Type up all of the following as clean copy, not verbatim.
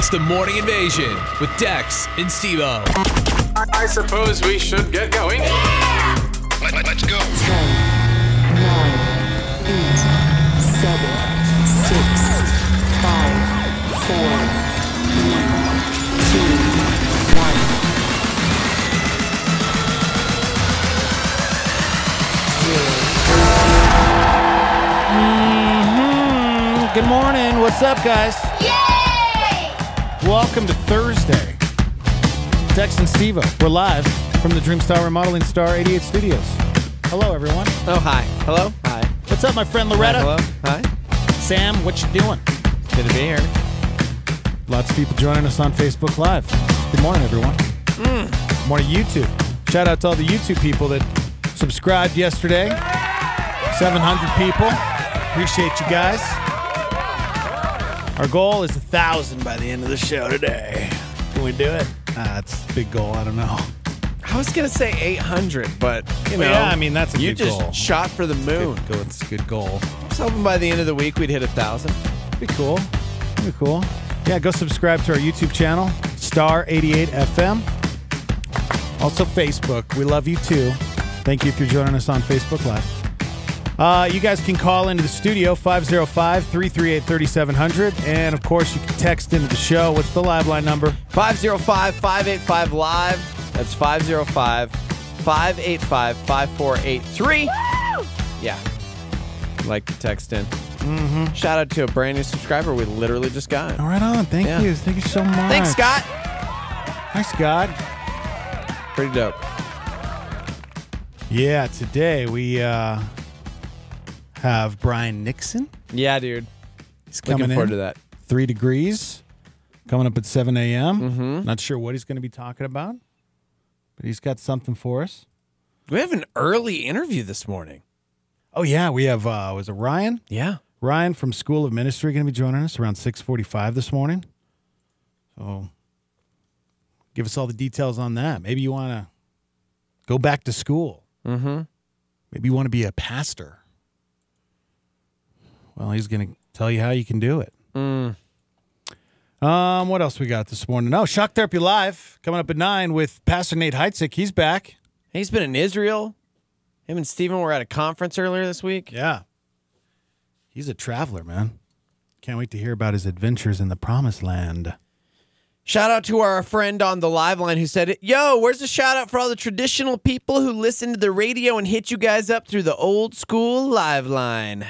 It's the Morning Invasion with Dex and Steve-O. I suppose we should get going. Yeah! Let's go. 10, 9, 8, 7, 6, 5, 4, 3, 2, 1. Good morning. What's up, guys? Yay! Welcome to Thursday. Dex and Steve-O. We're live from the Dreamstar Remodeling Star 88 Studios. Hello, everyone. Oh, hi. Hello. Hi. What's up, my friend Loretta? Hello. Hi. Sam, what you doing? Good to be here. Lots of people joining us on Facebook Live. Good morning, everyone. Good morning, YouTube. Shout out to all the YouTube people that subscribed yesterday. 700 people. Appreciate you guys. Our goal is 1,000 by the end of the show today. Can we do it? It's a big goal. I don't know. I was going to say 800, but, you know. Yeah, I mean, that's a you big just goal. shot for the moon. It's a good goal. I was hoping by the end of the week we'd hit 1,000. Be cool. Be cool. Yeah, go subscribe to our YouTube channel, Star 88 FM. Also Facebook. We love you too. Thank you if you're joining us on Facebook Live. You guys can call into the studio, 505-338-3700. And, of course, you can text into the show. What's the live line number? 505-585-LIVE. That's 505-585-5483. Yeah. Like to text in. Mm-hmm. Shout out to a brand new subscriber we literally just got. All right on. Thank you. Thank you so much. Thanks, Scott. Thanks, Scott. Pretty dope. Yeah, today we have Brian Nixon. Yeah, dude. He's coming Looking forward in. to that. 3 degrees. Coming up at 7 a.m. Mm-hmm. Not sure what he's going to be talking about, but he's got something for us. We have an early interview this morning. Oh, yeah. We have, was it Ryan? Yeah. Ryan from School of Ministry going to be joining us around 6:45 this morning. So give us all the details on that. Maybe you want to go back to school. Mm-hmm. Maybe you want to be a pastor. Well, he's going to tell you how you can do it. What else we got this morning? Oh, Shock Therapy Live coming up at 9 with Pastor Nate Heitzig. He's back. He's been in Israel. Him and Steven were at a conference earlier this week. Yeah. He's a traveler, man. Can't wait to hear about his adventures in the Promised Land. Shout out to our friend on the live line who said, yo, where's the shout out for all the traditional people who listen to the radio and hit you guys up through the old school live line?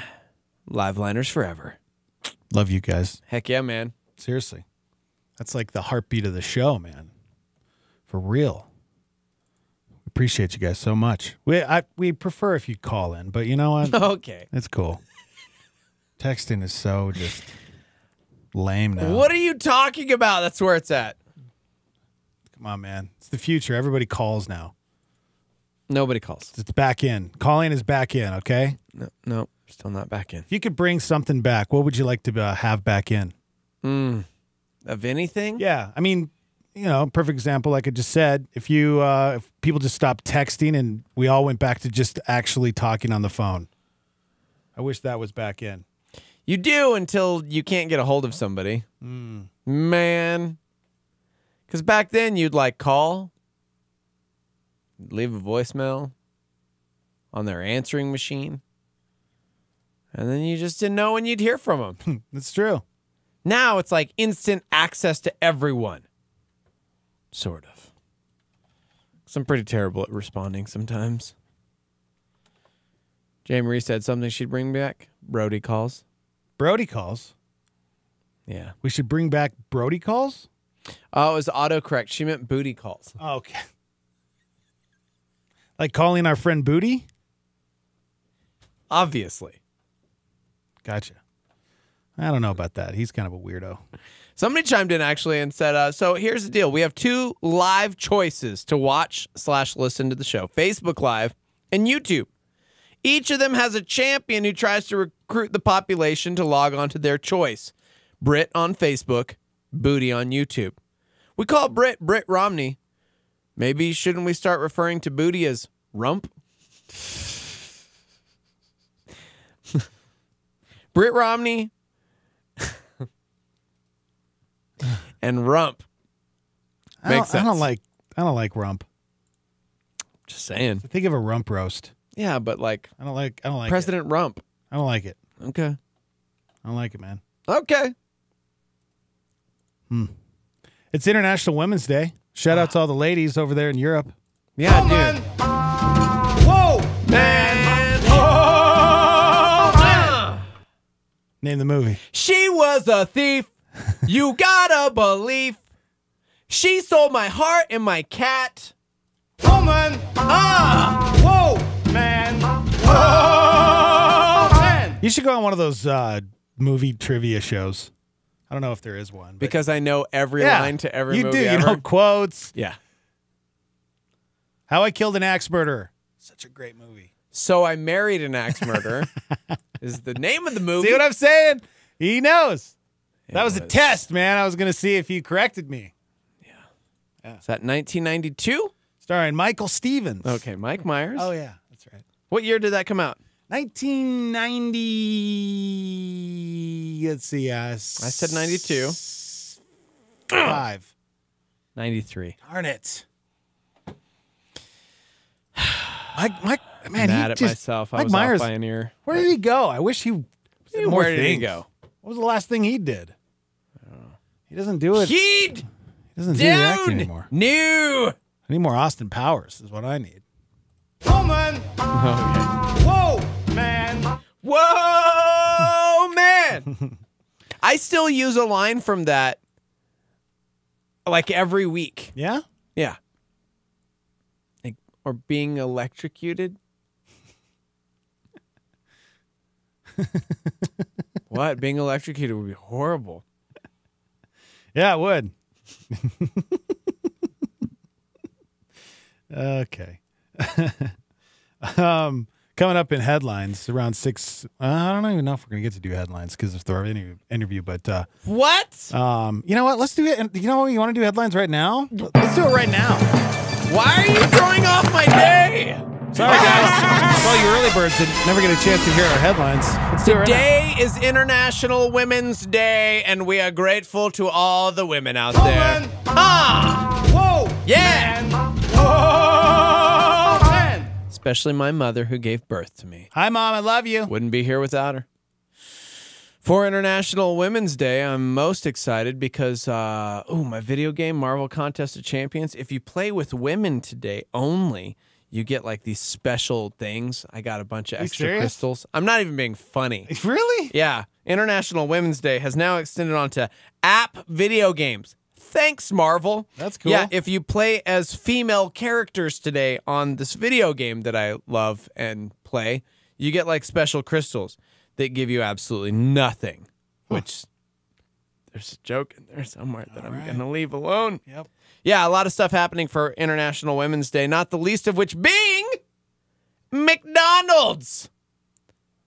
Live liners forever. Love you guys. Heck yeah, man. Seriously. That's like the heartbeat of the show, man. For real. Appreciate you guys so much. We prefer if you call in, but you know what? Okay. It's cool. Texting is so just lame now. What are you talking about? That's where it's at. Come on, man. It's the future. Everybody calls now. Nobody calls. It's back in. Calling is back in, okay? No, still not back in. If you could bring something back, what would you like to have back in? Of anything? Yeah. I mean, you know, perfect example, like I just said, if people just stopped texting and we all went back to just actually talking on the phone. I wish that was back in. You do until you can't get a hold of somebody. Man. Because back then you'd like call, leave a voicemail on their answering machine, and then you just didn't know when you'd hear from them. That's true. Now it's like instant access to everyone. Sort of. 'Cause I'm pretty terrible at responding sometimes. Jay Marie said something she'd bring back. Brody calls. Brody calls? Yeah. We should bring back Brody calls? Oh, it was autocorrect. She meant booty calls. Oh, okay. Like calling our friend Booty? Obviously. Gotcha. I don't know about that. He's kind of a weirdo. Somebody chimed in actually and said, so here's the deal. We have 2 live choices to watch/listen to the show. Facebook Live and YouTube. Each of them has a champion who tries to recruit the population to log on to their choice. Brit on Facebook, Booty on YouTube. We call Brit Romney. Maybe shouldn't we start referring to Booty as Rump? Britt Romney and rump. Makes sense. I don't like rump. Just saying. Think of a rump roast. Yeah, but like I don't like President Rump. I don't like it. Okay. I don't like it, man. Okay. It's International Women's Day. Shout out to all the ladies over there in Europe. Yeah, dude. Whoa! Man. Oh, man! Name the movie. She was a thief. You gotta believe. She stole my heart and my cat. Woman! Whoa! Man! Whoa! Man! You should go on one of those movie trivia shows. I don't know if there is one. But Because I know every line to every you movie do. ever. You know quotes. Yeah. How I Killed an Axe Murderer. Such a great movie. So I Married an Axe Murderer is the name of the movie. See what I'm saying? He knows. That was a was. test, man. I was going to see if you corrected me. Is that 1992? Starring Michael Stevens. Okay, Mike Myers. Oh, yeah. That's right. What year did that come out? 1990. Let's see. I said 92. 5. 93. Darn it. Mike, man, Mad he at just, myself. I Mike was Myers, off by an ear. where did he go? I wish he did more Where did he things. go? What was the last thing he did? He doesn't do it. Heed He doesn't do acting down anymore. new. I need more Austin Powers is what I need. Woman! Okay. Whoa! Man! Whoa, man. I still use a line from that like every week. Yeah? Yeah. Like, or being electrocuted. What? Being electrocuted would be horrible. Yeah, it would. Okay. Coming up in headlines around 6. I don't even know if we're going to get to do headlines because of our interview, but What? you know what? Let's do it. You know what? You want to do headlines right now? Let's do it right now. Why are you throwing off my day? Sorry, guys. All you early birds that never get a chance to hear our headlines. Let's do it right now. Today is International Women's Day, and we are grateful to all the women out there. Woman! Ah! Whoa! Yeah! Man! Whoa! Man! Especially my mother who gave birth to me. Hi, Mom. I love you. Wouldn't be here without her. For International Women's Day, I'm most excited because, my video game, Marvel Contest of Champions, if you play with women today only, you get like these special things. I got a bunch of extra serious? crystals. I'm not even being funny. Really? Yeah. International Women's Day has now extended onto app video games. Thanks, Marvel. That's cool. Yeah, if you play as female characters today on this video game that I love and play, you get like special crystals that give you absolutely nothing, which there's a joke in there somewhere that I'm going to leave alone. Yep. Yeah, a lot of stuff happening for International Women's Day, not the least of which being McDonald's.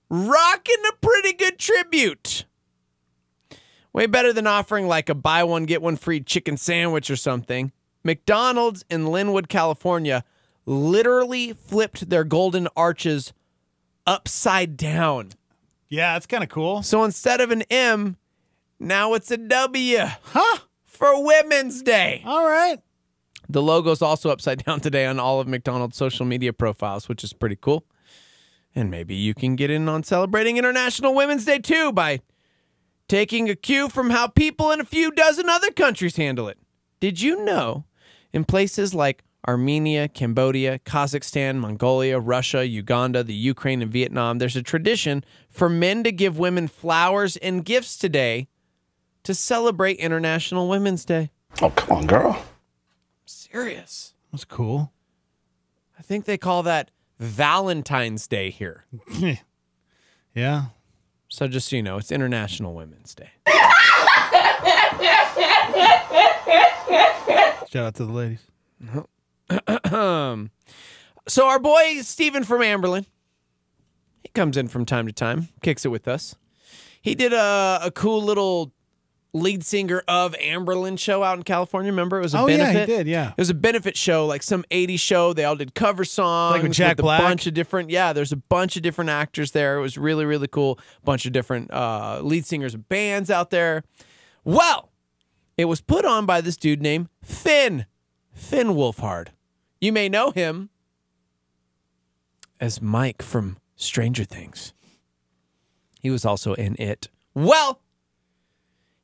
Rocking a pretty good tribute. Way better than offering like a buy one, get one free chicken sandwich or something. McDonald's in Linwood, California literally flipped their golden arches upside down. Yeah, that's kind of cool. So instead of an M, now it's a W. Huh? For Women's Day. All right. The logo's also upside down today on all of McDonald's social media profiles, which is pretty cool. And maybe you can get in on celebrating International Women's Day too by taking a cue from how people in a few dozen other countries handle it. Did you know in places like Armenia, Cambodia, Kazakhstan, Mongolia, Russia, Uganda, the Ukraine, and Vietnam, there's a tradition for men to give women flowers and gifts today to celebrate International Women's Day? Oh, come on, girl. Serious. That's cool. I think they call that Valentine's Day here. Yeah. So just so you know, it's International Women's Day. Shout out to the ladies. So our boy Steven from Amberlin, he comes in from time to time, kicks it with us. He did a cool little lead singer of Amberlin show out in California. Remember, it was a benefit. Yeah, he did. Yeah. It was a benefit show, like some 80s show. They all did cover songs. Like with Jack Black? A bunch of different, there's a bunch of different actors there. It was really, really cool. Bunch of different lead singers of bands out there. Well, It was put on by this dude named Finn Wolfhard. You may know him as Mike from Stranger Things. He was also in It. Well,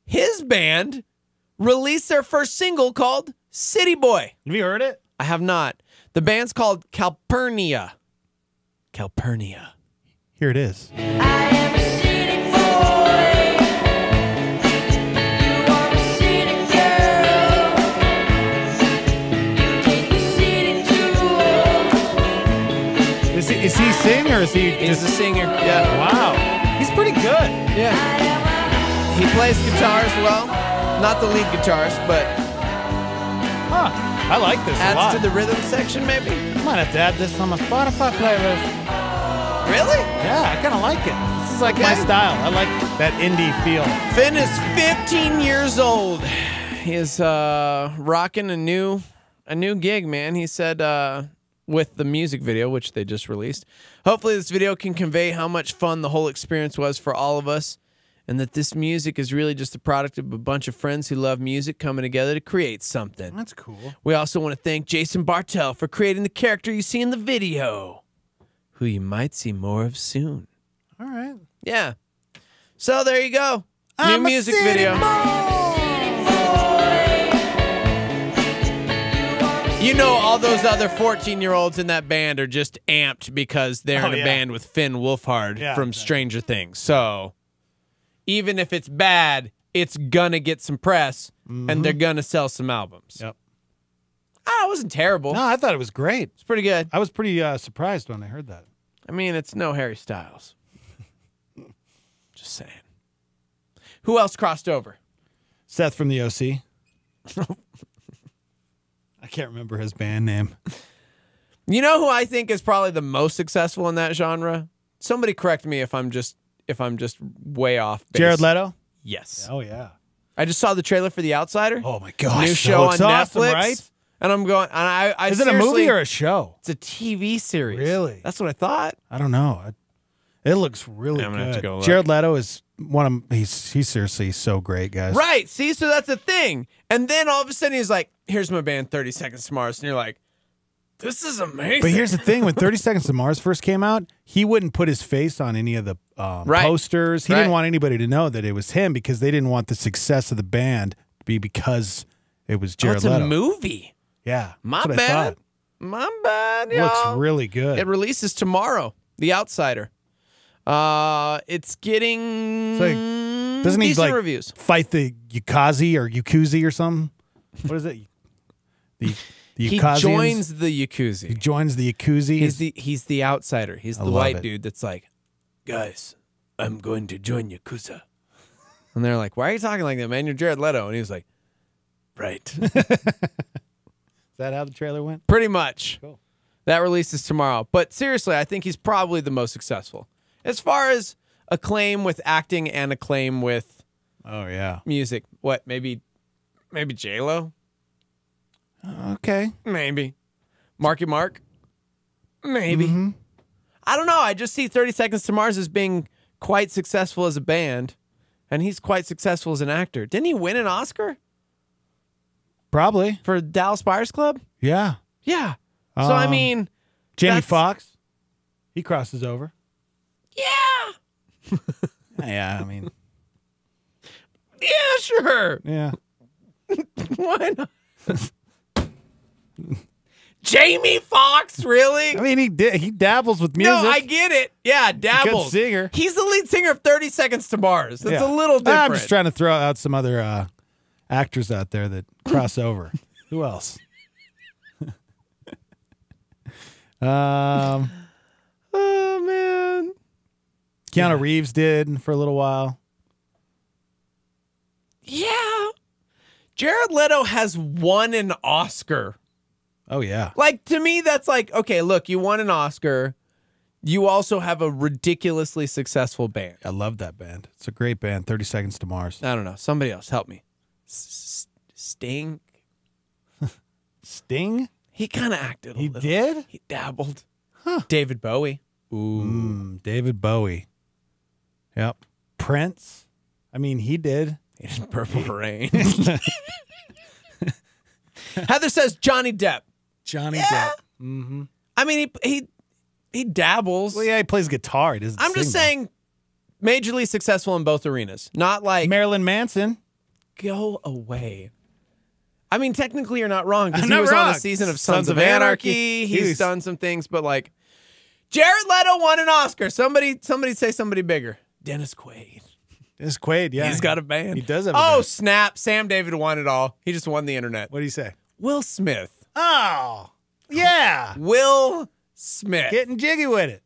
his band released their first single called City Boy. Have you heard it? I have not. The band's called Calpurnia. Calpurnia. Here it is. I am a city boy. You are a city girl. You take the city tour. Is he sing or is he He's a singer. Yeah. Wow. He's pretty good. Yeah. He plays guitar as well. Not the lead guitarist, but Huh. I like this a lot. adds to the rhythm section maybe. I might have to add this on my Spotify playlist. Really? Yeah, I kind of like it. This is like my style. I like that indie feel. Finn is 15 years old. He is rocking a new gig, man. He said with the music video, which they just released. Hopefully this video can convey how much fun the whole experience was for all of us, and that this music is really just a product of a bunch of friends who love music coming together to create something. That's cool. We also want to thank Jason Bartell for creating the character you see in the video, who you might see more of soon. All right. Yeah. So there you go. I'm New a music city video. You know, all those other 14-year-olds in that band are just amped because they're in a band with Finn Wolfhard from Stranger Things. So even if it's bad, it's gonna get some press, and they're gonna sell some albums. Yep. Ah, it wasn't terrible. No, I thought it was great. It's pretty good. I was pretty surprised when I heard that. I mean, it's no Harry Styles. Just saying. Who else crossed over? Seth from the OC. I can't remember his band name. You know who I think is probably the most successful in that genre? Somebody correct me if I'm just way off base. Jared Leto? Yes. Oh, yeah. I just saw the trailer for The Outsider. Oh, my gosh. New show on looks awesome, Netflix. right? And I'm going, and I Is it a movie or a show? It's a TV series. Really? That's what I thought. I don't know. It looks really I'm good. gonna have to go look. Jared Leto is he's seriously so great, guys. Right. See, so that's the thing. And then all of a sudden he's like, here's my band, 30 Seconds to Mars. And you're like, this is amazing. But here's the thing. When 30 Seconds to Mars first came out, he wouldn't put his face on any of the posters. He didn't want anybody to know that it was him because they didn't want the success of the band to be because it was Jared it's Leto. a movie. Yeah. My that's what I bad. thought. My bad, It looks y'all. really good. It releases tomorrow. The Outsider. It's getting It's like, doesn't he decent like reviews. fight the Yakuza or something? What is it? The He Yakuzians? joins the Yakuza. He joins the Yakuza. He's the outsider. He's the love white it. dude that's like, guys, I'm going to join Yakuza. And they're like, why are you talking like that, man? You're Jared Leto. And he was like, right. Is that how the trailer went? Pretty much. Cool. That releases tomorrow. But seriously, I think he's probably the most successful. As far as acclaim with acting and acclaim with Oh yeah. music. What, maybe J-Lo? Okay. Maybe. Marky Mark? Maybe. I don't know. I just see 30 Seconds to Mars as being quite successful as a band, and he's quite successful as an actor. Didn't he win an Oscar Probably. for Dallas Buyers Club? Yeah. Yeah. So, I Um, mean, Jamie That's- Foxx. He crosses over. yeah. Yeah, I mean, Yeah, sure. yeah. Why not? Jamie Foxx, really? I mean, he dabbles with music. No, I get it. Yeah, dabbles. singer. He's the lead singer of 30 Seconds to Mars. That's Yeah. a little different. I'm just trying to throw out some other actors out there that cross over. Who else? Oh, man. Keanu Reeves did for a little while. Yeah. Jared Leto has won an Oscar. Oh yeah. Like, to me, that's like, okay, look, you won an Oscar. You also have a ridiculously successful band. I love that band. It's a great band. 30 Seconds to Mars. I don't know. Somebody else, help me. Sting? Sting? He kind of acted a He little. did? He dabbled. David Bowie. David Bowie. Yep. Prince? I mean, he did. He did Purple Rain. Heather says Johnny Depp. Johnny Depp. Mm-hmm. I mean, he dabbles. Well, yeah, he plays guitar. He doesn't I'm just sing, saying, majorly successful in both arenas. Not though. like Marilyn Manson. go away. I mean, technically, you're not wrong because I'm he not was on wrong. a season of Sons Sons of of Anarchy. Anarchy. He's He's- done some things, but like Jared Leto won an Oscar. Somebody say somebody bigger. Dennis Quaid. Dennis Quaid, yeah. He's got a band. He does have a Oh, band. snap. Sam David won it all. He just won the internet. What do you say? Will Smith. Oh, yeah. Will Smith. Getting jiggy with it.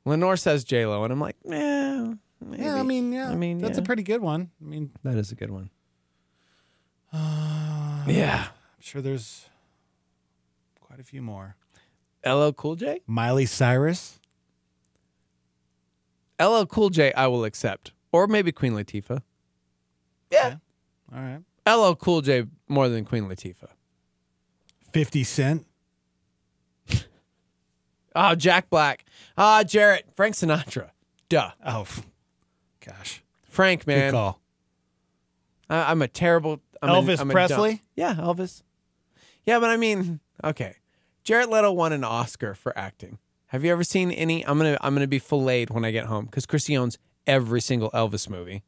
Lenore says J-Lo, and I'm like, maybe. Yeah, I mean, that's yeah. a pretty good one. I mean, That is a good one. Yeah. I'm sure there's quite a few more. LL Cool J? Miley Cyrus. LL Cool J, I will accept. Or maybe Queen Latifah. Yeah. All right. LL Cool J more than Queen Latifah. 50 Cent. Oh, Jack Black. Jarrett. Frank Sinatra. Duh. Oh, gosh. Frank, Good man. call. I'm a terrible... Elvis I'm a Presley? dumb- Yeah, Elvis. Yeah, but I mean, okay. Jared Leto won an Oscar for acting. Have you ever seen any? I'm gonna be filleted when I get home because Chrissy owns every single Elvis movie.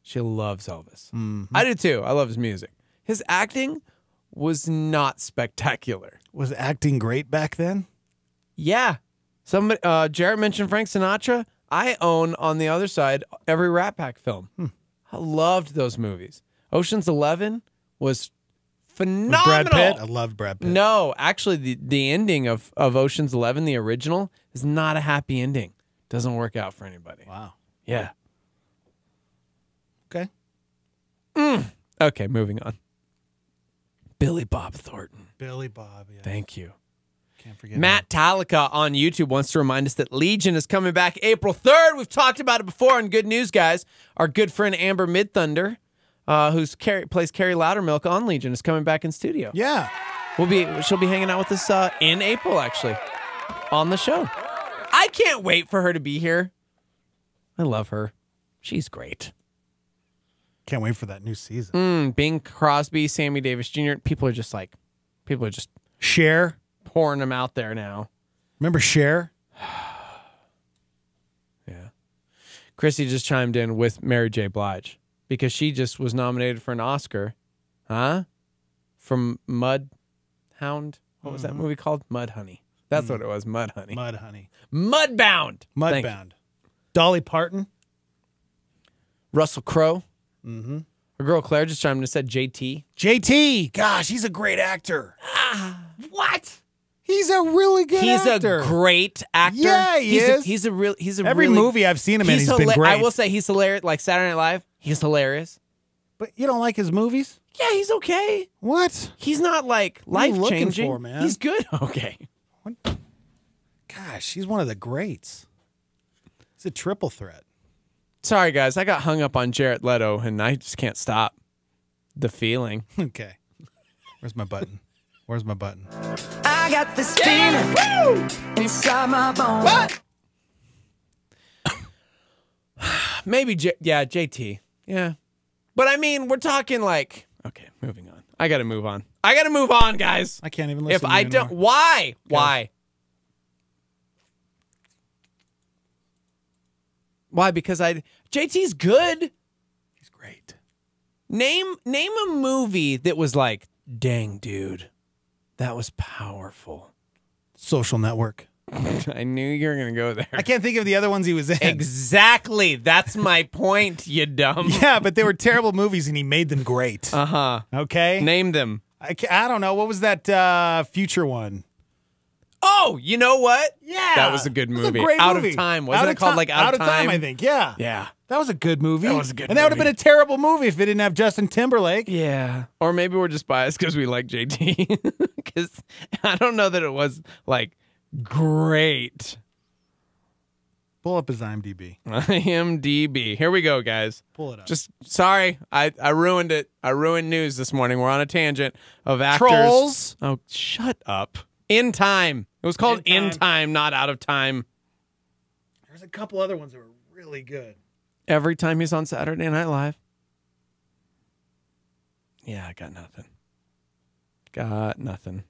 She loves Elvis. I do too. I love his music. His acting was not spectacular. Was acting great back then? Yeah. Somebody Jared mentioned Frank Sinatra. I own on the other side every Rat Pack film. I loved those movies. Ocean's 11 was phenomenal. With Brad Pitt? I loved Brad Pitt. No, actually, the ending of Ocean's 11, the original, is not a happy ending. Doesn't work out for anybody. Wow. Yeah. Okay. Okay, moving on. Billy Bob Thornton. Billy Bob. Yeah. Thank you. Can't forget Matt Talica on YouTube wants to remind us that Legion is coming back April 3rd. We've talked about it before on Good News, guys. Our good friend Amber Midthunder, who's plays Carrie Loudermilk on Legion, is coming back in studio. Yeah. She'll be hanging out with us in April, actually, on the show. I can't wait for her to be here. I love her. She's great. Can't wait for that new season. Bing Crosby, Sammy Davis Jr. People are just Cher. pouring them out there now. Remember Cher? Yeah. Chrissy just chimed in with Mary J. Blige because she just was nominated for an Oscar. Huh? From Mudhound? What was that movie called? Mud Honey. That's what it was. Mud Honey. Mud Honey. Mudbound. Thank you. Mudbound. Dolly Parton. Russell Crowe. Mm-hmm. Our girl Claire just chimed in and said JT. JT. Gosh, he's a great actor. What? He's a really good He's actor. a great actor. Yeah, he is. He's a Every really, movie I've seen him in, he's been great. I will say he's hilarious. Like Saturday Night Live, he's hilarious. But you don't like his movies? Yeah, he's okay. What? He's not like What are you life looking changing. for, man? He's good. Okay. Gosh, he's one of the greats. He's a triple threat. Sorry, guys. I got hung up on Jared Leto, and I just can't stop the feeling. Okay. Where's my button? Where's my button? I got this feeling inside my bones. What? Maybe, JT. Yeah. But I mean, we're talking like, okay, moving on. I got to move on. I got to move on, guys. I can't even listen If to you I anymore. don't, why? Why? Why? Because JT's good. He's great. Name a movie that was like, dang, dude, that was powerful. Social Network. I knew you were gonna go there. I can't think of the other ones he was in. Exactly. That's my point, you dumb. Yeah, but they were terrible movies, and he made them great. Uh-huh. Okay? Name them. I don't know. What was that future one? Oh, you know what? Yeah. That was a good It was movie. a great Out movie. of Time. Wasn't Out it of called Ti- like Out of Time? I think. Yeah. Yeah. That was a good movie. That was a good And that would have movie. been a terrible movie if it didn't have Justin Timberlake. Yeah. Or maybe we're just biased because we like JT. Because I don't know that it was like great. Pull up his IMDb. IMDb. Here we go, guys. Pull it up. Just sorry, I ruined it. I ruined news this morning. We're on a tangent of actors. Trolls. Oh, shut up. In Time. It was called In In Time. Time, not Out of Time. There's a couple other ones that were really good. Every time he's on Saturday Night Live. Yeah, I got nothing. Got nothing.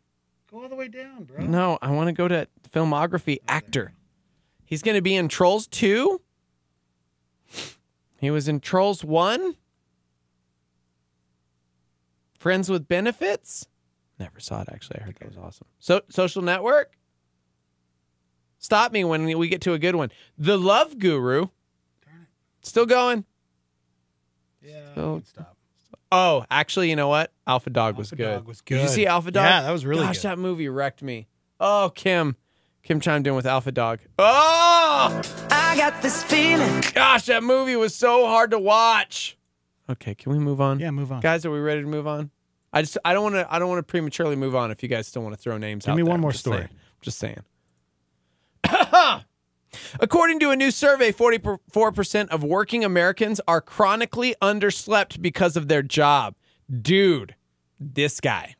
Go all the way down, bro. No, I want to go to filmography. Actor. He's going to be in Trolls 2. He was in Trolls 1. Friends with Benefits. Never saw it, actually. I heard that was awesome. Social Network. Stop me when we get to a good one. The Love Guru. Darn it. Still going. Yeah. Stop. Oh, actually, you know what? Alpha Dog was good. Dog was good. Did you see Alpha Dog? Yeah, that was really Gosh, good. that movie wrecked me. Oh, Kim chimed in with Alpha Dog. Oh, I got this feeling. gosh, that movie was so hard to watch. Okay, can we move on? Yeah, move on. Guys, are we ready to move on? I don't want to prematurely move on if you guys still want to throw names out. Give me there. one more I'm just story. saying. Just saying. According to a new survey, 44% of working Americans are chronically underslept because of their job. Dude, this guy.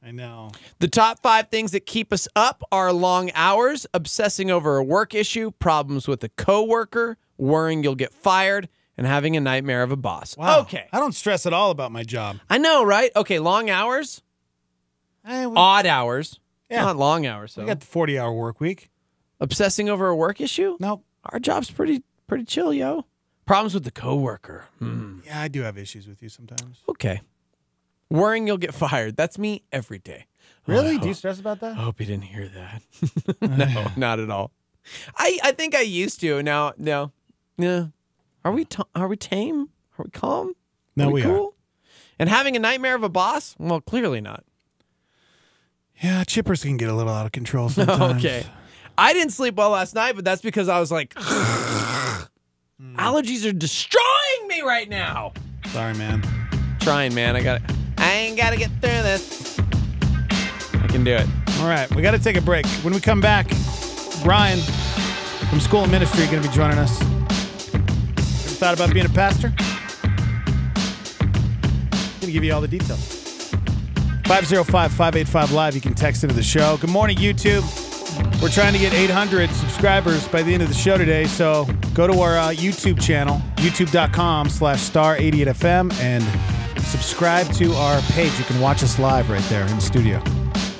I know. The top 5 things that keep us up are long hours, obsessing over a work issue, problems with a coworker, worrying you'll get fired, and having a nightmare of a boss. Wow. Okay. I don't stress at all about my job. I know, right? Okay, long hours, odd hours, Yeah. not long hours. I So. got the 40-hour work week. Obsessing over a work issue? Nope. Our job's pretty chill, yo. Problems with the coworker. Yeah, I do have issues with you sometimes. Okay. Worrying you'll get fired. That's me every day. Really? Oh, Do you stress about I that? hope you didn't hear that. No, not at all. I think I used to. Now, no. Yeah. Are we tame? Are we calm? No, we are. And having a nightmare of a boss? Well, clearly not. Yeah, chippers can get a little out of control sometimes. Okay. I didn't sleep well last night, but that's because I was like, allergies are destroying me right now. Sorry, man. Trying, man. I ain't got to get through this. I can do it. All right, we got to take a break. When we come back, Brian from School of Ministry going to be joining us. Ever thought about being a pastor? Going to give you all the details. 505-585-LIVE. You can text into the show. Good morning, YouTube. We're trying to get 800 subscribers by the end of the show today, so go to our YouTube channel, youtube.com/star88fm, and subscribe to our page. You can watch us live right there in the studio.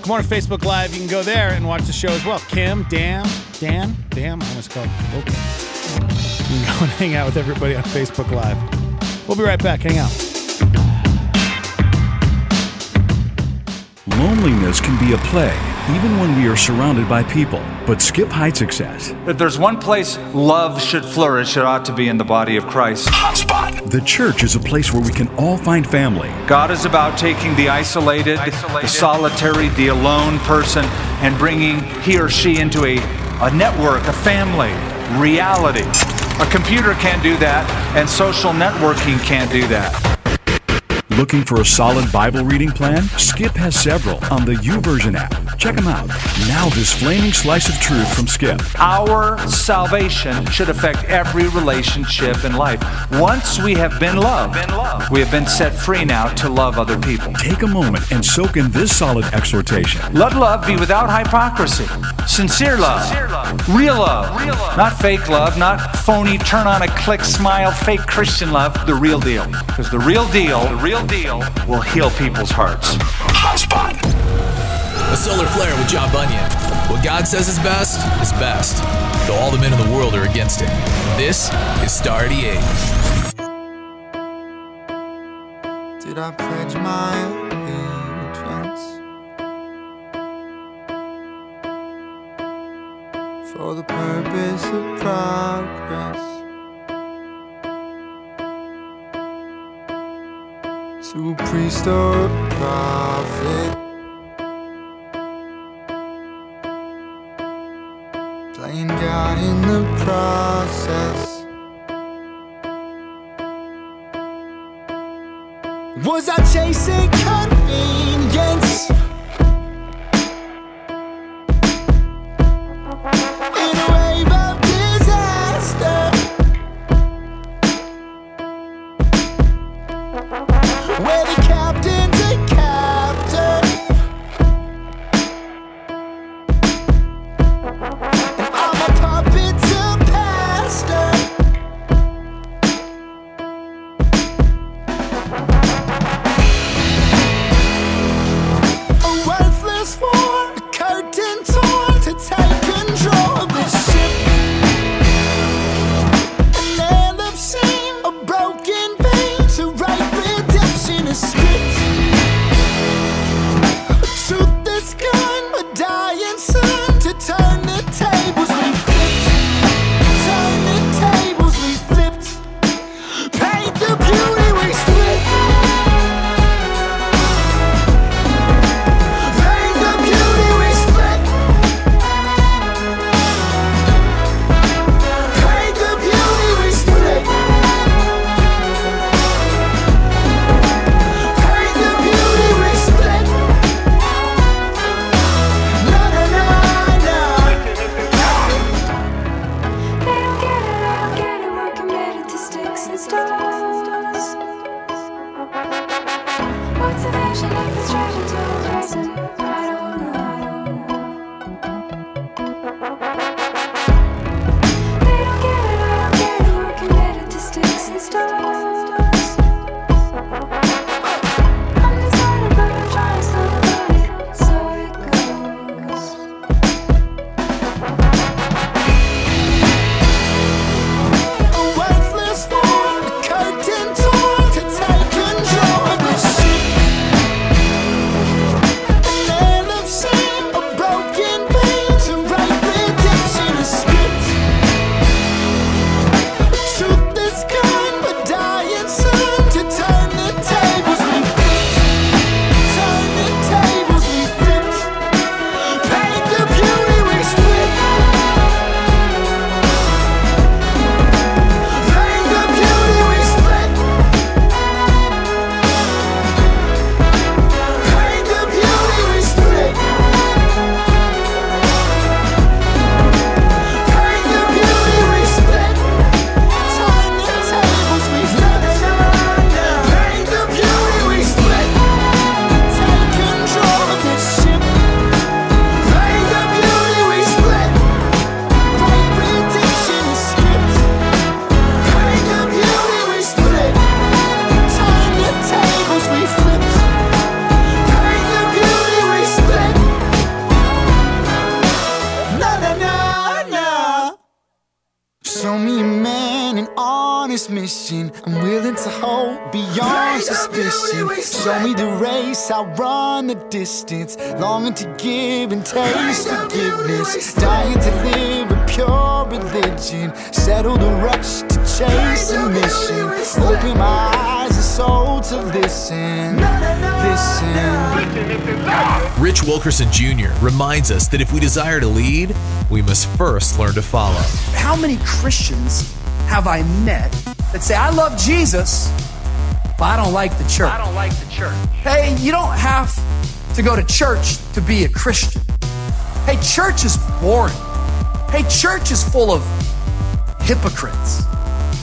Come on to Facebook Live. You can go there and watch the show as well. Kim, Dan, I almost called. Okay. You can go and hang out with everybody on Facebook Live. We'll be right back. Hang out. Loneliness can be a plague, even when we are surrounded by people. But Skip Heitzig says, If there's one place love should flourish, it ought to be in the body of Christ. Hotspot. The church is a place where we can all find family. God is about taking the isolated, the solitary, the alone person and bringing he or she into a network, a family, reality. A computer can't do that, and social networking can't do that. Looking for a solid Bible reading plan? Skip has several on the YouVersion app. Check them out. Now this flaming slice of truth from Skip. Our salvation should affect every relationship in life. Once we have been loved, we have been set free now to love other people. Take a moment and soak in this solid exhortation. Let love be without hypocrisy. Sincere love. Real love. Not fake love, not phony, turn on a click, smile, fake Christian love. The real deal. Because the real deal will heal people's hearts. Hotspot. A solar flare with John Bunyan. What God says is best, though all the men in the world are against it. This is Star 88. Did I pledge my allegiance for the purpose of progress, to a priest or a prophet, playing God in the process? Was I chasing convenience in a wave of disaster? Where the captain's a captain and I'm a puppet to pastor. Show me a man, an honest mission. I'm willing to hope beyond suspicion. Show me the race, I'll run the distance. Longing to give and taste forgiveness. Dying to live a pure religion. Settle the rush to chase a mission. Open my eyes and soul to listen. Rich Wilkerson Jr. reminds us that if we desire to lead, we must first learn to follow. How many Christians have I met that say, I love Jesus, but I don't like the church? I don't like the church. Hey, you don't have to go to church to be a Christian. Hey, church is boring. Hey, church is full of hypocrites.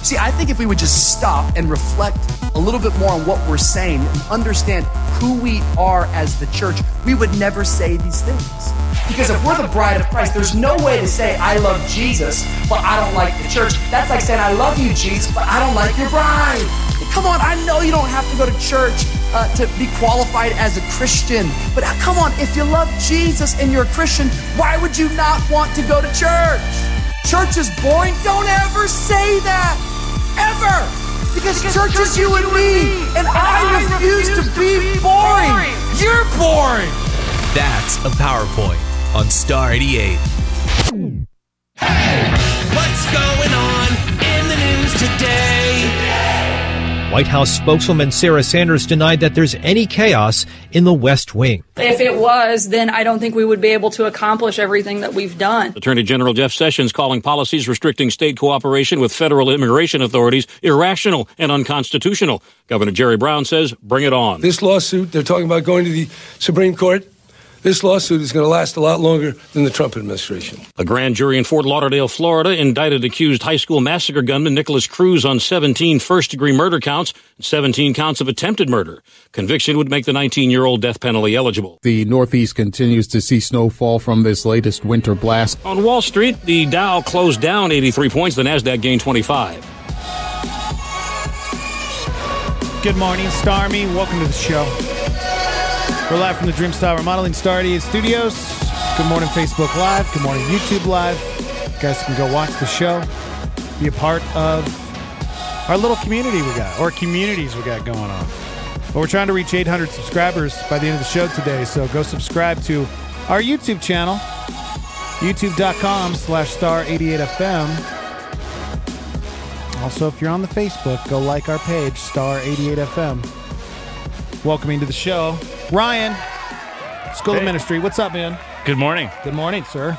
See, I think if we would just stop and reflect a little bit more on what we're saying and understand who we are as the church, we would never say these things. Because if we're the bride of Christ, there's no way to say, I love Jesus, but I don't like the church. That's like saying, I love you, Jesus, but I don't like your bride. Come on, I know you don't have to go to church to be qualified as a Christian, but come on, if you love Jesus and you're a Christian, why would you not want to go to church? Church is boring. Don't ever say that. Ever. Because church is you and me, and I refuse to be boring. You're boring. That's a PowerPoint on Star 88. Hey, what's going on in the news today? White House spokeswoman Sarah Sanders denied that there's any chaos in the West Wing. If it was, then I don't think we would be able to accomplish everything that we've done. Attorney General Jeff Sessions calling policies restricting state cooperation with federal immigration authorities irrational and unconstitutional. Governor Jerry Brown says, bring it on. This lawsuit, they're talking about going to the Supreme Court. This lawsuit is going to last a lot longer than the Trump administration. A grand jury in Fort Lauderdale, Florida, indicted accused high school massacre gunman Nicholas Cruz on 17 first-degree murder counts and 17 counts of attempted murder. Conviction would make the 19-year-old death penalty eligible. The Northeast continues to see snowfall from this latest winter blast. On Wall Street, the Dow closed down 83 points. The Nasdaq gained 25. Good morning, Starmy. Welcome to the show. We're live from the Dreamstyle Remodeling Star 88 Studios. Good morning, Facebook Live. Good morning, YouTube Live. You guys can go watch the show. Be a part of our little community we got, or communities we got going on. But we're trying to reach 800 subscribers by the end of the show today, so go subscribe to our YouTube channel, youtube.com/star88fm. Also, if you're on the Facebook, go like our page, Star88FM. Welcoming to the show, Ryan, School of Ministry. What's up, man? Good morning. Good morning, sir.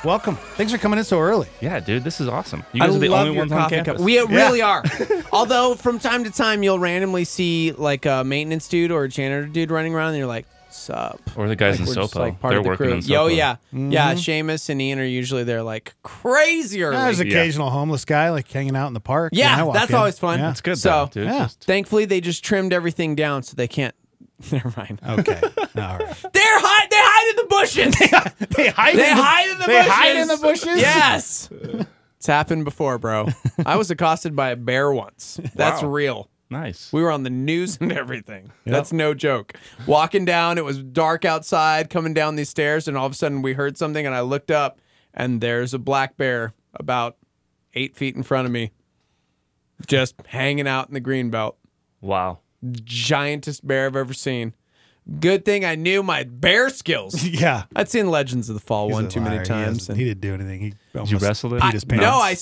Welcome. Thanks for coming in so early. Yeah, dude, this is awesome. You guys are the only ones on campus. We really are. Although, from time to time, you'll randomly see like a maintenance dude or a janitor dude running around, and you're like, sup? Or the guys in Sopo. Like They're working in Sopo. Oh, yeah. Yeah, Seamus and Ian are usually there like crazy early. There's an occasional homeless guy like hanging out in the park. Yeah, that's always fun. Yeah. That's good, so, though, dude. Yeah. Thankfully, they just trimmed everything down so they can't. Never mind. Okay. All right. They hide in the bushes. They hide in the bushes? Yes. It's happened before, bro. I was accosted by a bear once. That's real. Nice. We were on the news and everything. Yep. That's no joke. Walking down, it was dark outside, coming down these stairs, and all of a sudden we heard something, and I looked up, and there's a black bear about 8 feet in front of me, just hanging out in the green belt. Wow. Giantest bear I've ever seen. Good thing I knew my bear skills. Yeah. I'd seen Legends of the Fall one too many times. He didn't do anything. Did you wrestle it? No, I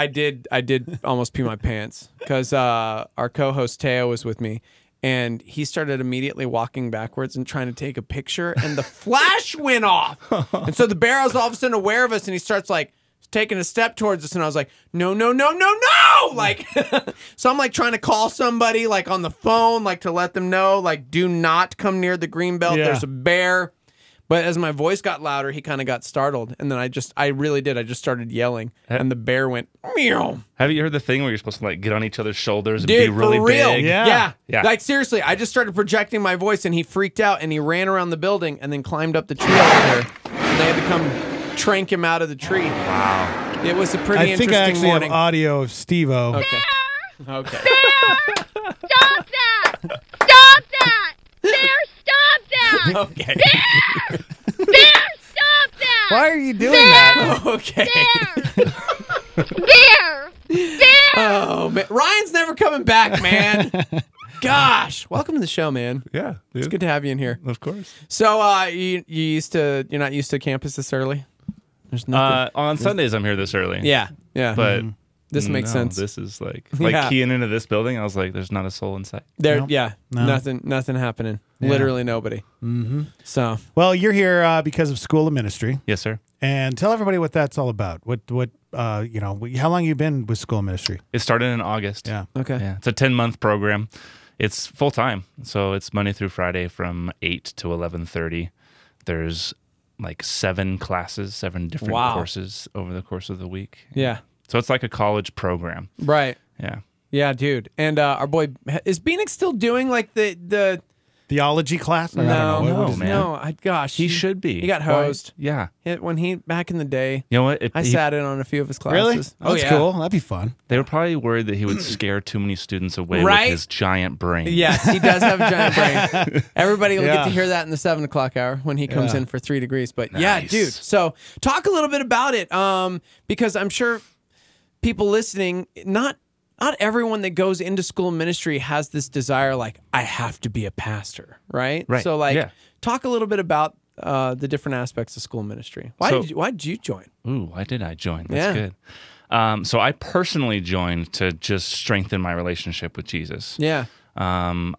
did almost pee my pants because our co-host Teo was with me, and he started immediately walking backwards and trying to take a picture, and the flash went off. And so the bear was all of a sudden aware of us, and he starts like taking a step towards us, and I was like, no. Like, so I'm like trying to call somebody like on the phone, like to let them know, like, do not come near the green belt. Yeah. There's a bear. But as my voice got louder, he kind of got startled. And then I just started yelling, and the bear went, meow. Have you heard the thing where you're supposed to like get on each other's shoulders and Dude, be really for real. big? Yeah. Like, seriously, I just started projecting my voice, and he freaked out, and he ran around the building and then climbed up the tree over there. And they had to come trank him out of the tree. Wow. It was a pretty interesting morning. I think I actually have audio of Steve-O. Okay. Okay. Bear! Stop that! Stop that! Bear, stop that! Okay. Bear! Bear, stop that! Why are you doing Bear! that? Okay. Bear! Bear! Oh, man. Ryan's never coming back, man. Gosh. Welcome to the show, man. Yeah. It's good to have you in here. Of course. So you're not used to campus this early? There's nothing. On Sundays, I'm here this early. Yeah. Yeah. But this makes sense. This is like Yeah. keying into this building. I was like, there's not a soul in sight. There, No. nothing happening. Yeah. Literally nobody. Mm-hmm. So, well, you're here because of School of Ministry. Yes, sir. And tell everybody what that's all about. How long you been with School of Ministry? It started in August. Yeah. Okay. Yeah. It's a 10-month program. It's full time, so it's Monday through Friday from 8 to 11:30. There's like 7 classes, 7 different courses over the course of the week. Yeah. So it's like a college program. Right. Yeah. Yeah, dude. And our boy, is Beanick still doing like the theology class? I don't know. man. No, gosh. He should be. He got hosed. Yeah. When he, back in the day, You know what? I sat in on a few of his Really? classes. That's cool. That'd be fun. They were probably worried that he would scare too many students away Right? with his giant brain. Yes, he does have a giant brain. Everybody will get Yeah. to hear that in the 7 o'clock hour when he comes Yeah. in for 3 degrees. But yeah, Nice. dude. So talk a little bit about it, because I'm sure people listening, not everyone that goes into school ministry has this desire, like, I have to be a pastor, right? Right. So like, Yeah. talk a little bit about the different aspects of school ministry. Why did you join? Ooh, why did I join? Yeah. That's good. So I personally joined to just strengthen my relationship with Jesus. Yeah. I'm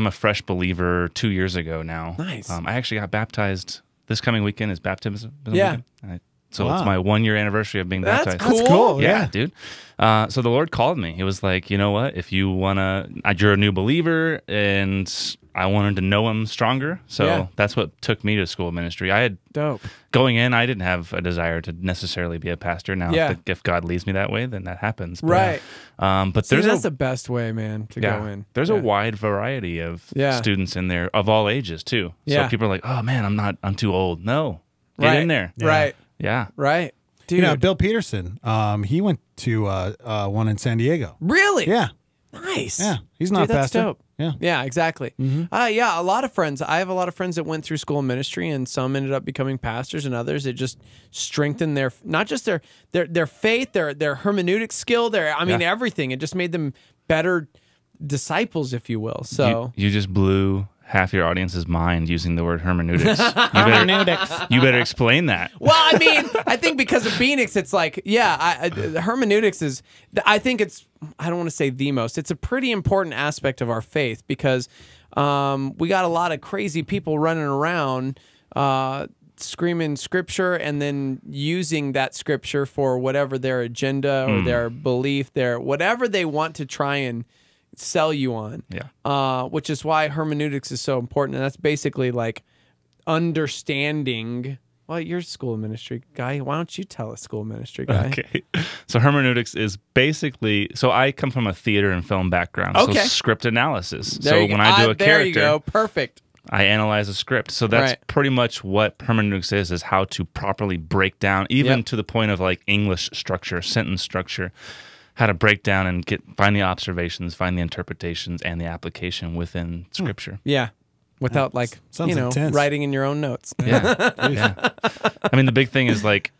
a fresh believer 2 years ago now. Nice. I actually got baptized this coming weekend is baptism Yeah. weekend. So Wow. it's my 1-year anniversary of being That's baptized. cool. That's cool. Yeah, dude. So the Lord called me. He was like, you know what? If you you're a new believer, and I wanted to know Him stronger. So Yeah. that's what took me to school of ministry. I had Dope. going in, I didn't have a desire to necessarily be a pastor. Now, Yeah. if God leads me that way, then that happens. But, Right. But See, there's that's the best way, man, to go in. There's Yeah. a wide variety of Yeah. students in there of all ages too. So Yeah. people are like, "Oh man, I'm too old." No, get Right. in there. Right. Yeah. Right. Dude. Bill Peterson, he went to one in San Diego. Really? Yeah. Nice. Yeah. He's not Dude, that's pastor. dope. Yeah. Yeah, exactly. Yeah, a lot of friends. I have a lot of friends that went through school of ministry, and some ended up becoming pastors, and others it just strengthened their not just their faith, their hermeneutic skill, everything. It just made them better disciples, if you will. So You just blew half your audience's mind using the word hermeneutics. Hermeneutics. You better explain that. Well, I mean, I think because of Phoenix, it's like, the hermeneutics is, I think it's, I don't want to say the most, it's a pretty important aspect of our faith because we got a lot of crazy people running around screaming scripture and then using that scripture for whatever their agenda or their belief, whatever they want to try and sell you on. Yeah. Which is why hermeneutics is so important. And that's basically like understanding. Well, you're a school of ministry guy. Why don't you tell a school of ministry guy? Okay. So hermeneutics is basically, so I come from a theater and film background. Okay. So script analysis. There So you when go. I do a There character, you go. Perfect. I analyze a script. So that's Right. pretty much what hermeneutics is how to properly break down, even Yep. to the point of like English structure, sentence structure, how to break down and find the observations, find the interpretations, and the application within scripture. Yeah. Without sounds intense. writing in your own notes. Yeah. Yeah. I mean, the big thing is like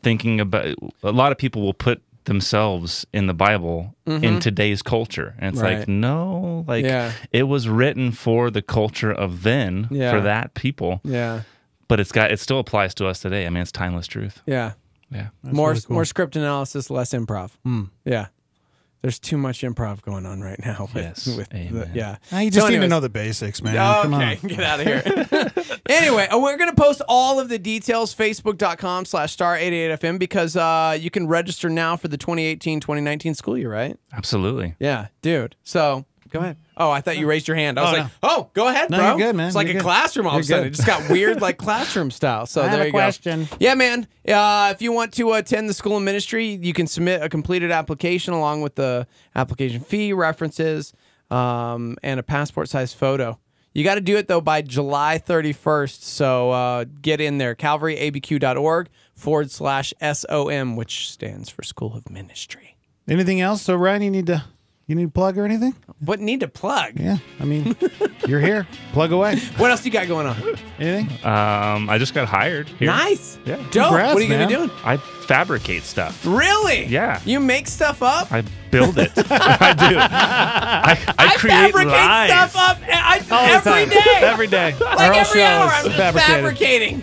thinking about, a lot of people will put themselves in the Bible in today's culture. And it's Right. like, no, Yeah. it was written for the culture of then, Yeah. for that people. Yeah. But it still applies to us today. I mean, it's timeless truth. Yeah. Yeah. More really cool. more script analysis, less improv. Yeah. There's too much improv going on right now. Yes. Amen. Yeah. You just need to anyways- know the basics, man. Come Okay, on. get out of here. Anyway, we're going to post all of the details, facebook.com/star88fm, because you can register now for the 2018-2019 school year, right? Absolutely. Yeah, dude. So, go ahead. Oh, I thought you raised your hand. I was Oh, like, oh, go ahead, No, bro. you're good, man. It's like You're a good. classroom all of a You're sudden. good. It just got weird, like classroom style. So I have there a you question. go. Yeah, man. If you want to attend the school of ministry, you can submit a completed application along with the application fee, references, and a passport-sized photo. You got to do it, though, by July 31st. So get in there. CalvaryABQ.org/SOM, which stands for School of Ministry. Anything else? So, Ryan, you need to You need to plug or anything? What need to plug? Yeah, I mean, you're here. Plug away. What else you got going on? Anything? I just got hired here. Nice. Yeah. Dope. Congrats, what are you going to be man. doing? I fabricate stuff. Really? Yeah. You make stuff up? I build it. I do. I create fabricate lies. stuff up every time. day. Every day. Like Our whole every show hour, is I'm just fabricated. fabricating.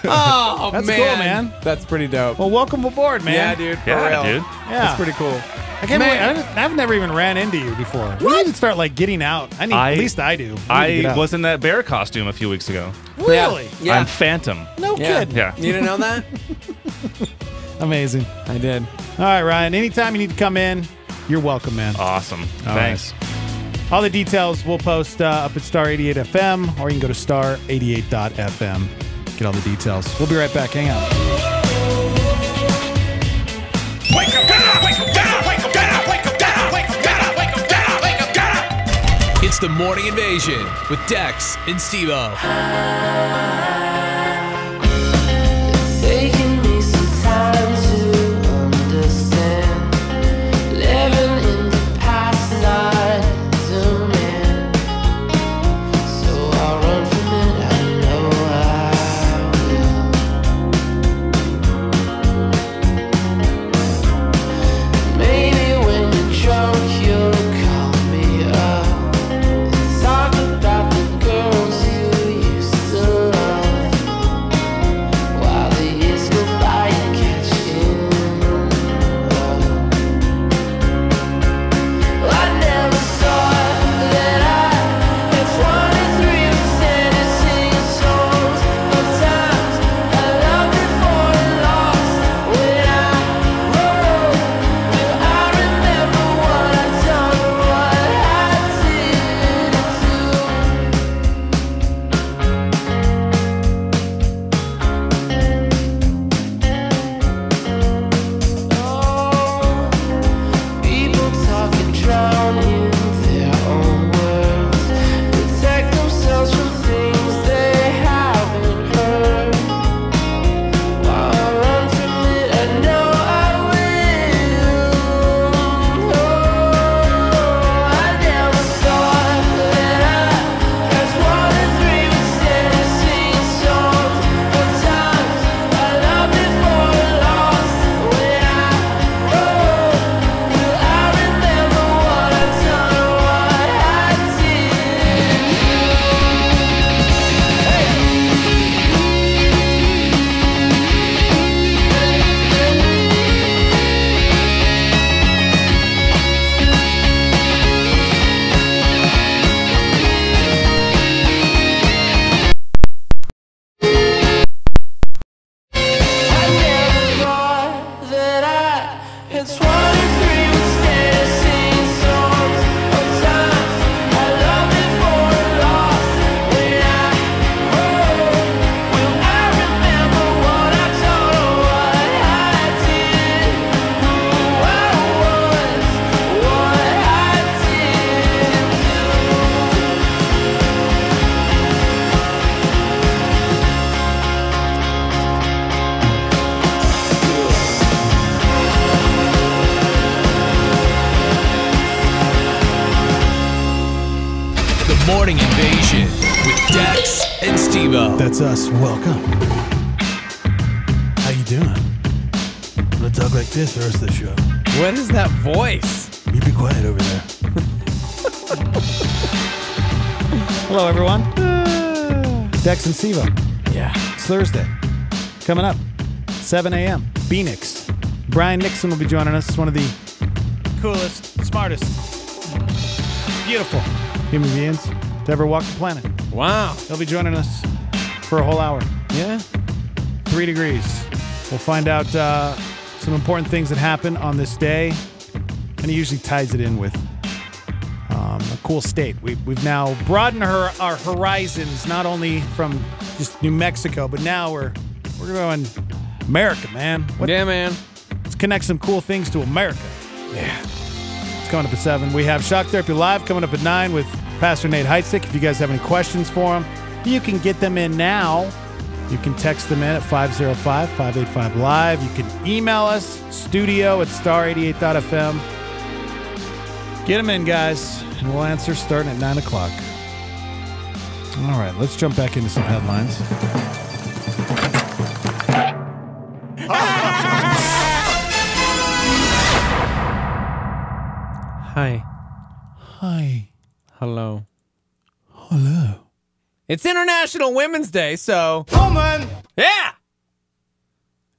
Oh, That's man. cool, man. That's pretty dope. Well, welcome aboard, man. Yeah, dude. For Yeah, real. dude. Yeah. That's pretty cool. I can't Man. believe, I've never even ran into you before. We need to start like getting out. At least I do. I was in that bear costume a few weeks ago. Really? Yeah. I'm Phantom. No kidding. Yeah. You didn't know that? Amazing. I did. All right, Ryan. Anytime you need to come in, you're welcome, man. Awesome. All Thanks. right. All the details we'll post up at Star 88 FM, or you can go to star88.fm. Get all the details. We'll be right back. Hang out. Wake up, get up, wake up, get up, wake up, get up, wake up, get up, wake up, get up, wake up, get up, wake up, get up. It's the Morning Invasion with Dex and Steve-O. Taking me some time to understand. Living in the past, not demand. So I'll run from it, I know I will. Maybe when you're drunk, you'll call me up and talk about the girls you used to love. While the years go by, you catching up. Well, I never thought that I had 23% of singing songs. Sometimes I loved it for a loss. When I wrote, will I remember what I done, what I didn't do? People talk and drown in their own words, protect themselves from things they haven't heard. While I run from it, I know I will. Oh, I never thought that I had 23% of singing songs. Sometimes I loved it for a loss. When I wrote, will I remember what I done, what I didn't I never thought that I had 23% of singing songs. Sometimes I loved it for a loss. When I wrote, will I remember what I done or what I did? Who I was, what I didn't The Morning Invasion with Dex and Steve-O. That's us. Welcome. How you doing? I'm gonna talk like this the rest of the show. What is that voice? You be quiet over there. Hello, everyone. Dex and Steve-O. Yeah. It's Thursday. Coming up, 7 a.m. Phoenix. Brian Nixon will be joining us. One of the coolest, smartest, beautiful human beings to ever walk the planet. Wow. He'll be joining us for a whole hour. Yeah. 3 degrees. We'll find out some important things that happen on this day. And he usually ties it in with a cool state. We've now broadened our horizons, not only from just New Mexico, but now we're going America, man. Yeah, man. Let's connect some cool things to America. Yeah. It's coming up at 7. We have Shock Therapy Live coming up at 9 with Pastor Nate Heitzig. If you guys have any questions for him, you can get them in now. You can text them in at 505-585-LIVE. You can email us, studio@star88.fm. Get them in, guys, and we'll answer starting at 9 o'clock. All right, let's jump back into some headlines. Hi. Hi. Hello. Hello. It's International Women's Day, so... Woman! Yeah!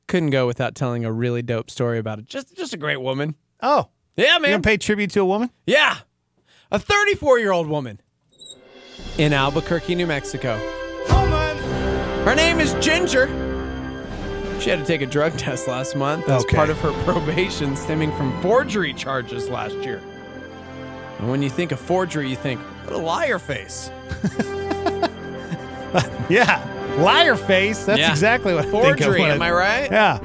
Couldn't go without telling a really dope story about it. Just a great woman. Oh. Yeah, You man. gonna pay tribute to a woman? Yeah. A 34-year-old woman in Albuquerque, New Mexico. Woman! Her name is Ginger. She had to take a drug test last month as Okay. part of her probation stemming from forgery charges last year. And when you think of forgery, you think, what a liar face. Yeah. Liar face. That's Yeah. exactly what I think of. Forgery, when am I right? Yeah.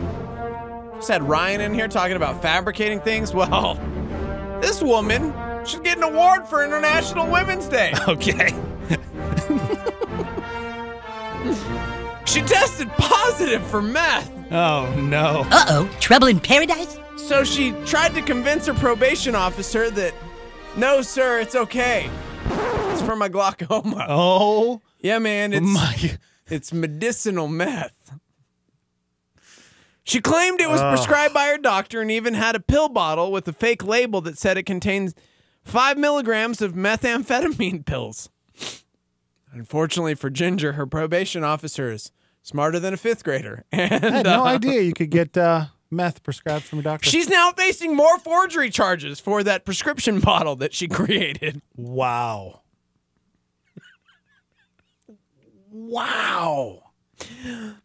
Just had Ryan in here talking about fabricating things. Well, this woman should get an award for International Women's Day. Okay. She tested positive for meth. Oh, no. Uh-oh, trouble in paradise? So she tried to convince her probation officer that, no, sir, it's okay. It's for my glaucoma. Oh. Yeah, man, it's medicinal meth. She claimed it was prescribed by her doctor and even had a pill bottle with a fake label that said it contains 5 milligrams of methamphetamine pills. Unfortunately for Ginger, her probation officer is smarter than a 5th grader. And, I had no idea you could get meth prescribed from a doctor. She's now facing more forgery charges for that prescription bottle that she created. Wow. Wow.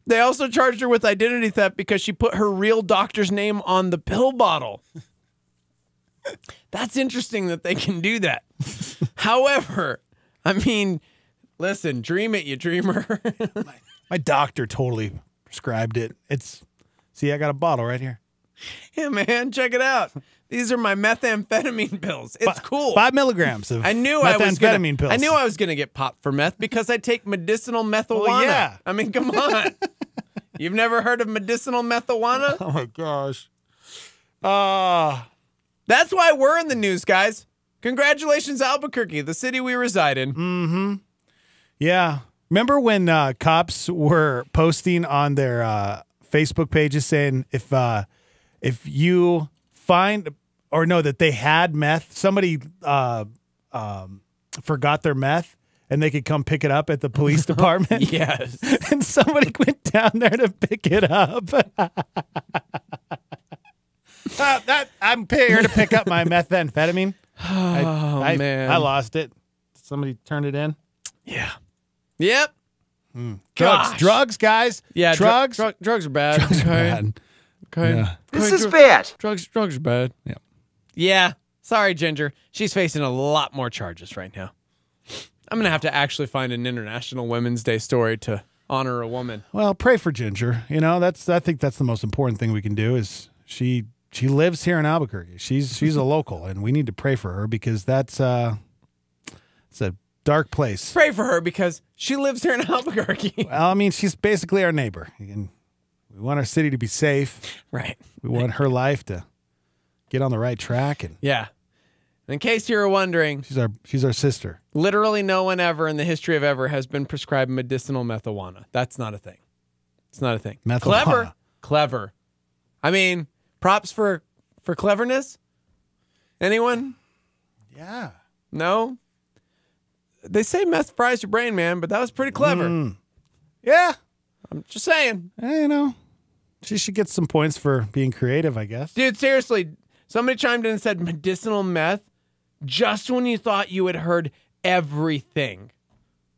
They also charged her with identity theft because she put her real doctor's name on the pill bottle. That's interesting that they can do that. However, I mean, listen, dream it, you dreamer. My doctor totally prescribed it. See, I got a bottle right here. Yeah, man, check it out. These are my methamphetamine pills. It's cool. 5 milligrams of methamphetamine pills. I knew I was going to get popped for meth because I take medicinal methajuana. Well, yeah. I mean, come on. You've never heard of medicinal methajuana? Oh, my gosh. That's why we're in the news, guys. Congratulations, Albuquerque, the city we reside in. Mm-hmm. Yeah. Remember when cops were posting on their Facebook pages saying if you find or know that they had meth, somebody forgot their meth and they could come pick it up at the police department? Yes. And somebody went down there to pick it up. I'm here to pick up my methamphetamine. Man. I lost it. Somebody turned it in. Yeah. Yep. Drugs, guys. Yeah, drugs. Drugs are bad. Drugs are bad. Okay. Yeah. This is bad. Drugs are bad. Yeah. Yeah. Sorry, Ginger. She's facing a lot more charges right now. I'm going to have to actually find an International Women's Day story to honor a woman. Well, pray for Ginger. You know, I think that's the most important thing we can do is she lives here in Albuquerque. She's a local, and we need to pray for her because it's a dark place. Pray for her because she lives here in Albuquerque. Well, I mean, she's basically our neighbor. And we want our city to be safe. Right. We want her life to get on the right track. And yeah. In case you were wondering, she's our sister. Literally no one ever in the history of ever has been prescribed medicinal methajuana. That's not a thing. It's not a thing. Methajuana. Clever. I mean, props for cleverness. Anyone? Yeah. No? They say meth fries your brain, man, but that was pretty clever. Yeah. I'm just saying. You know, she should get some points for being creative, I guess. Dude, seriously, somebody chimed in and said medicinal meth just when you thought you had heard everything.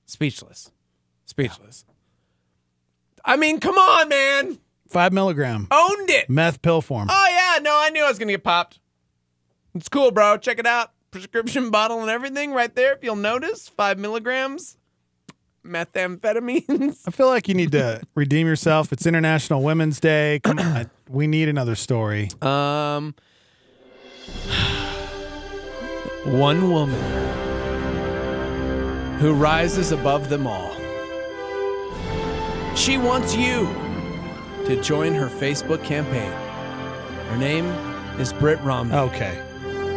Speechless. I mean, come on, man. 5 milligram. Owned it. Meth pill form. Oh, yeah. No, I knew I was going to get popped. It's cool, bro. Check it out. Prescription bottle and everything right there. If you'll notice, 5 milligrams. Methamphetamines. I feel like you need to redeem yourself. It's International Women's Day. Come on. We need another story. One woman who rises above them all. She wants you to join her Facebook campaign. Her name is Britt Romney. Okay.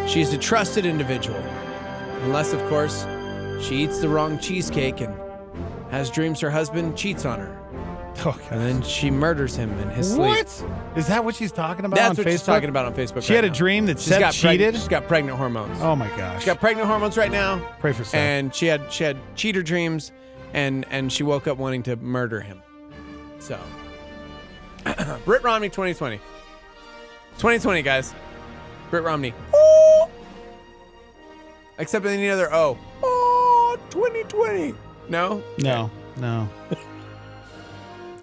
She's a trusted individual. Unless, of course, she eats the wrong cheesecake and has dreams her husband cheats on her. Oh, and then she murders him in his sleep. What? Is that what she's talking about That's on what Facebook? she's talking about on Facebook She right had a now. dream that She's Seth got cheated? She's got pregnant hormones. Oh, my gosh. She's got pregnant hormones right now. Pray for Seth. And she had cheater dreams, and she woke up wanting to murder him. So, Britt Romney 2020. 2020, guys. Britt Romney. Ooh. Except in any other O. Oh, 2020. No? No.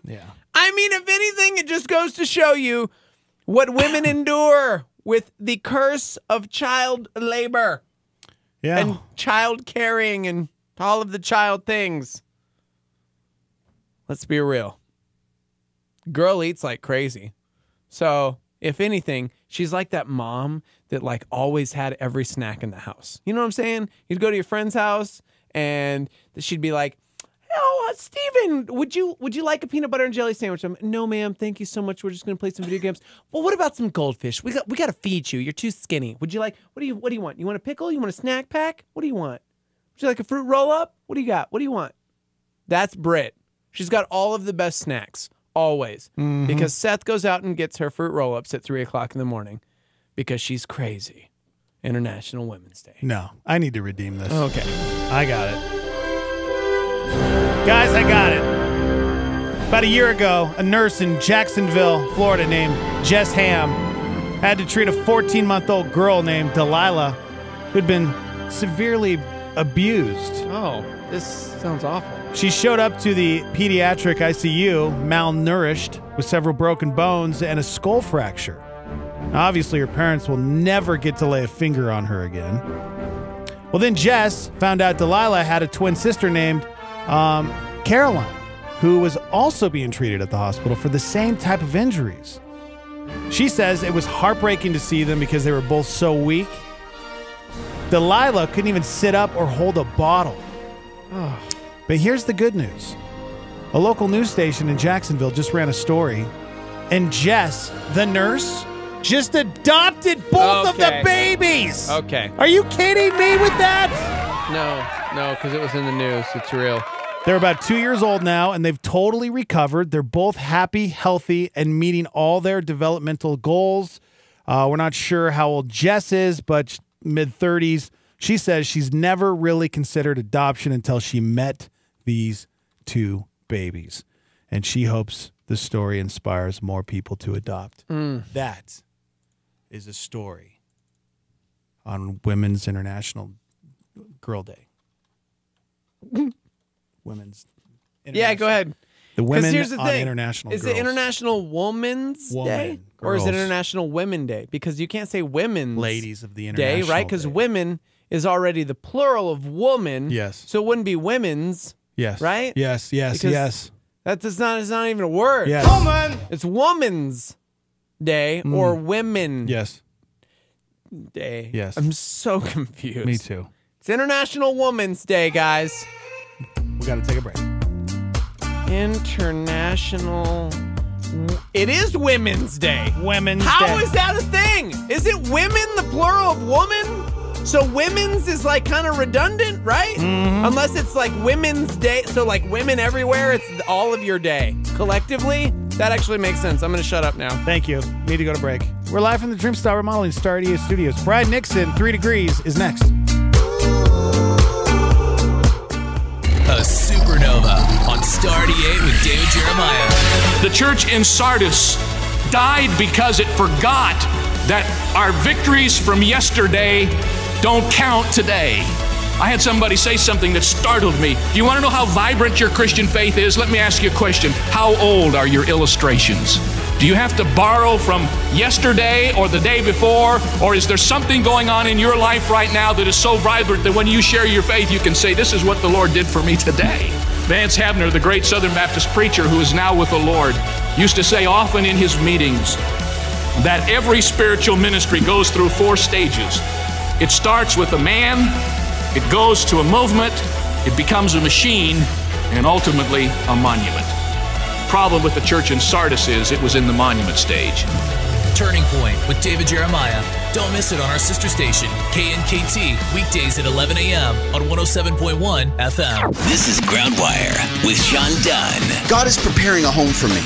Yeah. I mean, if anything, it just goes to show you what women endure with the curse of child labor. Yeah. And child carrying and all of the child things. Let's be real. Girl eats like crazy. So, if anything, she's like that mom that like always had every snack in the house. You know what I'm saying? You'd go to your friend's house and she'd be like, "Oh, Steven, would you like a peanut butter and jelly sandwich?" "No, ma'am, thank you so much. We're just gonna play some video games." "Well, what about some goldfish? We got to feed you. You're too skinny. Would you like? What do you want? You want a pickle? You want a snack pack? What do you want? Would you like a fruit roll up? What do you got? What do you want?" That's Britt. She's got all of the best snacks always because Seth goes out and gets her fruit roll ups at 3:00 in the morning because she's crazy. International Women's Day. No, I need to redeem this. Okay, I got it. Guys, I got it. About a year ago, a nurse in Jacksonville, Florida, named Jess Ham had to treat a 14-month-old girl named Delilah who'd been severely abused. Oh, this sounds awful. She showed up to the pediatric ICU malnourished with several broken bones and a skull fracture. Now, obviously, her parents will never get to lay a finger on her again. Well, then Jess found out Delilah had a twin sister named Caroline, who was also being treated at the hospital for the same type of injuries. She says it was heartbreaking to see them because they were both so weak. Delilah couldn't even sit up or hold a bottle. But here's the good news. A local news station in Jacksonville just ran a story, and Jess, the nurse, just adopted both of the babies. Okay. Are you kidding me with that? No, because it was in the news. It's real. They're about 2 years old now, and they've totally recovered. They're both happy, healthy, and meeting all their developmental goals. We're not sure how old Jess is, but mid-30s. She says she's never really considered adoption until she met these two babies. And she hopes the story inspires more people to adopt. That is a story on Women's International Girl Day. Women's Yeah, go ahead. The Women here's the on thing. International Is Girls. it International Women's Day? Or is it girls. International Women Day? Because you can't say Women's Ladies of the Day, International right? Because women is already the plural of woman. Yes. So it wouldn't be women's. Yes. Right? Yes, Because yes. It's not even a word. Yes. Woman. It's Woman's Day or Women Yes. Day. Yes. I'm so confused. Me too. It's International Women's Day, guys. We got to take a break. International. It is Women's Day. Women's How Day. is that a thing? Is it women the plural of woman? So women's is like kind of redundant, right? Unless it's like Women's Day. So like women everywhere, it's all of your day. Collectively, that actually makes sense. I'm going to shut up now. Thank you. Need to go to break. We're live from the Dreamstar Remodeling Star 88 Studios. Brian Nixon, 3 Degrees, is next. A supernova on Star 88 with David Jeremiah. The church in Sardis died because it forgot that our victories from yesterday don't count today. I had somebody say something that startled me. Do you want to know how vibrant your Christian faith is? Let me ask you a question. How old are your illustrations? Do you have to borrow from yesterday or the day before? Or is there something going on in your life right now that is so vibrant that when you share your faith, you can say, this is what the Lord did for me today? Vance Havner, the great Southern Baptist preacher who is now with the Lord, used to say often in his meetings that every spiritual ministry goes through 4 stages. It starts with a man, it goes to a movement, it becomes a machine, and ultimately a monument. The problem with the church in Sardis is it was in the monument stage. Turning Point with David Jeremiah. Don't miss it on our sister station, KNKT, weekdays at 11 a.m. on 107.1 FM. This is Groundwire with Sean Dunn. God is preparing a home for me.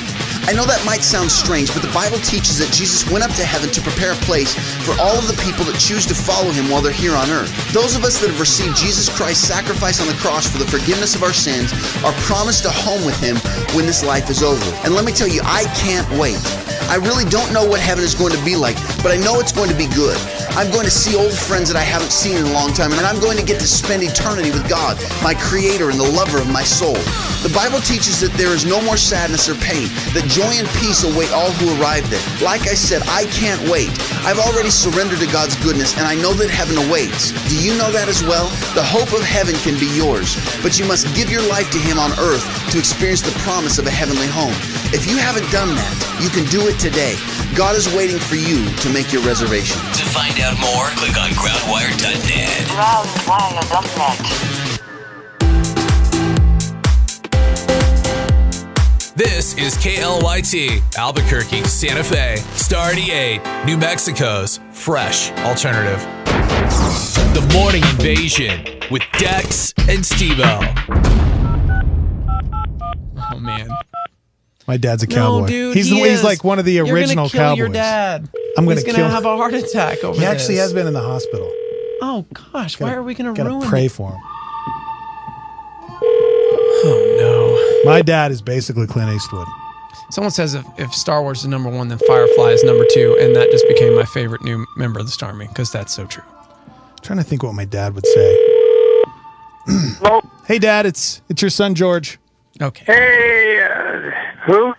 I know that might sound strange, but the Bible teaches that Jesus went up to heaven to prepare a place for all of the people that choose to follow him while they're here on earth. Those of us that have received Jesus Christ's sacrifice on the cross for the forgiveness of our sins are promised a home with him when this life is over. And let me tell you, I can't wait. I really don't know what heaven is going to be like, but I know it's going to be good. I'm going to see old friends that I haven't seen in a long time, and I'm going to get to spend eternity with God, my Creator and the lover of my soul. The Bible teaches that there is no more sadness or pain, that joy and peace await all who arrive there. Like I said, I can't wait. I've already surrendered to God's goodness, and I know that heaven awaits. Do you know that as well? The hope of heaven can be yours, but you must give your life to him on earth to experience the promise of a heavenly home. If you haven't done that, you can do it today. God is waiting for you to make your reservation. To find out more, click on groundwire.net. Groundwire.net. This is KLYT, Albuquerque, Santa Fe, Star 88, New Mexico's fresh alternative. The Morning Invasion with Dex and Steve-O. Oh, man. My dad's a cowboy. No, dude, he's like one of the original You're gonna kill cowboys. your dad. I'm going to He's kill gonna have a heart attack over He actually this. has been in the hospital. Oh gosh, why are we going to ruin pray it? for him. Oh My dad is basically Clint Eastwood. no. Someone says if Star Wars is number 1, then Firefly is number 2, and that just became my favorite new member of the Star Army because that's so true. I'm trying to think what my dad would say. Hello? Hey, Dad, it's your son George. Okay. Hey, who?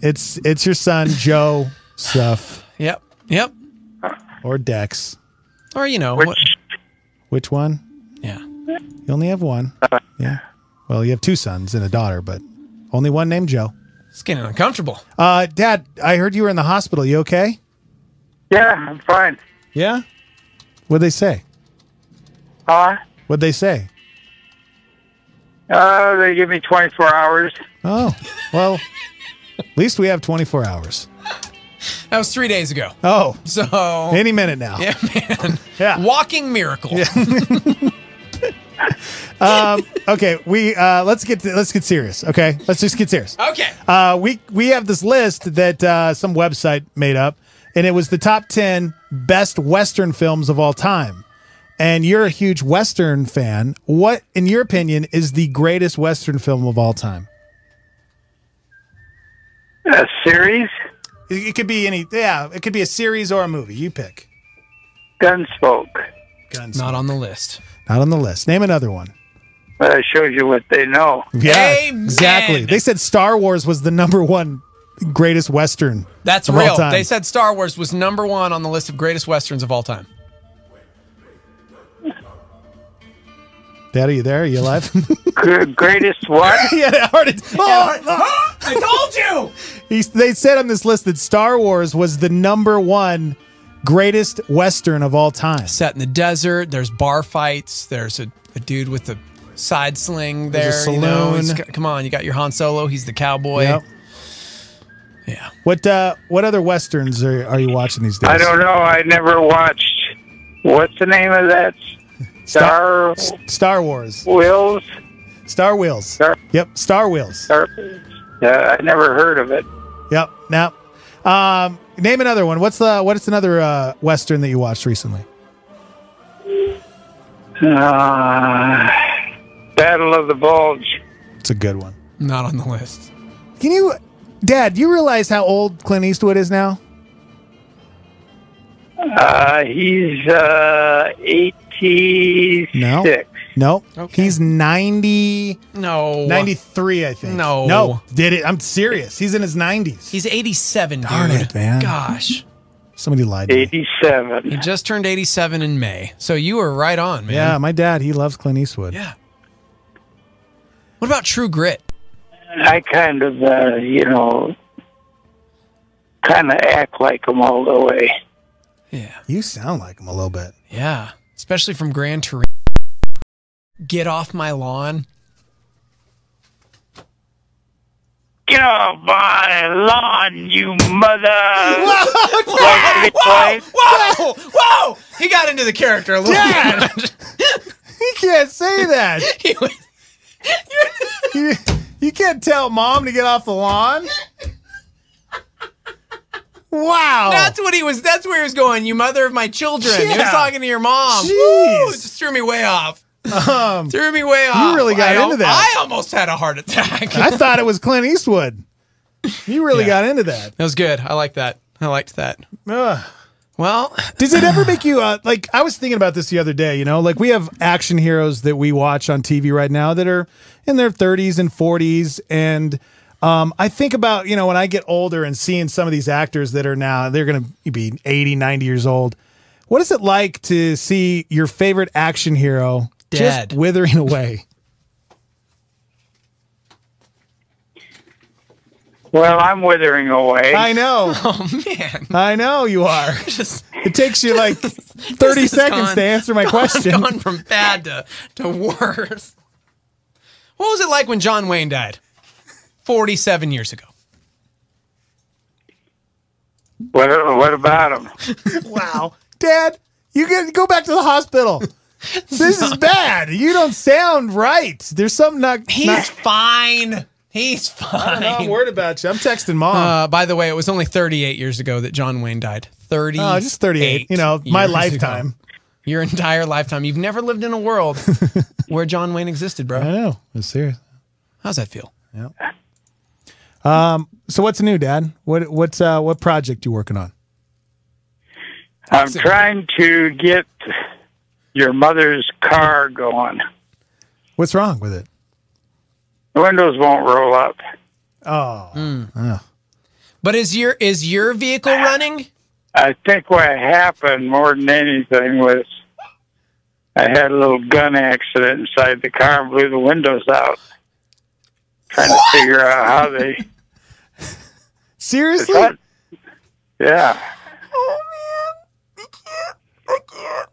It's your son Joe Stuff. Yep. Or Dex. Or Which one? Yeah. You only have one. Yeah. Well, you have 2 sons and a daughter, but only one named Joe. It's getting uncomfortable. Dad, I heard you were in the hospital. You okay? Yeah, I'm fine. Yeah? What'd they say? What'd they say? They give me 24 hours. Oh, well, at least we have 24 hours. That was 3 days ago. Oh. So Any minute now. Yeah, man. Yeah. Walking miracle. Yeah. Okay, let's get serious. Okay, let's just get serious. Okay. We have this list that some website made up, and it was the top 10 best Western films of all time. And you're a huge Western fan. What, in your opinion, is the greatest Western film of all time? A series? It could be any. Yeah, it could be a series or a movie. You pick. Gunsmoke. Not on the list. Not on the list. Name another one. That shows you what they know. Yeah, Amen. exactly. They said Star Wars was the #1 greatest Western. That's of real. all time. They said Star Wars was number 1 on the list of greatest Westerns of all time. Dad, are you there? Are you alive? Greatest what? Yeah, I told you! They said on this list that Star Wars was the #1 greatest Western of all time. Set in the desert. There's bar fights. There's a dude with a side sling there. There's a You know, saloon. come on, you got your Han Solo. He's the cowboy. Yep. Yeah. What other Westerns are you watching these days? I don't know. I never watched. What's the name of that? Star Wars. Wheels? Star Wheels. Yep, Star Wheels. I never heard of it. Yep. Now, name another one. What's another Western that you watched recently? Battle of the Bulge. It's a good one. Not on the list. Dad, do you realize how old Clint Eastwood is now? He's 86. No. Okay. He's 90. No. 93, I think. No. Did it? I'm serious. He's in his 90s. He's 87, dude. Darn it, man. Gosh. Somebody lied to me. 87. He just turned 87 in May. So you were right on, man. Yeah, my dad, he loves Clint Eastwood. Yeah. What about True Grit? I kind of, act like him all the way. Yeah. You sound like him a little bit. Yeah. Especially from Gran Torino. Get off my lawn. Get off my lawn, you mother! Whoa! He got into the character a little Dad! bit. You can't say that. You can't tell Mom to get off the lawn. Wow. That's where he was going. You mother of my children. He was Yeah. talking to your mom. Jeez. Woo, it just threw me way off. Threw me way off. You really got into that. I almost had a heart attack. I thought it was Clint Eastwood. You really got into that. That was good. I like that. I liked that. Ugh. Well, does it ever make you like? I was thinking about this the other day. You know, like we have action heroes that we watch on TV right now that are in their 30s and 40s, and I think about, you know, when I get older and seeing some of these actors that are now, they're going to be 80, 90 years old. What is it like to see your favorite action hero dead, just withering away? Well, I'm withering away. I know. Oh, man. I know you are. It takes you like 30 seconds to answer my question. Gone from bad to worse. What was it like when John Wayne died 47 years ago? What about him? Wow. Dad, you go back to the hospital. This is bad. You don't sound right. There's something not... He's fine. He's fine. I don't know. I'm worried about you. I'm texting Mom. By the way, it was only 38 years ago that John Wayne died. 38. Oh, just 38. You know, my lifetime. Ago. Your entire lifetime. You've never lived in a world where John Wayne existed, bro. I know. It's serious. How's that feel? Yeah. So what's new, Dad? What project you working on? I'm trying to get your mother's car going. What's wrong with it? The windows won't roll up. Oh. But is your vehicle running? I think what happened more than anything was I had a little gun accident inside the car and blew the windows out. Trying to figure out how they... Seriously? Yeah. Oh, man. I can't.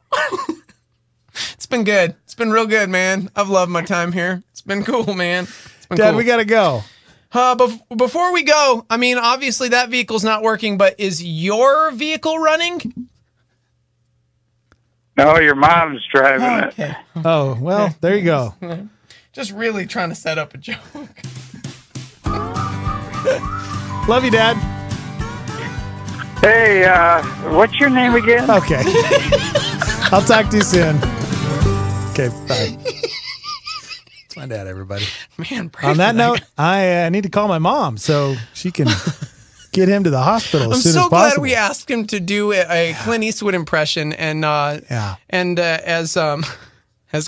It's been good. It's been real good, man. I've loved my time here. It's been cool, man. It's been Dad, cool. we got to go. Before we go, I mean, obviously that vehicle's not working, but is your vehicle running? No, your mom's driving Okay. Oh, well, there you go. Just really trying to set up a joke. Love you, Dad. Hey, what's your name again? Okay. I'll talk to you soon. Okay, bye. It's my dad, everybody. Man, pray on that for note, I need to call my mom so she can get him to the hospital as soon as I'm so glad possible. we asked him to do a Clint Eastwood impression, and as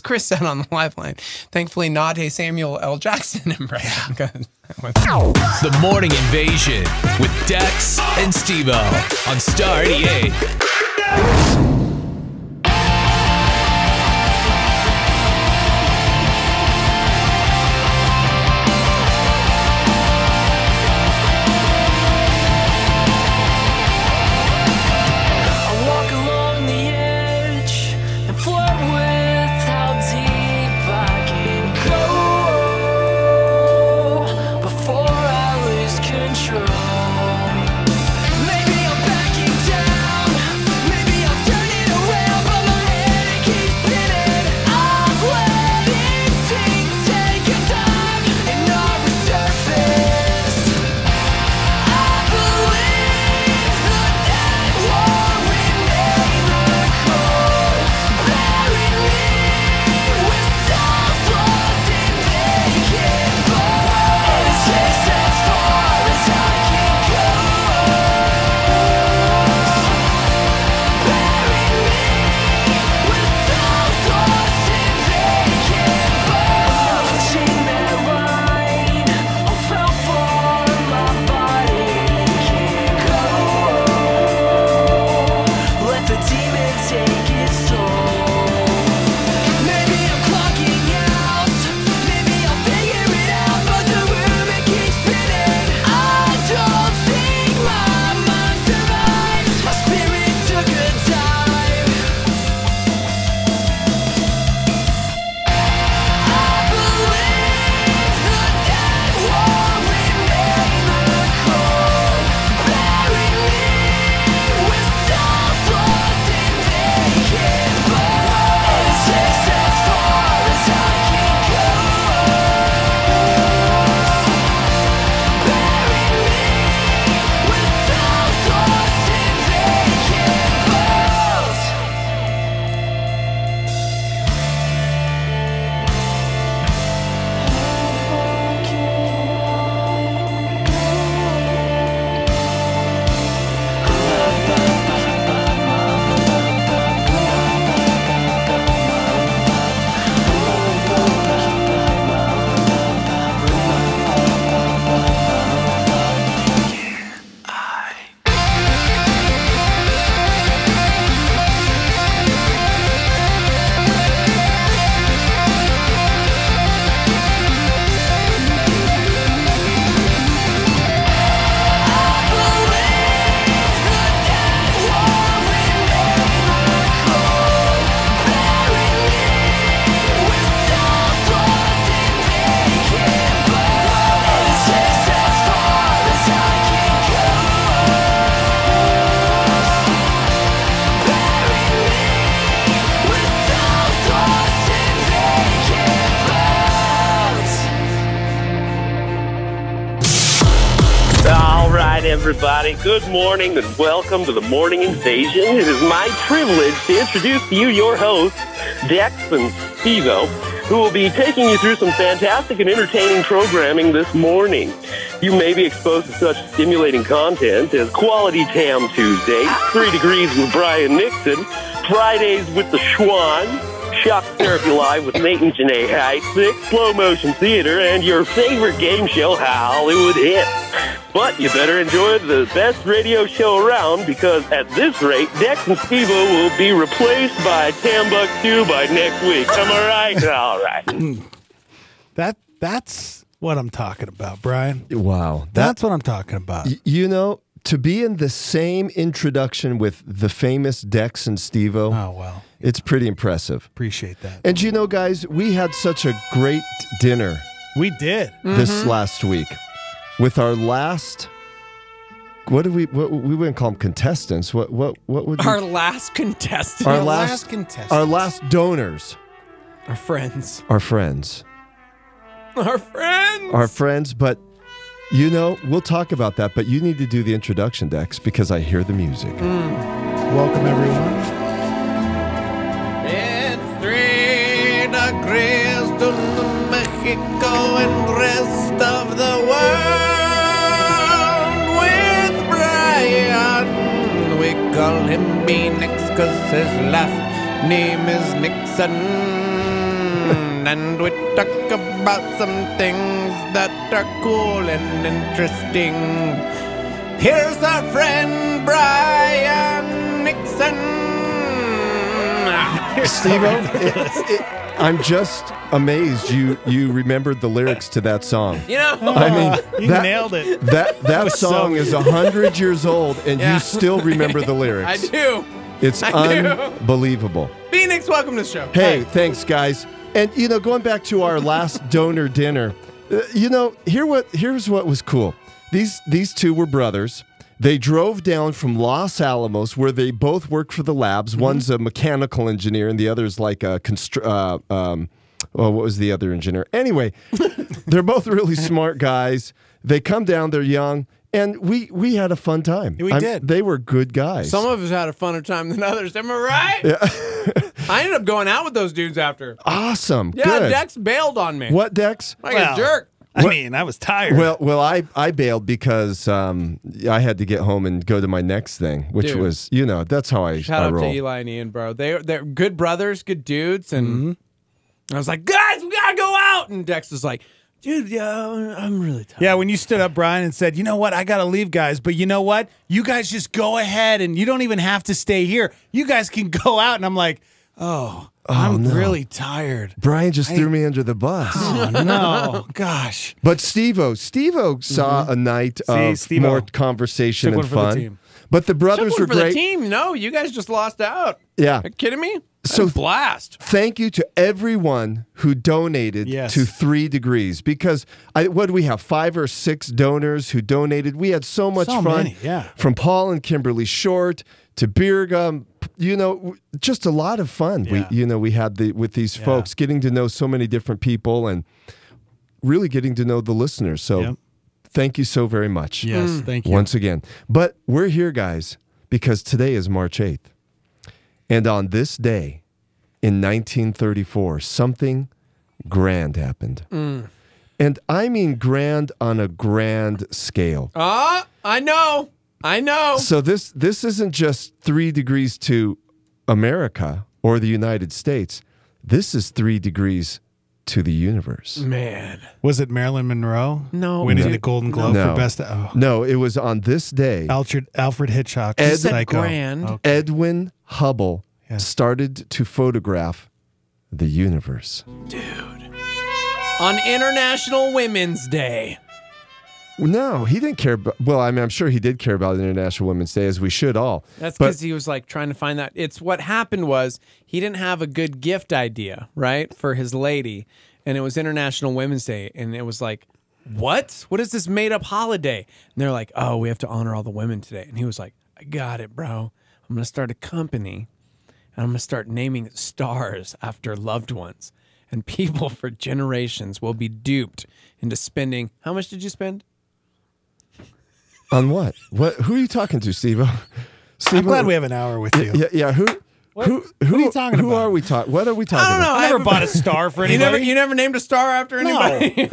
Chris said on the lifeline, thankfully not a Samuel L. Jackson impression. The Morning Invasion with Dex and Steve-O on Star 88. Maybe I'm backing down, maybe I'm turning right, everybody. Good morning and welcome to the Morning Invasion. It is my privilege to introduce to you your hosts, Dex and Stevo, who will be taking you through some fantastic and entertaining programming this morning. You may be exposed to such stimulating content as Quality Tam Tuesdays, 3 Degrees with Brian Nixon, Fridays with the Schwan, Shock Therapy Live with Nate and Janae Heisnick, Slow Motion Theater, and your favorite game show, Hollywood Hits. But you better enjoy the best radio show around, because at this rate, Dex and Stevo will be replaced by Tambuktu by next week. Am I right? All right. That's what I'm talking about, Brian. Wow. That's what I'm talking about. You know, to be in the same introduction with the famous Dex and Stevo. Oh, well. It's pretty impressive. Appreciate that. And you know, guys, we had such a great dinner. We did. This last week with our last, we wouldn't call them contestants. What would Our last contestant. Our last contestant. Our last donors. Our friends. Our friends. Our friends. Our friends, but you know, we'll talk about that, but you need to do the introduction, Dex, because I hear the music. Welcome, everyone. It's 3 degrees to Mexico and rest of the world with Brian. We call him B-Nix because his last name is Nixon. And we talk about some things that are cool and interesting. Here's our friend Brian Nixon. Steve-O, I'm just amazed you remembered the lyrics to that song. You know, I mean, you nailed it. That song is 100 years old, and you still remember the lyrics. I do. It's unbelievable. Phoenix, welcome to the show. Hey, thanks, guys. And you know, going back to our last donor dinner, you know, here's what was cool. These two were brothers. They drove down from Los Alamos, where they both work for the labs. One's a mechanical engineer, and the other's like a what was the other engineer? Anyway, they're both really smart guys. They come down, they're young, and we had a fun time. We did. They were good guys. Some of us had a funner time than others. Am I right? Yeah. I ended up going out with those dudes after. Awesome. Yeah, Good. Dex bailed on me. What, Dex? Like a jerk. I mean, I was tired. Well, I bailed because I had to get home and go to my next thing, which Dude. was, you know, that's how I Shout out roll. to Eli and Ian, bro. They're good brothers, good dudes, and I was like, guys, we gotta go out. And Dex was like, dude, yeah, I'm really tired. Yeah, when you stood up, Brian, and said, you know what, I got to leave, guys. But you know what? You guys just go ahead, and you don't even have to stay here. You guys can go out. And I'm like, I'm really tired. Brian just threw me under the bus. Oh, no. Gosh. But Steve-O saw a night of Steve-O. more conversation Took and one for the fun. team. But the brothers Took were one for great. the team. No, you guys just lost out. Yeah. Are you kidding me? So blast. Thank you to everyone who donated to 3 Degrees, because what do we have, 5 or 6 donors who donated? We had so much fun. Many, yeah. From Paul and Kimberly Short to Birgam, you know, just a lot of fun. Yeah. We had with these folks, getting to know so many different people and really getting to know the listeners. So thank you so very much. Yes, thank you. Once again. But we're here, guys, because today is March 8th. And on this day, in 1934, something grand happened. And I mean grand on a grand scale. I know. So this isn't just 3 degrees to America or the United States. This is 3 degrees to the universe. Man. Was it Marilyn Monroe? No. Winning the Golden Globe No. for best. No, it was on this day. Alfred Hitchcock's Psycho. Grand. Edwin Hubble started to photograph the universe. On International Women's Day. No, he didn't care about, well, I mean, I'm sure he did care about International Women's Day, as we should all. That's because he was like trying to find that. It's what happened was he didn't have a good gift idea, right, for his lady. And it was International Women's Day. And it was like, what? What is this made up holiday? And they're like, oh, we have to honor all the women today. And he was like, I got it, bro. I'm going to start a company and I'm going to start naming stars after loved ones. And people for generations will be duped into spending. How much did you spend? On what? What? Who are you talking to, Steve? I'm glad we have an hour with you. Yeah. Who are you talking Who about? are we talking? What are we talking I don't know. about? I never bought a star for anybody. You never named a star after anybody?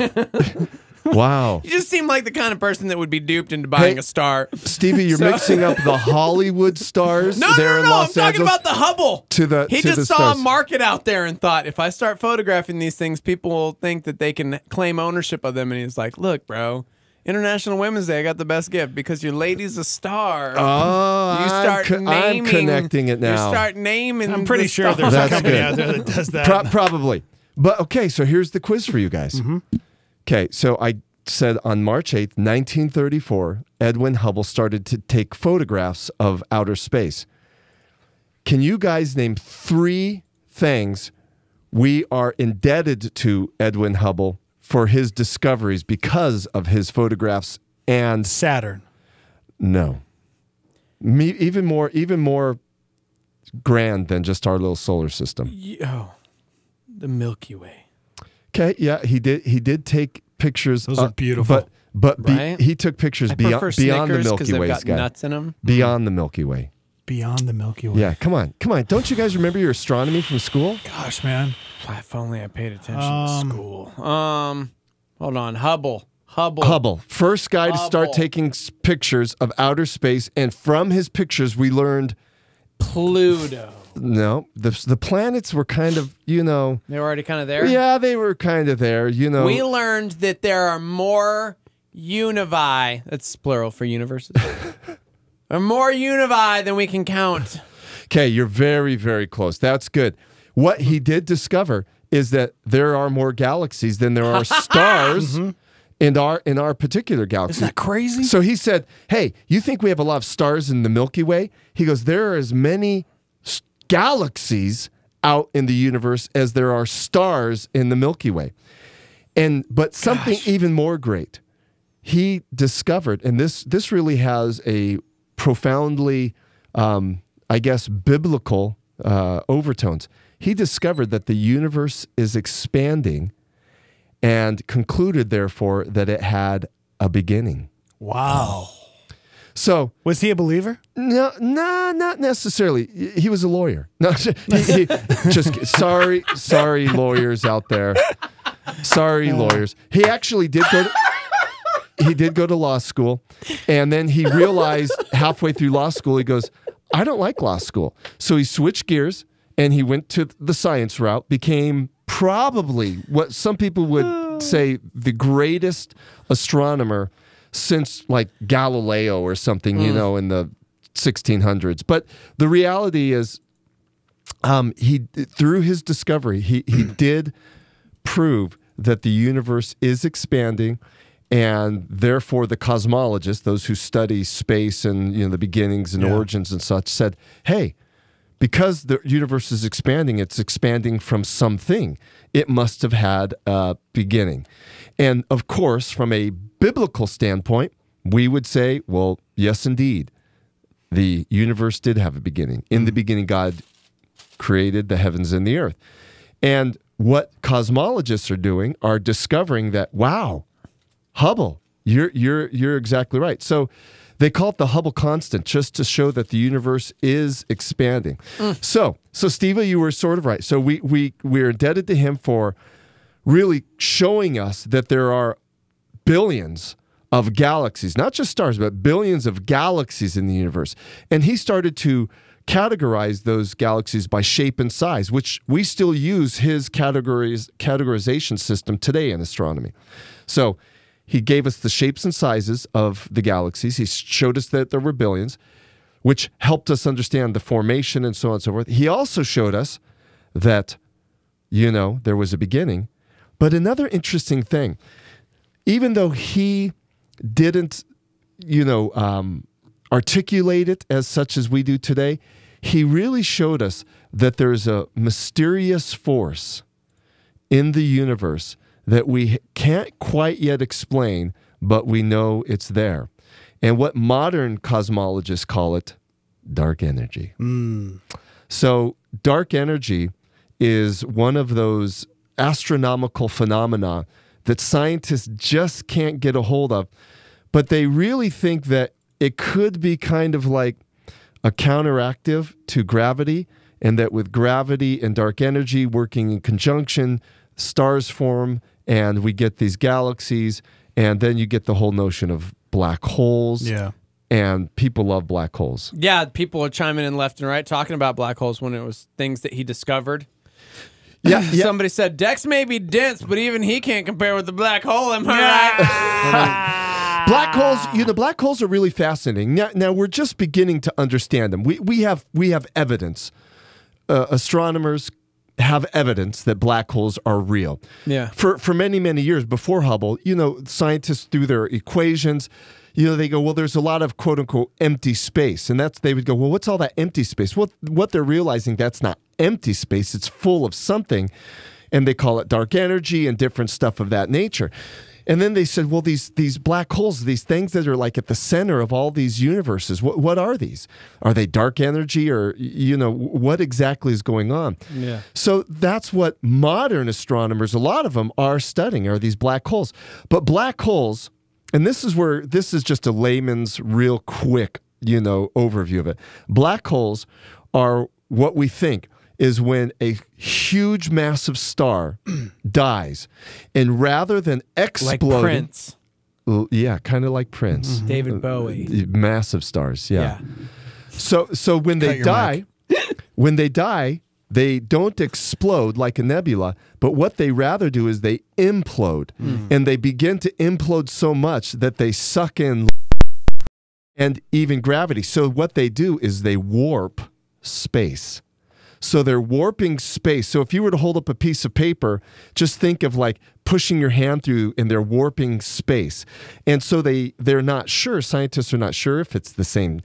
Wow. You just seem like the kind of person that would be duped into buying a star. Stevie, you're mixing up the Hollywood stars. No, there in I'm Los talking Angeles about the Hubble. He just saw stars. a market out there and thought, if I start photographing these things, people will think that they can claim ownership of them. And he's like, look, bro, International Women's Day, I got the best gift because your lady's a star. Oh, you start I'm connecting it now. You start naming. I'm pretty sure there's a company out there that does that. Probably. But okay, so here's the quiz for you guys. Okay, so I said on March 8th, 1934, Edwin Hubble started to take photographs of outer space. Can you guys name 3 things we are indebted to Edwin Hubble for his discoveries because of his photographs and Saturn? No. Even more grand than just our little solar system. The Milky Way. Okay, yeah, he did take pictures. Those are beautiful. But Right? he took pictures beyond the Snickers 'cause Milky they've Way. got nuts in them. Beyond the Milky Way. Beyond the Milky Way. Yeah, come on. Don't you guys remember your astronomy from school? Gosh, man. If only I paid attention to school. Hold on, Hubble. First guy to start Hubble. taking pictures of outer space, and from his pictures we learned Pluto. No, the planets were kind of, They were already kind of there? Yeah, they were kind of there, We learned that there are more univae, that's plural for universes, are more univae than we can count. Okay, you're very, very close. That's good. What he did discover is that there are more galaxies than there are stars in our particular galaxy. Isn't that crazy? So he said, hey, you think we have a lot of stars in the Milky Way? He goes, there are as many galaxies out in the universe as there are stars in the Milky Way. But something even more great, he discovered, and this really has a profoundly, I guess, biblical overtones. He discovered that the universe is expanding and concluded, therefore, that it had a beginning. Wow. So was he a believer? No, not necessarily. He was a lawyer. No, sorry, lawyers out there. Sorry, lawyers. He actually did go to. He did go to law school, and then he realized halfway through law school, he goes, "I don't like law school." So he switched gears and he went to the science route. Became probably what some people would say the greatest astronomer since like Galileo or something, in the 1600s. But the reality is, through his discovery, he did prove that the universe is expanding, and therefore the cosmologists, those who study space and the beginnings and origins and such, said, hey, because the universe is expanding, it's expanding from something. It must have had a beginning. And of course, from a biblical standpoint, we would say, well, yes, indeed. The universe did have a beginning. In the beginning, God created the heavens and the earth. And what cosmologists are doing are discovering that, wow, Hubble, you're exactly right. So they call it the Hubble constant, just to show that the universe is expanding. So Steve, you were sort of right. So we're indebted to him for really showing us that there are billions of galaxies, not just stars, but billions of galaxies in the universe. And he started to categorize those galaxies by shape and size, which we still use his categorization system today in astronomy. So he gave us the shapes and sizes of the galaxies. He showed us that there were billions, which helped us understand the formation and so on and so forth. He also showed us that, there was a beginning. But another interesting thing, even though he didn't, articulate it as such as we do today, he really showed us that there's a mysterious force in the universe that we can't quite yet explain, but we know it's there. And what modern cosmologists call it, dark energy. So dark energy is one of those astronomical phenomena that scientists just can't get a hold of, but they really think that it could be kind of like a counteractive to gravity, and that with gravity and dark energy working in conjunction, stars form, and we get these galaxies, and then you get the whole notion of black holes. Yeah. And people love black holes. Yeah, people are chiming in left and right talking about black holes when it was things that he discovered. Yeah, Somebody said, Dex may be dense, but even he can't compare with the black hole. Am I right? Black holes, black holes are really fascinating. Now we're just beginning to understand them. We have evidence. Astronomers have evidence that black holes are real. Yeah. For many, many years before Hubble, scientists through their equations, they go, well, there's a lot of quote unquote empty space. And they would go, well, what's all that empty space? Well, what they're realizing, that's not empty space. It's full of something. And they call it dark energy and different stuff of that nature. And then they said, well, these black holes, these things that are like at the center of all these universes, what are these? Are they dark energy, or, what exactly is going on? Yeah. So that's what modern astronomers, a lot of them, are studying, are these black holes. But black holes, and this is just a layman's real quick, overview of it. Black holes are what we think is when a huge, massive star dies, and rather than exploding, like Prince, yeah, kind of like Prince, David Bowie, massive stars, yeah. So when they die, they don't explode like a nebula, but what they rather do is they implode, and they begin to implode so much that they suck in and even gravity. So what they do is they warp space. So they're warping space. So if you were to hold up a piece of paper, just think of like pushing your hand through, and they're warping space. And so they're not sure. Scientists are not sure if it's the same,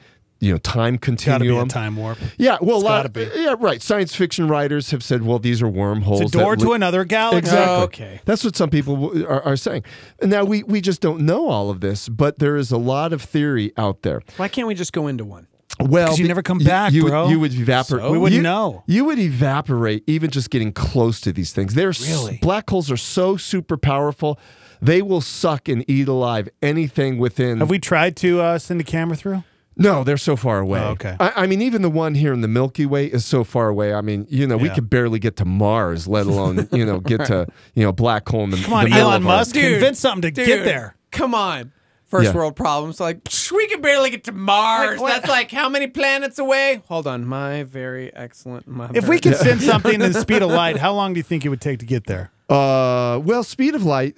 time continuum. Got to be a time warp. Yeah, well, it's gotta be. Yeah, right. Science fiction writers have said, well, these are wormholes. It's a door to another galaxy. Exactly. Oh, okay. That's what some people are saying. Now, we just don't know all of this, but there is a lot of theory out there. Why can't we just go into one? Well, because you never come back, bro. You would evaporate. So? We wouldn't know. You would evaporate even just getting close to these things. Really? Black holes are so super powerful, they will suck and eat alive anything within. Have we tried to send a camera through? No, they're so far away. Oh, okay. I mean, even the one here in the Milky Way is so far away. I mean, we could barely get to Mars, let alone, get to, black hole in the Come on, the Elon Musk, convince something to get there. Come on. First world problems. Like, we can barely get to Mars. That's like how many planets away? Hold on. My very excellent mother. If we could send something at the speed of light, how long do you think it would take to get there? Well, speed of light,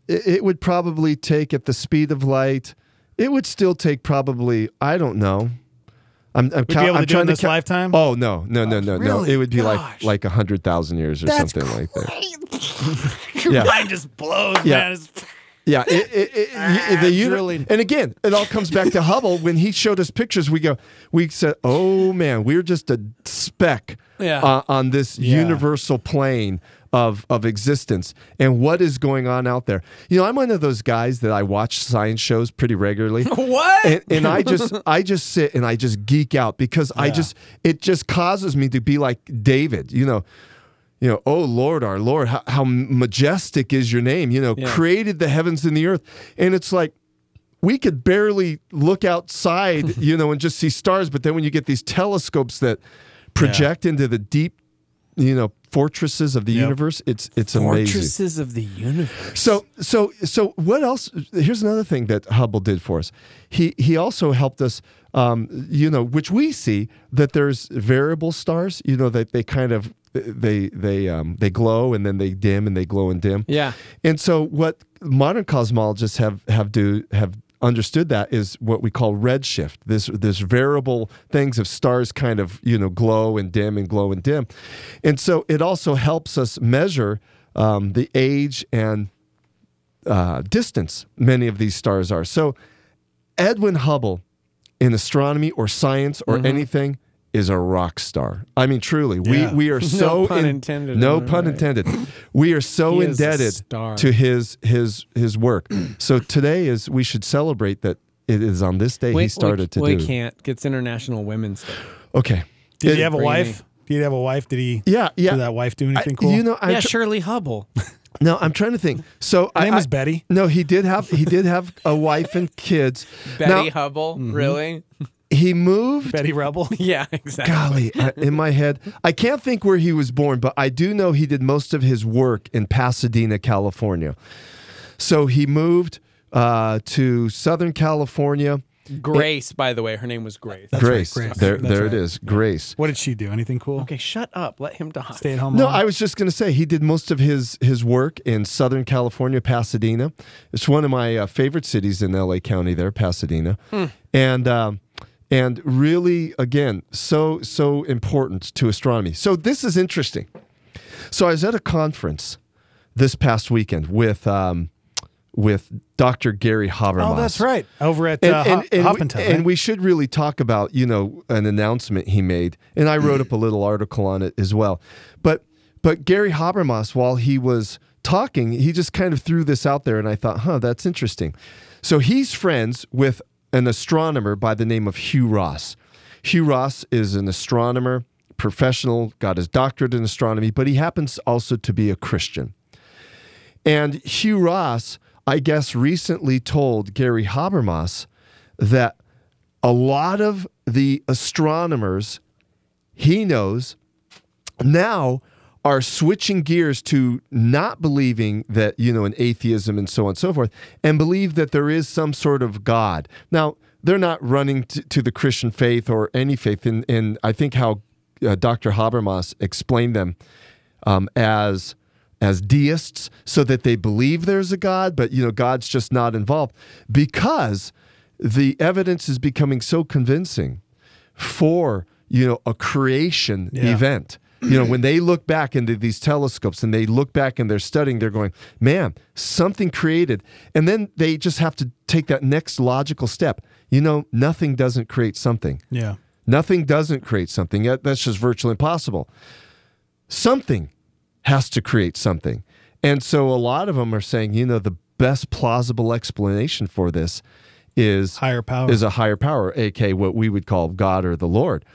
it would probably take at the speed of light. It would still take probably, I don't know. We'd be able to do it in this lifetime? Oh, no. Really? It would be like 100,000 years or something like that. Your mind just blows, man. Yeah, and again, it all comes back to Hubble. When he showed us pictures, we said, oh man, we're just a speck on this universal plane of existence, and what is going on out there. I'm one of those guys that I watch science shows pretty regularly. What? And I just sit and I just geek out because it just causes me to be like David, oh Lord, our Lord, how majestic is your name, created the heavens and the earth. And it's like, we could barely look outside, and just see stars. But then when you get these telescopes that project into the deep, fortresses of the universe, it's amazing. Fortresses of the universe. So what else? Here's another thing that Hubble did for us. He also helped us, which we see that there's variable stars, that they kind of, they glow and then they dim and they glow and dim. Yeah. And so what modern cosmologists have understood that is what we call redshift. This variable things of stars kind of glow and dim and glow and dim. And so it also helps us measure the age and distance many of these stars are. So Edwin Hubble in astronomy or science or anything is a rock star. I mean, truly, we are so no pun intended. No pun intended. We are so indebted to his work. So today we should celebrate that it is on this day he started to do. We can't. It's International Women's Day. Okay. Did he have a wife? Did he have a wife? Did he? Yeah. Did that wife do anything cool? Shirley Hubble. No, I'm trying to think. So Her name was Betty. No, he did have a wife and kids. Betty Hubble, really? He moved. Betty Rubble. Yeah, exactly. Golly, in my head, I can't think where he was born, but I do know he did most of his work in Pasadena, California. So he moved to Southern California. Grace, by the way, her name was Grace. That's Grace. right, Grace. There That's it right. is. Grace. What did she do? Anything cool? Okay, shut up. Let him talk. Stay at home. No, mom? I was just going to say he did most of his work in Southern California, Pasadena. It's one of my favorite cities in LA County there, Pasadena. And really, again, so important to astronomy. So this is interesting. So I was at a conference this past weekend with Dr. Gary Habermas. Oh, that's right. Over at Hoppentown. And we should really talk about, an announcement he made. And I wrote up a little article on it as well. But Gary Habermas, while he was talking, he just kind of threw this out there. And I thought, that's interesting. So he's friends with an astronomer by the name of Hugh Ross. Hugh Ross is an astronomer, professional, got his doctorate in astronomy, but he happens also to be a Christian. And Hugh Ross, I guess, recently told Gary Habermas that a lot of the astronomers he knows now are switching gears to not believing that, in atheism and so on and so forth, and believe that there is some sort of God. Now, they're not running to the Christian faith or any faith. And I think how Dr. Habermas explained them as deists, so that they believe there's a God, but God's just not involved, because the evidence is becoming so convincing for a creation event. When they look back into these telescopes and they look back and they're studying, they're going, man, something created. And then they just have to take that next logical step. Nothing doesn't create something. Yeah. Nothing doesn't create something. That's just virtually impossible. Something has to create something. And so a lot of them are saying, the best plausible explanation for this is higher power. Is a higher power, aka what we would call God or the Lord.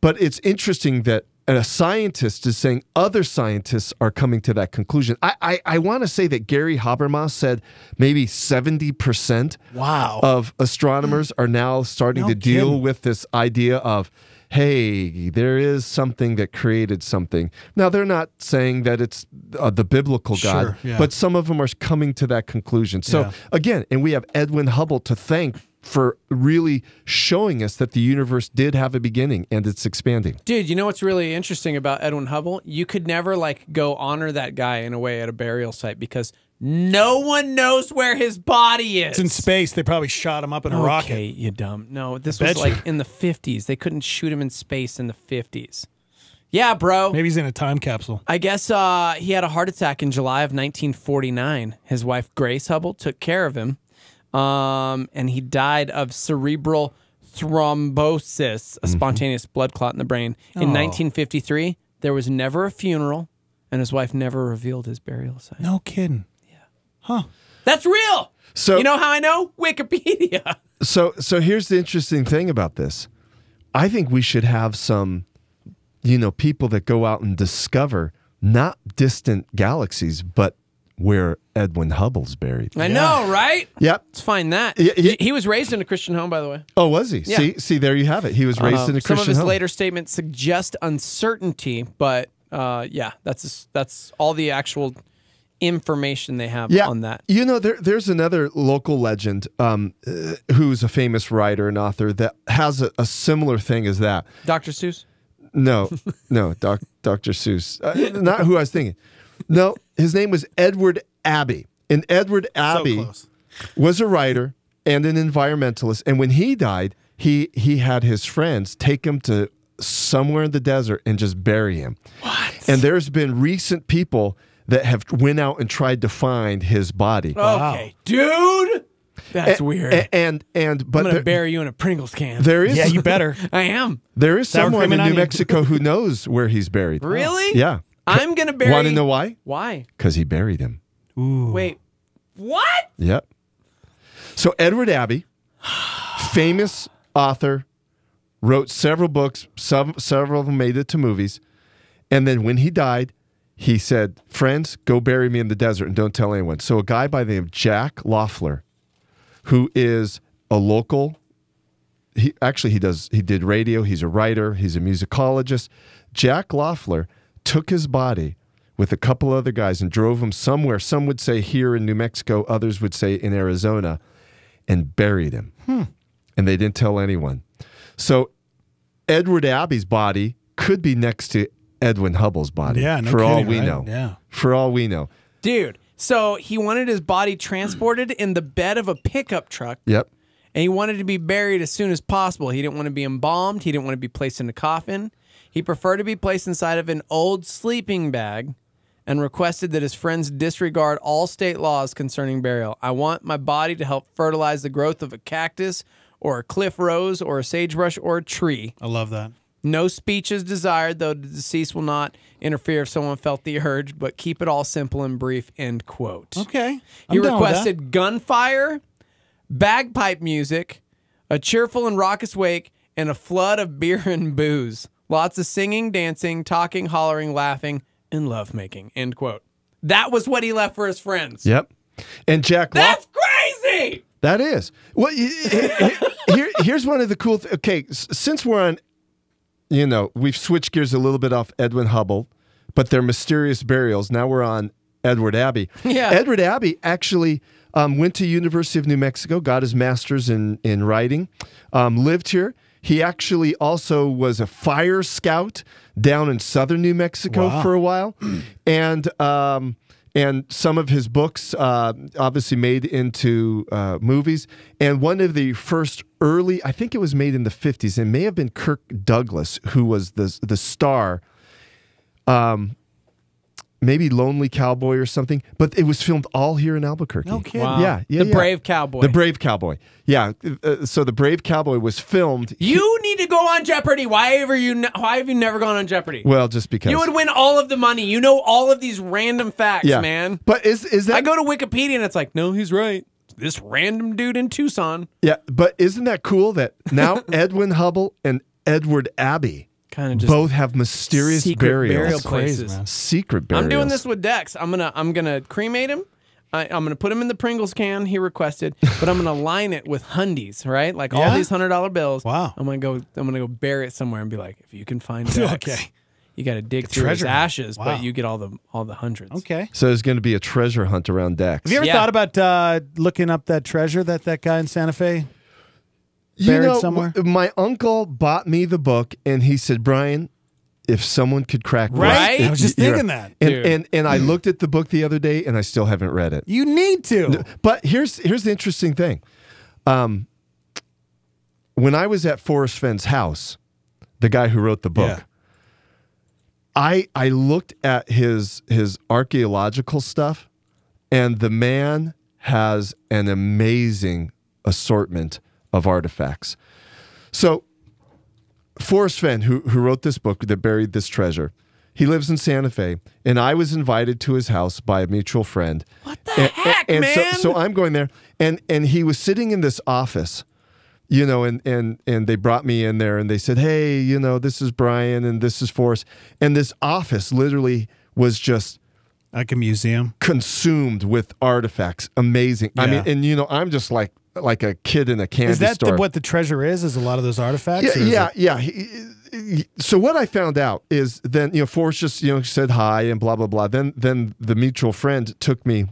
But it's interesting that a scientist is saying other scientists are coming to that conclusion. I want to say that Gary Habermas said maybe 70% of astronomers are now starting to deal with this idea of, hey, there is something that created something. Now, they're not saying that it's the biblical God, but some of them are coming to that conclusion. So again, and we have Edwin Hubble to thank for really showing us that the universe did have a beginning and it's expanding. Dude, you know what's really interesting about Edwin Hubble? You could never go honor that guy in a way at a burial site because no one knows where his body is. It's in space. They probably shot him up in a rocket. Okay, you dumb. No, this was in the 50s. They couldn't shoot him in space in the 50s. Yeah, bro. Maybe he's in a time capsule. I guess he had a heart attack in July of 1949. His wife, Grace Hubble, took care of him. And he died of cerebral thrombosis, a spontaneous blood clot in the brain. In 1953, there was never a funeral, and his wife never revealed his burial site. No kidding. Yeah. Huh. That's real. So you know how I know? Wikipedia. So here's the interesting thing about this. I think we should have some, people that go out and discover not distant galaxies, but where Edwin Hubble's buried. I know, right? Yep. Let's find that. He was raised in a Christian home, by the way. Oh, was he? Yeah. See, there you have it. He was raised in a Christian home. Some of his later statements suggest uncertainty, but that's all the actual information they have on that. There's another local legend who's a famous writer and author that has a similar thing as that. Dr. Seuss? No, Dr. Seuss. Not who I was thinking. No, his name was Edward Abbey. And Edward Abbey was a writer and an environmentalist. And when he died, he had his friends take him to somewhere in the desert and just bury him. What? And there's been recent people that have went out and tried to find his body. Okay, dude. That's weird. But I'm gonna bury you in a Pringles can. There is, yeah, you better. I am. There is someone in New Mexico who knows where he's buried. Really? Yeah. I'm gonna bury. Want to know why? Why? Because he buried him. Ooh. Wait. What? Yep. So Edward Abbey, famous author, wrote several books. Several of them made it to movies. And then when he died, he said, friends, go bury me in the desert and don't tell anyone. So a guy by the name of Jack Loeffler, who is a local, he did radio, he's a writer, he's a musicologist. Jack Loeffler took his body with a couple other guys and drove him somewhere. Some would say here in New Mexico, others would say in Arizona, and buried him. And they didn't tell anyone. So Edward Abbey's body could be next to Edwin Hubble's body. Yeah, no for kidding, all we right? know. Yeah. For all we know. Dude, so he wanted his body transported in the bed of a pickup truck. Yep. And he wanted to be buried as soon as possible. He didn't want to be embalmed. He didn't want to be placed in a coffin. He preferred to be placed inside of an old sleeping bag and requested that his friends disregard all state laws concerning burial. I want my body to help fertilize the growth of a cactus or a cliff rose or a sagebrush or a tree. I love that. No speech is desired, though the deceased will not interfere if someone felt the urge, but keep it all simple and brief, end quote. Okay. He I'm down with requested gunfire, bagpipe music, a cheerful and raucous wake, and a flood of beer and booze. Lots of singing, dancing, talking, hollering, laughing, and lovemaking, end quote. That was what he left for his friends. Yep. And Jack That's crazy! That is. Well, here's one of the cool things. Okay, since we're on, we've switched gears a little bit off Edwin Hubble, but they're mysterious burials. Now we're on Edward Abbey. Yeah. Edward Abbey actually went to University of New Mexico, got his master's in writing, lived here. He actually also was a fire scout down in southern New Mexico for a while. And some of his books obviously made into movies. And one of the first early, I think it was made in the 50s, it may have been Kirk Douglas, who was the star, maybe Lonely Cowboy or something. But it was filmed all here in Albuquerque. No kidding. Wow. Yeah. The Brave Cowboy. The Brave Cowboy. Yeah. So the Brave Cowboy was filmed. You need to go on Jeopardy. Why have you never gone on Jeopardy? Well, just because. You would win all of the money. You know all of these random facts, man. But is that... I go to Wikipedia and it's like, no, he's right. This random dude in Tucson. Yeah, but isn't that cool that now Edwin Hubble and Edward Abbey kind of just both have mysterious burial places. Secret burials. I'm doing this with Dex. I'm gonna cremate him. I'm gonna put him in the Pringles can he requested, but I'm gonna line it with hundies, right? Like all these $100 bills. Wow. I'm gonna go bury it somewhere and be like, if you can find Dex, Okay. you got to dig through his treasure hunt. ashes, Wow. but you get all the hundreds. Okay. So there's going to be a treasure hunt around Dex. Have you ever thought about looking up that treasure that guy in Santa Fe buried somewhere? My uncle bought me the book, and he said, Brian, if someone could crack this, Right? I was just thinking that. And I looked at the book the other day, and I still haven't read it. You need to. But here's the interesting thing. When I was at Forrest Fenn's house, the guy who wrote the book, I looked at his archaeological stuff, and the man has an amazing assortment of artifacts. So Forrest Fenn, who wrote this book that buried this treasure, he lives in Santa Fe, and I was invited to his house by a mutual friend. What the heck, man? So I'm going there, and he was sitting in this office, and they brought me in there, and they said, hey, this is Brian, and this is Forrest. And this office literally was just like a museum, consumed with artifacts. Amazing. Yeah. I mean, and I'm just like a kid in a candy store. Is that what the treasure is? Is a lot of those artifacts? Yeah. So what I found out is then, Forrest just, said hi and blah, blah, blah. Then the mutual friend took me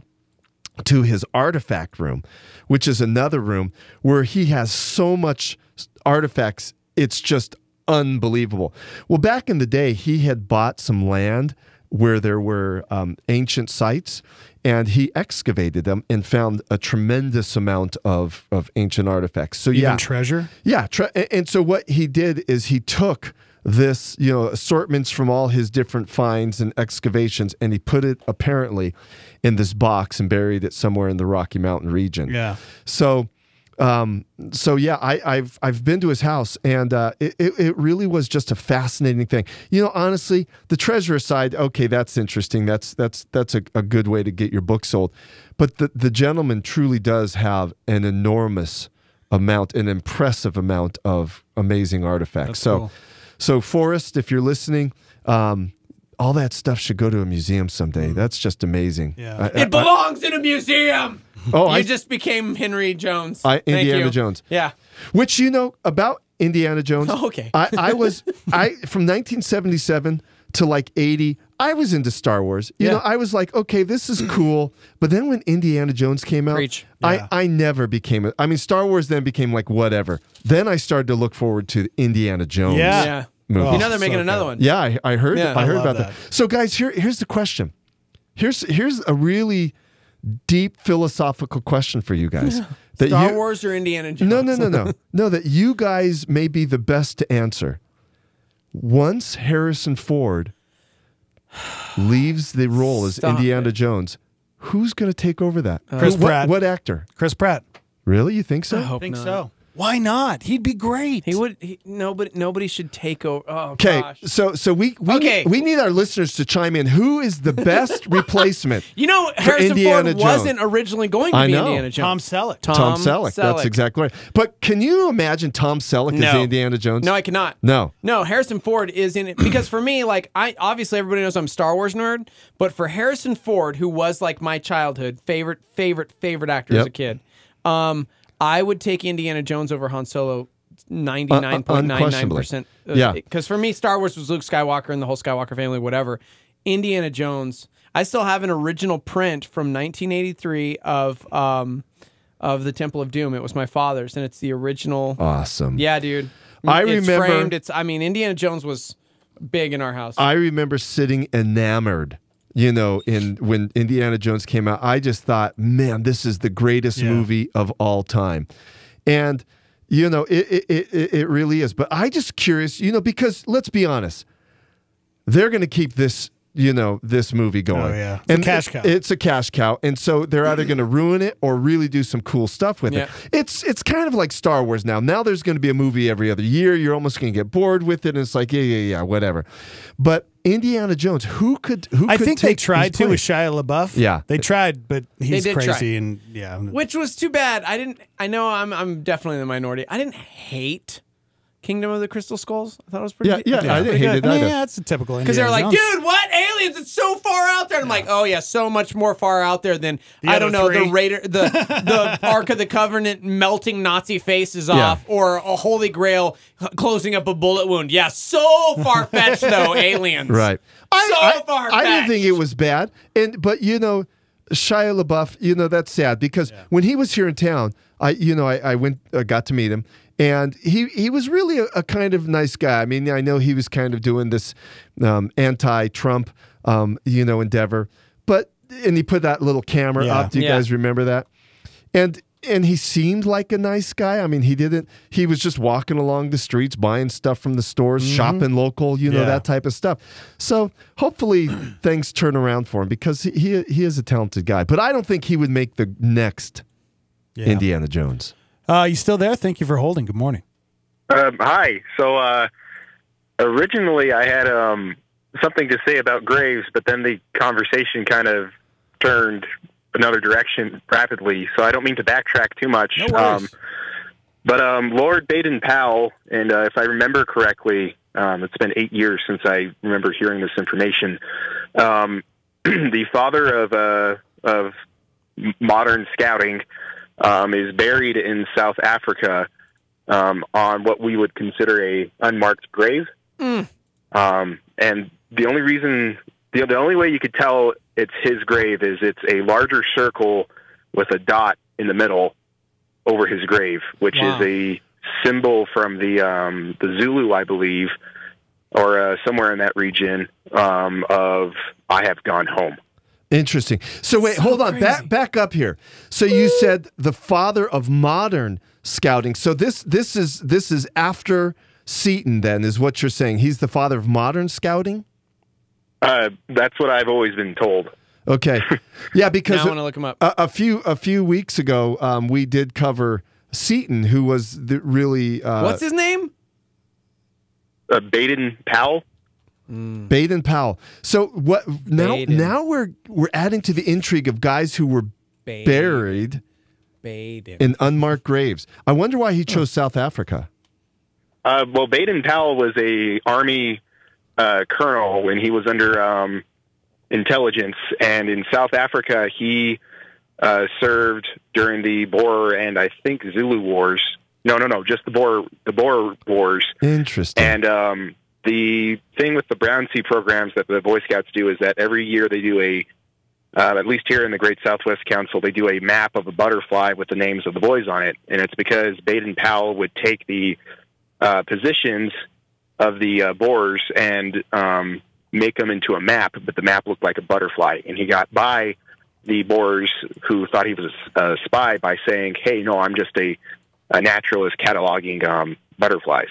to his artifact room, which is another room where he has so much artifacts. It's just unbelievable. Well, back in the day, he had bought some land where there were ancient sites, and he excavated them and found a tremendous amount of ancient artifacts. So Even treasure? Yeah. And so what he did is he took this, assortments from all his different finds and excavations, and he put it apparently in this box and buried it somewhere in the Rocky Mountain region. Yeah. So yeah, I've been to his house, and it really was just a fascinating thing. Honestly, the treasure aside, okay, that's interesting. That's a good way to get your book sold. But the gentleman truly does have an enormous amount, an impressive amount of amazing artifacts. That's cool. So Forrest, if you're listening, all that stuff should go to a museum someday. That's just amazing. Yeah. It belongs in a museum. Oh, you just became Henry Jones. Indiana Jones. Yeah. Which you know about Indiana Jones. Oh, okay. I was from 1977 to like 80. I was into Star Wars. You know, I was like, okay, this is cool. But then when Indiana Jones came out, I never became I mean, Star Wars then became like whatever. Then I started to look forward to Indiana Jones. Yeah. Movie. You know they're making another one. Yeah, I heard. Yeah. I heard love about that. So, guys, here's the question. Here's a really deep philosophical question for you guys. Star Wars or Indiana Jones? No. That you guys may be the best to answer. Once Harrison Ford leaves the role as Indiana Jones, who's going to take over that? Chris Pratt. What actor? Chris Pratt. Really? You think so? I hope think not. so. Why not? He'd be great. He would. Nobody should take over. Oh, Okay, gosh. so we need our listeners to chime in. Who is the best replacement? You know, for Harrison Indiana Ford Jones? wasn't originally going to be Indiana Jones. Tom Selleck. Tom Selleck. That's exactly right. But can you imagine Tom Selleck as Indiana Jones? No, I cannot. No. Harrison Ford is in it because for me, like obviously everybody knows I'm a Star Wars nerd, but for Harrison Ford, who was like my childhood favorite actor as a kid, I would take Indiana Jones over Han Solo 99.99%. Yeah. Because for me, Star Wars was Luke Skywalker and the whole Skywalker family, whatever. Indiana Jones, I still have an original print from 1983 of the Temple of Doom. It was my father's, and it's the original. Awesome. Yeah, dude. I It's remember. framed. Indiana Jones was big in our house. I remember sitting enamored. You know, when Indiana Jones came out, I just thought, man, this is the greatest movie of all time. And, you know, it really is. But I just curious, you know, because let's be honest, they're going to keep this, you know, this movie going. Oh, yeah. And It's a cash cow. It's a cash cow. And so they're either going to ruin it or really do some cool stuff with it. It's kind of like Star Wars now. Now there's going to be a movie every other year. You're almost going to get bored with it. And it's like, yeah, whatever. But Indiana Jones, who could I think they take tried his to with place? Shia LaBeouf. Yeah. They tried, but he's did crazy try. and Which was too bad. I know I'm definitely in the minority. I didn't hate Kingdom of the Crystal Skulls. I thought it was pretty good. I didn't hate it either. Yeah, it's a typical Because they're Indiana like, Jones. dude, what aliens? It's so far out there. And I'm like, oh yeah, so much more far out there than I don't know other three. the Ark of the Covenant melting Nazi faces off, or a Holy Grail closing up a bullet wound. Yeah, so far fetched though, aliens. Right. So far fetched. I didn't think it was bad. But you know, Shia LaBeouf, you know, that's sad because when he was here in town, I went, got to meet him. And he was really a kind of nice guy. I mean, I know he was kind of doing this anti-Trump, endeavor. And he put that little camera up. Do you guys remember that? And he seemed like a nice guy. I mean, he was just walking along the streets, buying stuff from the stores, shopping local, that type of stuff. So hopefully things turn around for him because he is a talented guy. But I don't think he would make the next Indiana Jones. You still there? Thank you for holding. Good morning. Hi. So originally I had something to say about graves, but then the conversation kind of turned another direction rapidly. So I don't mean to backtrack too much. No worries. But Lord Baden-Powell, and if I remember correctly, it's been 8 years since I remember hearing this information. The father of modern scouting is buried in South Africa on what we would consider a unmarked grave. And the only reason, the only way you could tell it's his grave is it's a larger circle with a dot in the middle over his grave, which is a symbol from the Zulu, I believe, or somewhere in that region of I have gone home. Interesting. So wait, hold on. Back up here. So you said the father of modern scouting. So this is after Seton, then, is what you're saying. He's the father of modern scouting? That's what I've always been told. Okay. Yeah, because Now I want to look him up. a few weeks ago, we did cover Seton, who was really What's his name? Baden-Powell. Baden-Powell. So what now? Baden. Now we're adding to the intrigue of guys who were buried in unmarked graves. I wonder why he chose South Africa. Well, Baden-Powell was a army colonel when he was under intelligence, and in South Africa he served during the Boer and I think Zulu Wars. No, just the Boer Wars. Interesting. And the thing with the Brown Sea programs that the Boy Scouts do is that every year they do at least here in the Great Southwest Council, they do a map of a butterfly with the names of the boys on it. And it's because Baden-Powell would take the positions of the Boers and make them into a map, but the map looked like a butterfly. And he got by the Boers who thought he was a spy by saying, hey, no, I'm just a naturalist cataloging butterflies.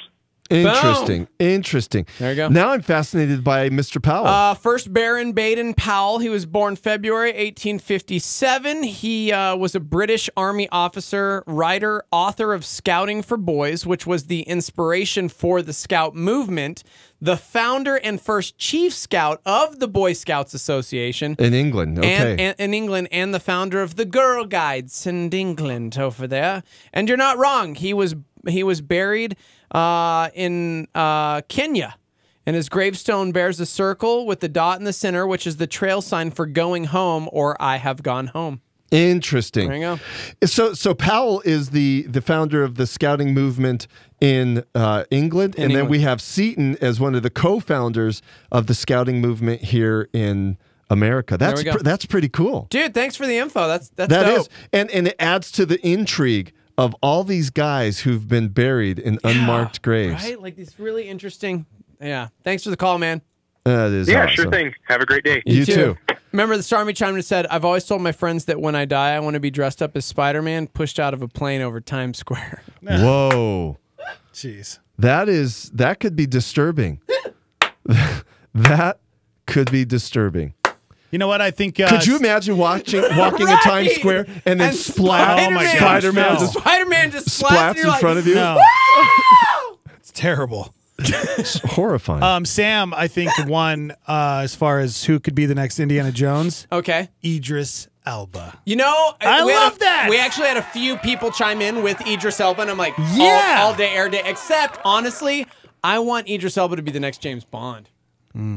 Interesting. Interesting. There you go. Now I'm fascinated by Mr. Powell. First Baron Baden-Powell. He was born February 1857. He was a British Army officer, writer, author of Scouting for Boys, which was the inspiration for the Scout movement, the founder and first chief scout of the Boy Scouts Association. In England, okay. And in England, and the founder of the Girl Guides in England over there. And you're not wrong. He was buried in Kenya, and his gravestone bears a circle with the dot in the center, which is the trail sign for going home or I have gone home. Interesting. There you go. So Powell is the founder of the scouting movement in England, and then we have Seton as one of the co-founders of the scouting movement here in America. That's pretty cool, dude. Thanks for the info. That's that dope. is, and it adds to the intrigue of all these guys who've been buried in unmarked graves. Right? Like these really interesting. Yeah. Thanks for the call, man. That is awesome. Sure thing. Have a great day. You too. Remember the Stormy chimed in and said, I've always told my friends that when I die, I want to be dressed up as Spider-Man pushed out of a plane over Times Square. Whoa. Jeez. That could be disturbing. That could be disturbing. You know what? I think. Could you imagine walking in Times Square and then Spider-Man just splats in front of you? No. It's terrible. It's horrifying. Sam, I think won as far as who could be the next Indiana Jones. Okay. Idris Elba. You know, I love that. We actually had a few people chime in with Idris Elba, and I'm like, yeah, all day, air day. Except, honestly, I want Idris Elba to be the next James Bond.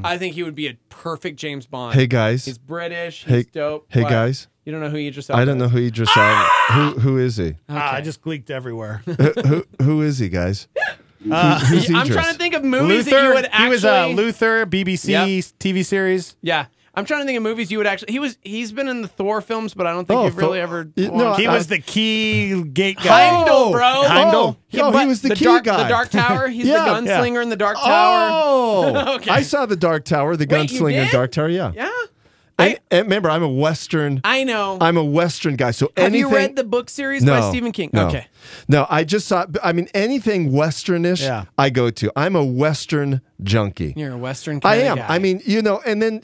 I think he would be a perfect James Bond. Hey, guys. He's British. He's dope. Hey, What? guys. You don't know who Idris Elba is? I don't know who Idris Elba is. Who is he? I just leaked everywhere. Who is he, guys? Who's I'm Idris? trying to think of movies Luther, that you would actually... He was Luther, BBC TV series. Yeah. I'm trying to think of movies you would actually... He's been in the Thor films, but I don't think you've really ever... No, he was the key gate guy. Heimdall, bro. Heimdall. He was the key guy. The Dark Tower. He's the gunslinger in the Dark Tower. Oh. Okay. I saw the Dark Tower, the gunslinger in Dark Tower, yeah. Yeah? And remember, I'm a Western. I know. I'm a Western guy. So Have anything. you read the book series by Stephen King? No. Okay. No, I just saw. I mean, anything Westernish, I go to. I'm a Western junkie. You're a Western. I am. Guy. I mean, and then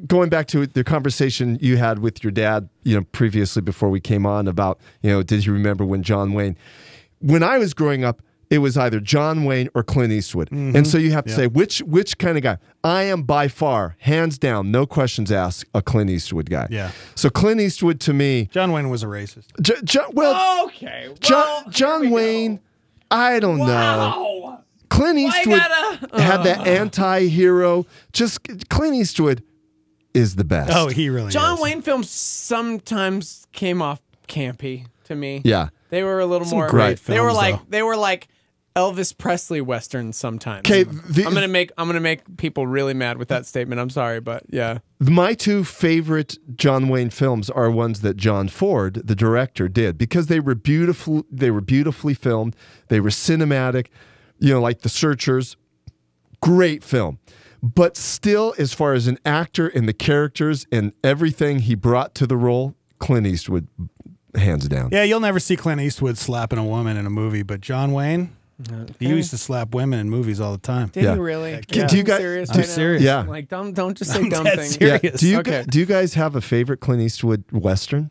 going back to the conversation you had with your dad, previously before we came on about, did you remember when John Wayne? When I was growing up, it was either John Wayne or Clint Eastwood. And so you have to say, which kind of guy? I am by far, hands down, no questions asked, a Clint Eastwood guy. Yeah. So Clint Eastwood to me... John Wayne was a racist. Okay. Well, John Wayne, I don't know. Clint Eastwood had that anti-hero. Just Clint Eastwood is the best. Oh, he really John is. Wayne films sometimes came off campy to me. Yeah. They were a little more great they were films, like Elvis Presley westerns sometimes. Okay, I'm gonna make people really mad with that statement. I'm sorry, but yeah. My two favorite John Wayne films are ones that John Ford, the director, did because they were beautiful. They were beautifully filmed. They were cinematic. Like The Searchers, great film. But still, as far as an actor and the characters and everything he brought to the role, Clint Eastwood, hands down. Yeah, you'll never see Clint Eastwood slapping a woman in a movie, but John Wayne, he used to slap women in movies all the time. Did he really? Do you guys? Serious I'm right now? serious. Yeah. Like don't just say dumb things. Serious. Yeah. Do you guys have a favorite Clint Eastwood Western?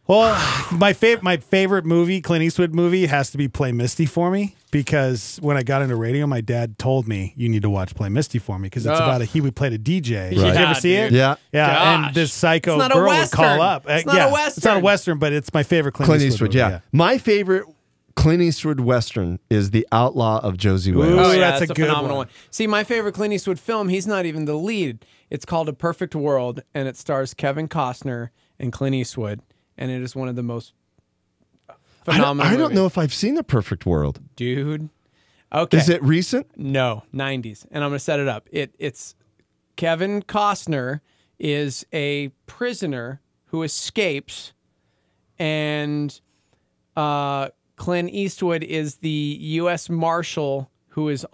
Well, my favorite movie, Clint Eastwood movie, has to be Play Misty for me because when I got into radio, my dad told me you need to watch Play Misty for me because it's about he played a DJ. Did you ever see it? Yeah, yeah. Gosh. And this psycho girl would call up. It's not a Western. It's not a Western, but it's my favorite Clint Eastwood movie, yeah. My favorite Clint Eastwood Western is The Outlaw of Josie Wales. Oh, yeah, that's that's a a good phenomenal one. one. See, my favorite Clint Eastwood film, he's not even the lead. It's called A Perfect World, and it stars Kevin Costner and Clint Eastwood, and it is one of the most phenomenal I don't movies. know if I've seen A Perfect World. Dude. Okay. Is it recent? No, 90s. And I'm going to set it up. It's Kevin Costner is a prisoner who escapes, and Clint Eastwood is the U.S. Marshal who is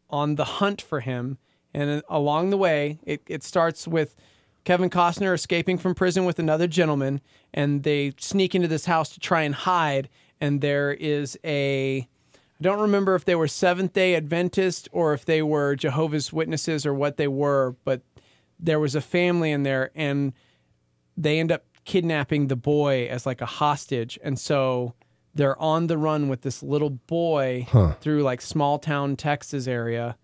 on the hunt for him. And along the way, it starts with Kevin Costner escaping from prison with another gentleman, and they sneak into this house to try and hide. And there is I don't remember if they were Seventh-day Adventists or if they were Jehovah's Witnesses or what they were, but there was a family in there, and they end up kidnapping the boy as like a hostage. And so they're on the run with this little boy through like small town Texas area.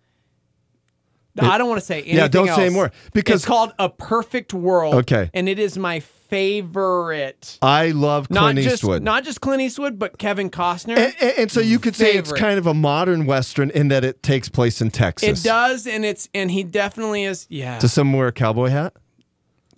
I don't want to say anything Yeah, don't else. say more. Because it's called A Perfect World. Okay. And it is my favorite. I love Clint Eastwood. Not just Clint Eastwood, but Kevin Costner. And so you could say it's Favorite. kind of a modern Western in that it takes place in Texas. It does, and he definitely is. Yeah, Does someone wear a cowboy hat?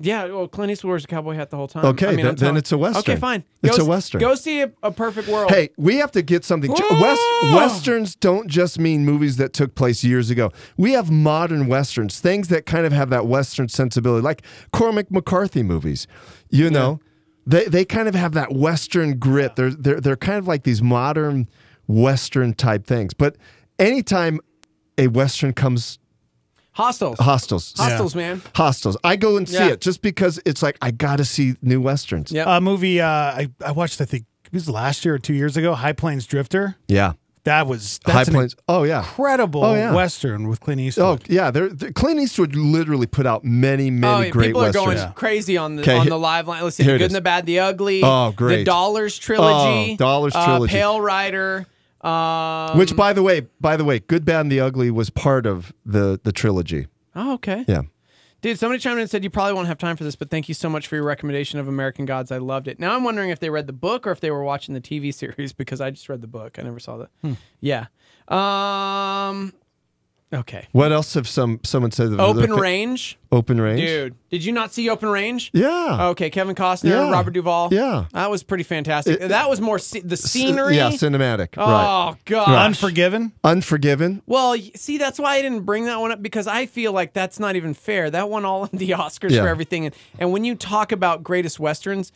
yeah. Well, Clint Eastwood wears a cowboy hat the whole time. Okay, I mean, then I'm telling- it's a Western. Okay, fine. It's a Western. Go see a Perfect World. Hey, we have to get something. Westerns don't just mean movies that took place years ago. We have modern Westerns, things that kind of have that Western sensibility, like Cormac McCarthy movies. You know, they kind of have that Western grit. They're kind of like these modern Western type things. But anytime a Western comes. Hostels, man. Hostels. I go and see Yeah. it just because it's like I got to see new Westerns. Yep. A movie I watched, I think it was last year or 2 years ago, High Plains Drifter. Yeah. That's High an Plains. Oh, yeah. incredible Western with Clint Eastwood. Oh, yeah. Clint Eastwood literally put out many great people are Westerns. going crazy on the Okay, live line. Let's see, here The it Good is. and the Bad, the Ugly. Oh, great. The Dollars trilogy. Oh, Dollars trilogy. Pale Rider. Which, by the way, Good, Bad, and the Ugly was part of the trilogy. Oh, okay. Yeah. Dude, somebody chimed in and said, you probably won't have time for this, but thank you so much for your recommendation of American Gods. I loved it. Now I'm wondering if they read the book or if they were watching the TV series, because I just read the book. I never saw that. Yeah. Okay. What else have someone said? Open Range. Open Range? Dude, did you not see Open Range? Yeah. Okay, Kevin Costner, Yeah. Robert Duvall. Yeah. That was pretty fantastic. That was more the scenery. Yeah, cinematic. Oh, right. God. Right. Unforgiven? Unforgiven. Well, see, that's why I didn't bring that one up, because I feel like that's not even fair. That won all of the Oscars Yeah. for everything. And when you talk about greatest Westerns,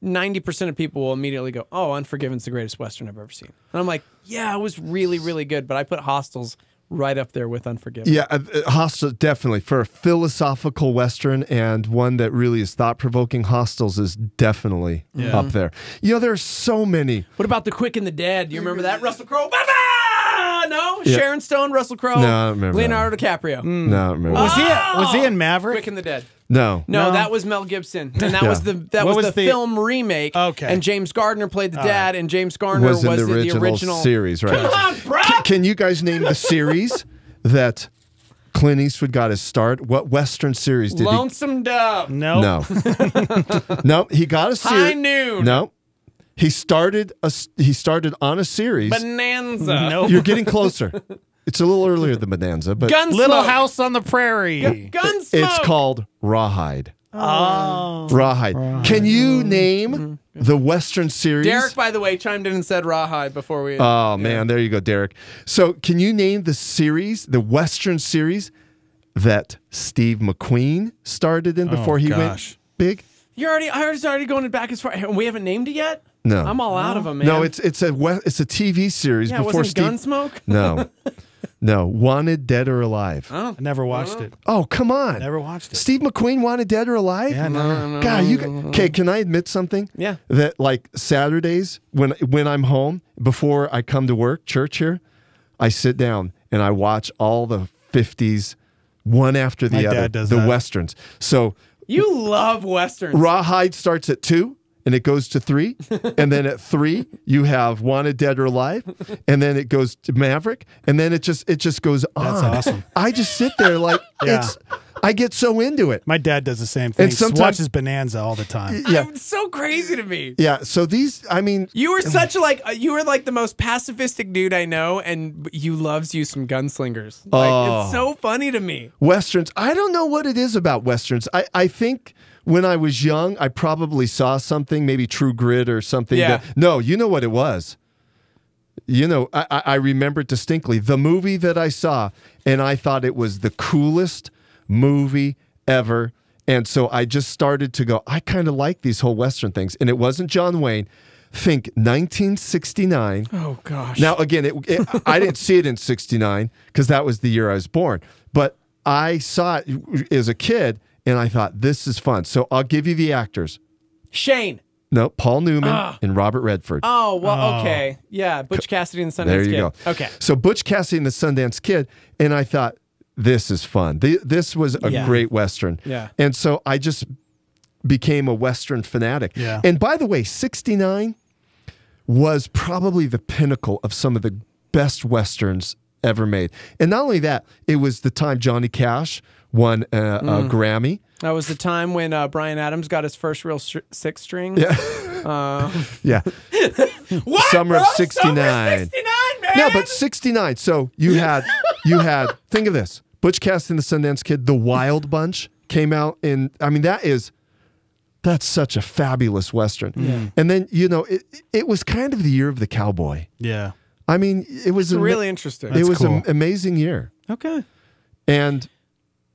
90% of people will immediately go, oh, Unforgiven's the greatest Western I've ever seen. And I'm like, yeah, it was really, really good. But I put Hostels right up there with Unforgiven. Yeah, Hostels, definitely. For a philosophical Western and one that really is thought-provoking, Hostels is definitely up there. You know, there are so many. What about The Quick and the Dead? Do you remember that? Russell Crowe? No? Yeah. Sharon Stone, Russell Crowe? No, I don't remember Leonardo DiCaprio. No, I don't remember. Was he in Maverick? Quick and the Dead. No. No, that was Mel Gibson, and that Yeah. was the film remake. Okay. And James Gardner played the dad, and James Gardner Was was in the original series, right? Come on, bro! Can you guys name the series that Clint Eastwood got his start? What Western series did Lonesome Dove. he? No. No, he got a series. High Noon. No. He started on a series. Bonanza. Nope. You're getting closer. It's a little earlier than Bonanza, but Gunsmoke. Little House on the Prairie. Gunsmoke. it's called Rawhide. Oh. Rawhide. Can you name the Western series? Derek, by the way, chimed in and said Rawhide before we. Oh, man. There you go, Derek. So can you name the series, the Western series that Steve McQueen started in before he went big? I already started going back as far. We haven't named it yet. No. I'm all out of them, man. No, it's a TV series yeah. before Wasn't Steve. Gunsmoke? No. No, Wanted Dead or Alive. Oh. I never watched it. Oh, come on. Never watched it. Steve McQueen Wanted Dead or Alive? Yeah, never. God, okay, can I admit something? Yeah. That like Saturdays when I'm home before I come to work, church here, I sit down and I watch all the 50s one after the My other, dad does the that. Westerns. So You love Westerns. Rawhide starts at 2 and it goes to 3, and then at 3 you have Wanted Dead or Alive, and then it goes to Maverick, and then it just goes on. That's awesome. I just sit there like Yeah. it's I get so into it. My dad does the same thing. And He sometimes- watches Bonanza all the time. Yeah. It's so crazy to me. Yeah. So these, I mean, You were such you were like the most pacifistic dude I know, and you loves you some gunslingers. Like, it's so funny to me. Westerns. I don't know what it is about Westerns. I think when I was young, I probably saw something, maybe True Grit or something. Yeah. No, you know what it was? You know, I remember distinctly the movie that I saw, and I thought it was the coolest movie ever. And so I just started to go, I kind of like these whole Western things. And it wasn't John Wayne. Think 1969. Oh, gosh. Now, again, I didn't see it in 69 because that was the year I was born. But I saw it as a kid, and I thought, this is fun. So I'll give you the actors. Shane. No, Paul Newman and Robert Redford. Oh, well, okay. Yeah, Butch Cassidy and the Sundance There you Kid. go. Okay. So Butch Cassidy and the Sundance Kid, and I thought, this is fun. This was a great Western. Yeah. And so I just became a Western fanatic. Yeah. And by the way, 69 was probably the pinnacle of some of the best Westerns ever made. And not only that, it was the time Johnny Cash won a Grammy. That was the time when Bryan Adams got his first real six string. Yeah. Yeah. What, Summer bro? of 69. Summer 69, man. No, but 69. So you had, think of this. Butch Cassidy and the Sundance Kid, The Wild Bunch came out in, I mean, that's such a fabulous Western. Yeah. And then, it was kind of the year of the cowboy. Yeah. I mean, it was It's really interesting. It was cool. an amazing year. Okay. And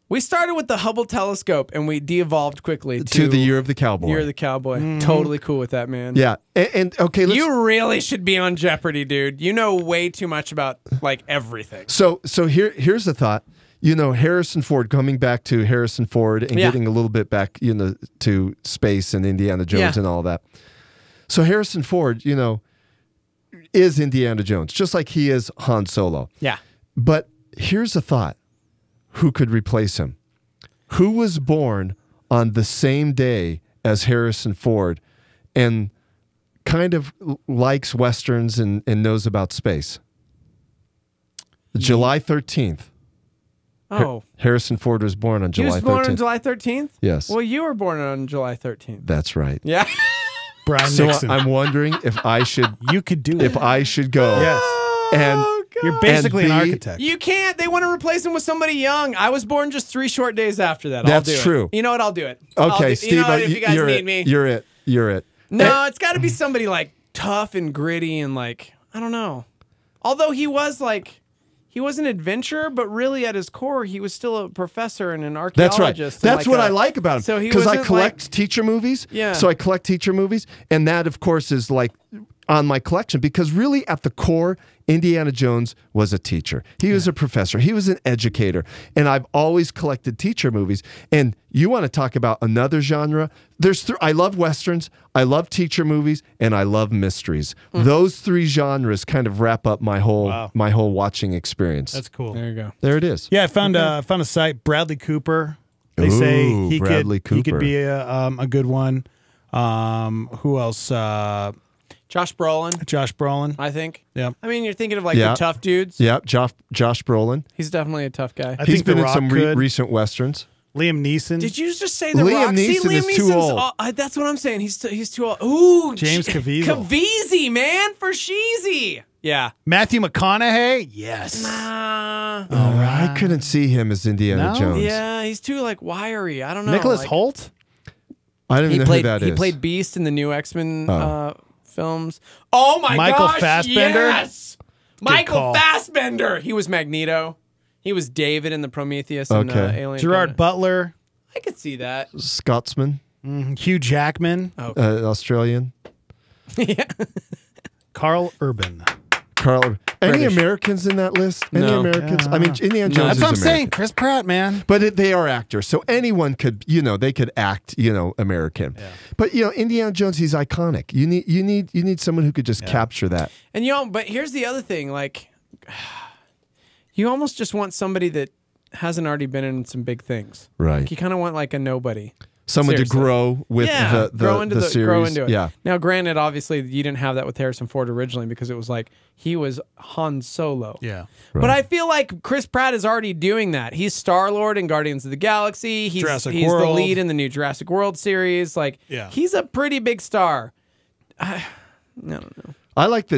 We started with the Hubble telescope, and we de-evolved quickly to the year of the cowboy. Year of the Cowboy. Totally cool with that, man. Yeah. And okay, you really should be on Jeopardy, dude. You know way too much about like everything. So here's the thought. Harrison Ford, coming back to Harrison Ford and getting a little bit back, to space and Indiana Jones and all that. So Harrison Ford, is Indiana Jones, just like he is Han Solo. Yeah. But here's a thought. Who could replace him? Who was born on the same day as Harrison Ford and kind of likes Westerns and knows about space? July 13th. Oh. Harrison Ford was born on He July 13th. was born on July 13th? Yes. Well, you were born on July 13th. That's right. Yeah. Brian So Nixon. I'm wondering if I should. You could do it. If I should go. Yes. And You're basically and an B, architect. You can't. They want to replace him with somebody young. I was born just 3 short days after that. That's I'll do true. It. You know what? I'll do it. Okay, Steve, you know what, if you guys you're need it. me. You're it. You're it. No, it's got to be somebody like tough and gritty and like, I don't know. Although he was an adventurer, but really at his core, he was still a professor and an That's right. archaeologist. That's what I like about him. So he because I wasn't collect teacher movies. Yeah. So I collect teacher movies, and that, of course, is like on my collection because really at the core, Indiana Jones was a teacher. He was a professor. He was an educator, and I've always collected teacher movies. And you want to talk about another genre? I love Westerns, I love teacher movies, and I love mysteries. Those 3 genres kind of wrap up my whole watching experience. That's cool. There you go. There it is. Yeah, I found a site. Bradley Cooper. They say he Bradley could Cooper. be a good one. Who else? Josh Brolin. Josh Brolin. I think. Yeah. I mean, you're thinking of like the tough dudes. Yeah, Josh Brolin. He's definitely a tough guy. He's been in some recent Westerns. Liam Neeson. Did you just say The Liam Rock? Neeson See, Liam is too Neeson's old. that's what I'm saying. He's too old. Ooh, James Caviezel. Caviezel, man, for Sheezy. Yeah. Matthew McConaughey? Yes. Nah. I couldn't see him as Indiana No? Jones. Yeah, he's too like wiry. I don't know. Nicholas like, Holt? I don't even know who that is. He played Beast in the new X-Men films. Oh my Michael gosh! Fassbender? Yes, Michael call. Fassbender. He was Magneto. He was David in the Prometheus and Alien. Gerard Butler. I could see that. Scotsman. Hugh Jackman. Australian. Yeah. Carl Urban. Any British. Americans in that list? Any No. Americans? I mean, Indiana Jones That's is what I'm American. saying. Chris Pratt, man. But they are actors, so anyone could, they could act, American. Yeah. But Indiana Jones, he's iconic. You need someone who could just capture that. And but here's the other thing, like, you almost just want somebody that hasn't already been in some big things. Right. Like, you kind of want like a nobody. Someone Seriously. to grow with grow into the series. Grow into it. Yeah. Now, granted, obviously, you didn't have that with Harrison Ford originally because it was like he was Han Solo. Yeah. But I feel like Chris Pratt is already doing that. He's Star-Lord in Guardians of the Galaxy. He's the World. lead in the new Jurassic World series. Like, he's a pretty big star. I don't know. I like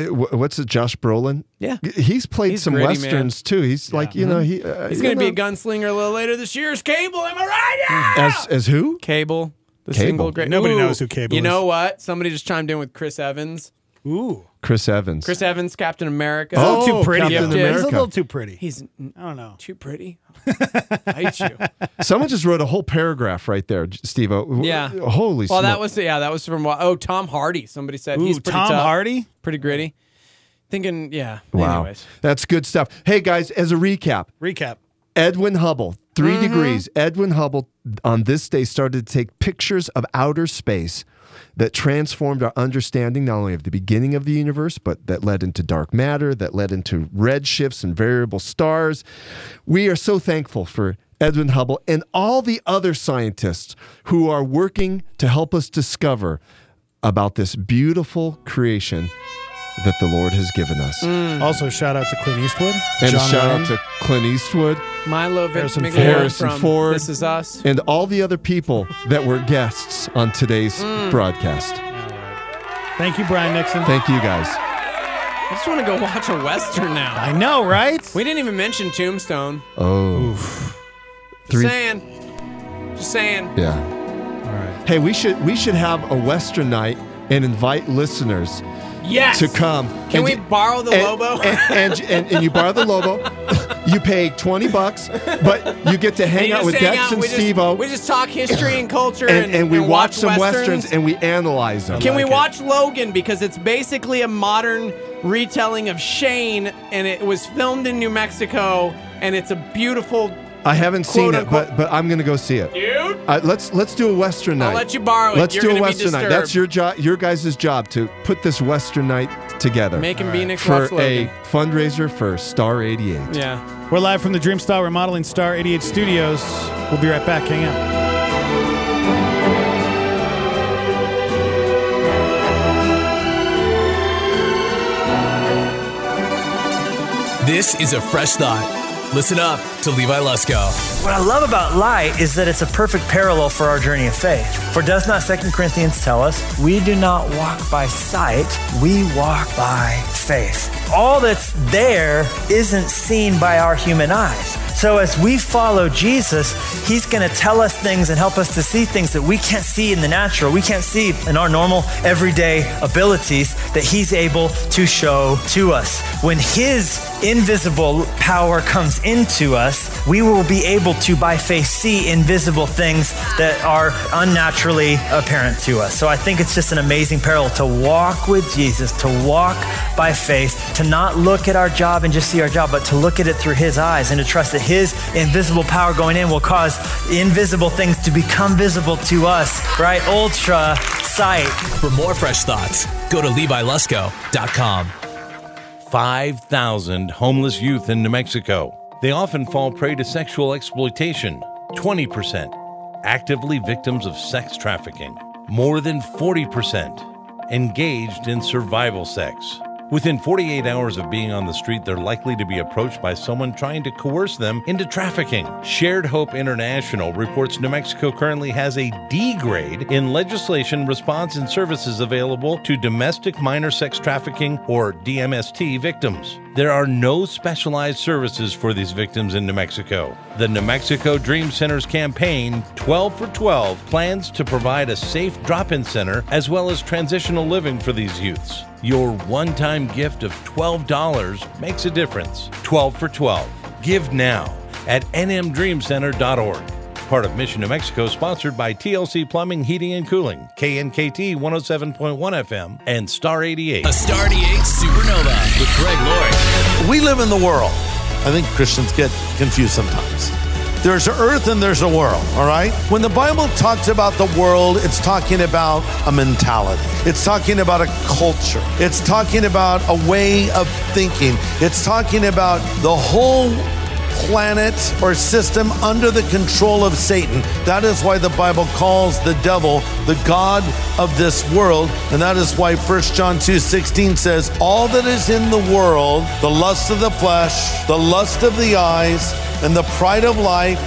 what's it, Josh Brolin? Yeah. He's played some gritty, westerns too. He's like, he's going to be a gunslinger a little later this year. Is Cable, am I right? Yeah! As who? Cable. The Cable. single great. Nobody knows who Cable is. You know what? Somebody just chimed in with Chris Evans. Ooh. Chris Evans. Chris Evans, Captain America. He's a little too pretty. Captain He's a America. little too pretty. He's, I don't know. Too pretty? I hate you. Someone just wrote a whole paragraph right there, Steve-O. Yeah. Holy Well, smoke. that was from, Tom Hardy. Somebody said Ooh, he's pretty Tom tough. Hardy? Pretty gritty. Thinking, yeah. Wow. Anyways. That's good stuff. Hey, guys, as a recap. Edwin Hubble, 3 degrees. Edwin Hubble on this day started to take pictures of outer space that transformed our understanding not only of the beginning of the universe, but that led into dark matter, that led into redshifts and variable stars. We are so thankful for Edwin Hubble and all the other scientists who are working to help us discover about this beautiful creation that the Lord has given us. Also, shout out to Clint Eastwood. And John shout Wayne. out to Clint Eastwood, Milo Harrison Harrison from Ford, This Is Us. and all the other people that were guests on today's broadcast. Thank you, Brian Nixon. Thank you, guys. I just want to go watch a Western now. I know, right? We didn't even mention Tombstone. Oh. Just saying. Just saying. Yeah. All right. Hey, we should have a Western night and invite listeners Yes. to come. Can we borrow the Lobo? And you borrow the Lobo. You pay $20, but you get to hang out with Dex and Steve-O. We just talk history and culture and we watch some Westerns Westerns and we analyze them. Can we watch Logan? Because it's basically a modern retelling of Shane, and it was filmed in New Mexico, and it's a beautiful. I haven't seen it, but I'm going to go see it. Dude, let's do a Western night. I'll let you borrow it. Let's You're do a gonna be Western night. That's your job, your guys' job to put this Western night together. Make him be Nick for watch Logan. a fundraiser for Star 88. Yeah. We're live from the Dreamstyle Remodeling Star 88 Studios. We'll be right back. Hang out. This is a fresh thought. Listen up to Levi Lusko. What I love about light is that it's a perfect parallel for our journey of faith. For does not 2 Corinthians tell us, we do not walk by sight, we walk by faith. All that's there isn't seen by our human eyes. So as we follow Jesus, he's going to tell us things and help us to see things that we can't see in the natural. We can't see in our normal everyday abilities that he's able to show to us. When his invisible power comes into us, we will be able to, by faith, see invisible things that are unnaturally apparent to us. So I think it's just an amazing parallel to walk with Jesus, to walk by faith, to not look at our job and just see our job, but to look at it through his eyes and to trust that his invisible power going in will cause invisible things to become visible to us, right? Ultra sight. For more fresh thoughts, go to LeviLusko.com. 5,000 homeless youth in New Mexico. They often fall prey to sexual exploitation. 20% actively victims of sex trafficking. More than 40% engaged in survival sex. Within 48 hours of being on the street, they're likely to be approached by someone trying to coerce them into trafficking. Shared Hope International reports New Mexico currently has a D grade in legislation, response, and services available to domestic minor sex trafficking, or DMST, victims. There are no specialized services for these victims in New Mexico. The New Mexico Dream Center's campaign, 12 for 12, plans to provide a safe drop-in center as well as transitional living for these youths. Your one-time gift of $12 makes a difference. 12 for 12. Give now at nmdreamcenter.org. Part of Mission New Mexico, sponsored by TLC Plumbing, Heating, and Cooling, KNKT 107.1 FM, and Star 88. A Star 88 Supernova with Greg Lloyd. We live in the world. I think Christians get confused sometimes. There's an earth and there's a world, all right? When the Bible talks about the world, it's talking about a mentality. It's talking about a culture. It's talking about a way of thinking. It's talking about the whole planet or system under the control of Satan. That is why the Bible calls the devil the god of this world. And that is why 1 John 2:16 says, all that is in the world, the lust of the flesh, the lust of the eyes, and the pride of life,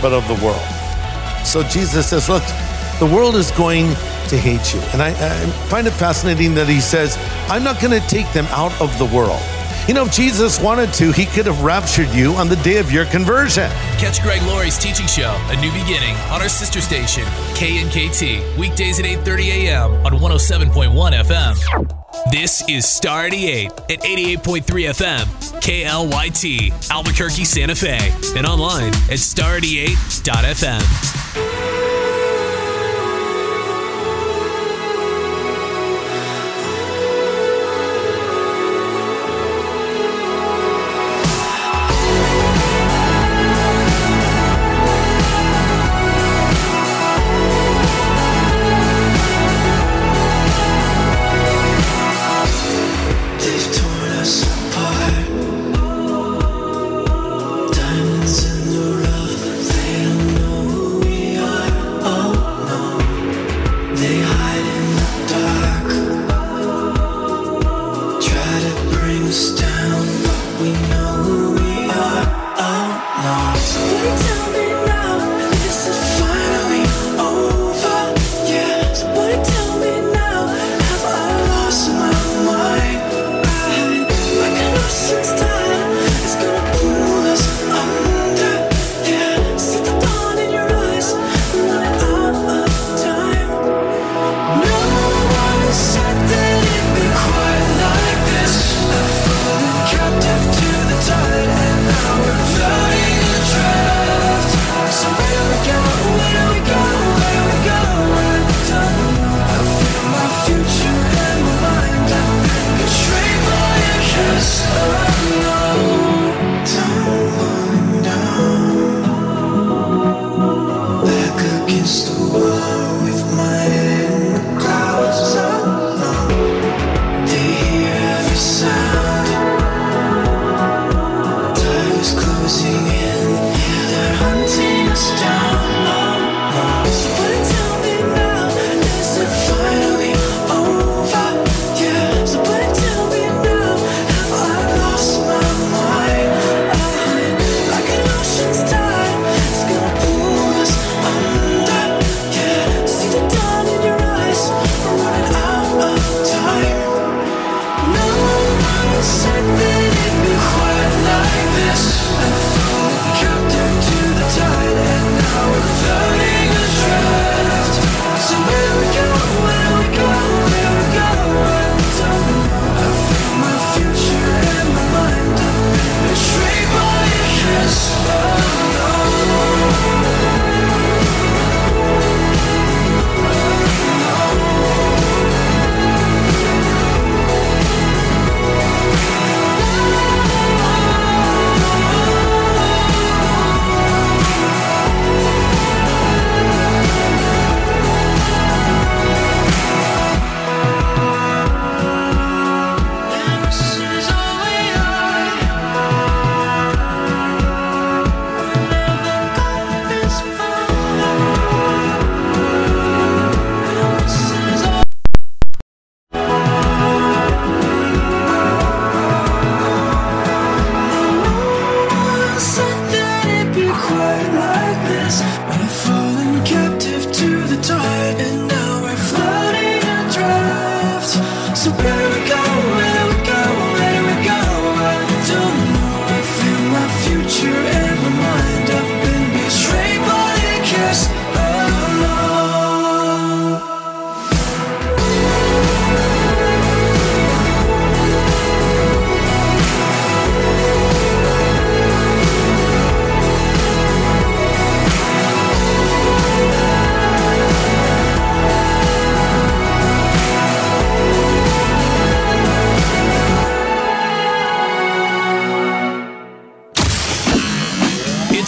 but of the world. So Jesus says, look, the world is going to hate you. And I find it fascinating that he says, I'm not going to take them out of the world. You know, if Jesus wanted to, he could have raptured you on the day of your conversion. Catch Greg Laurie's teaching show, A New Beginning, on our sister station, KNKT, weekdays at 8:30 a.m. on 107.1 FM. This is Star 88 at 88.3 FM, KLYT, Albuquerque, Santa Fe, and online at star88.fm.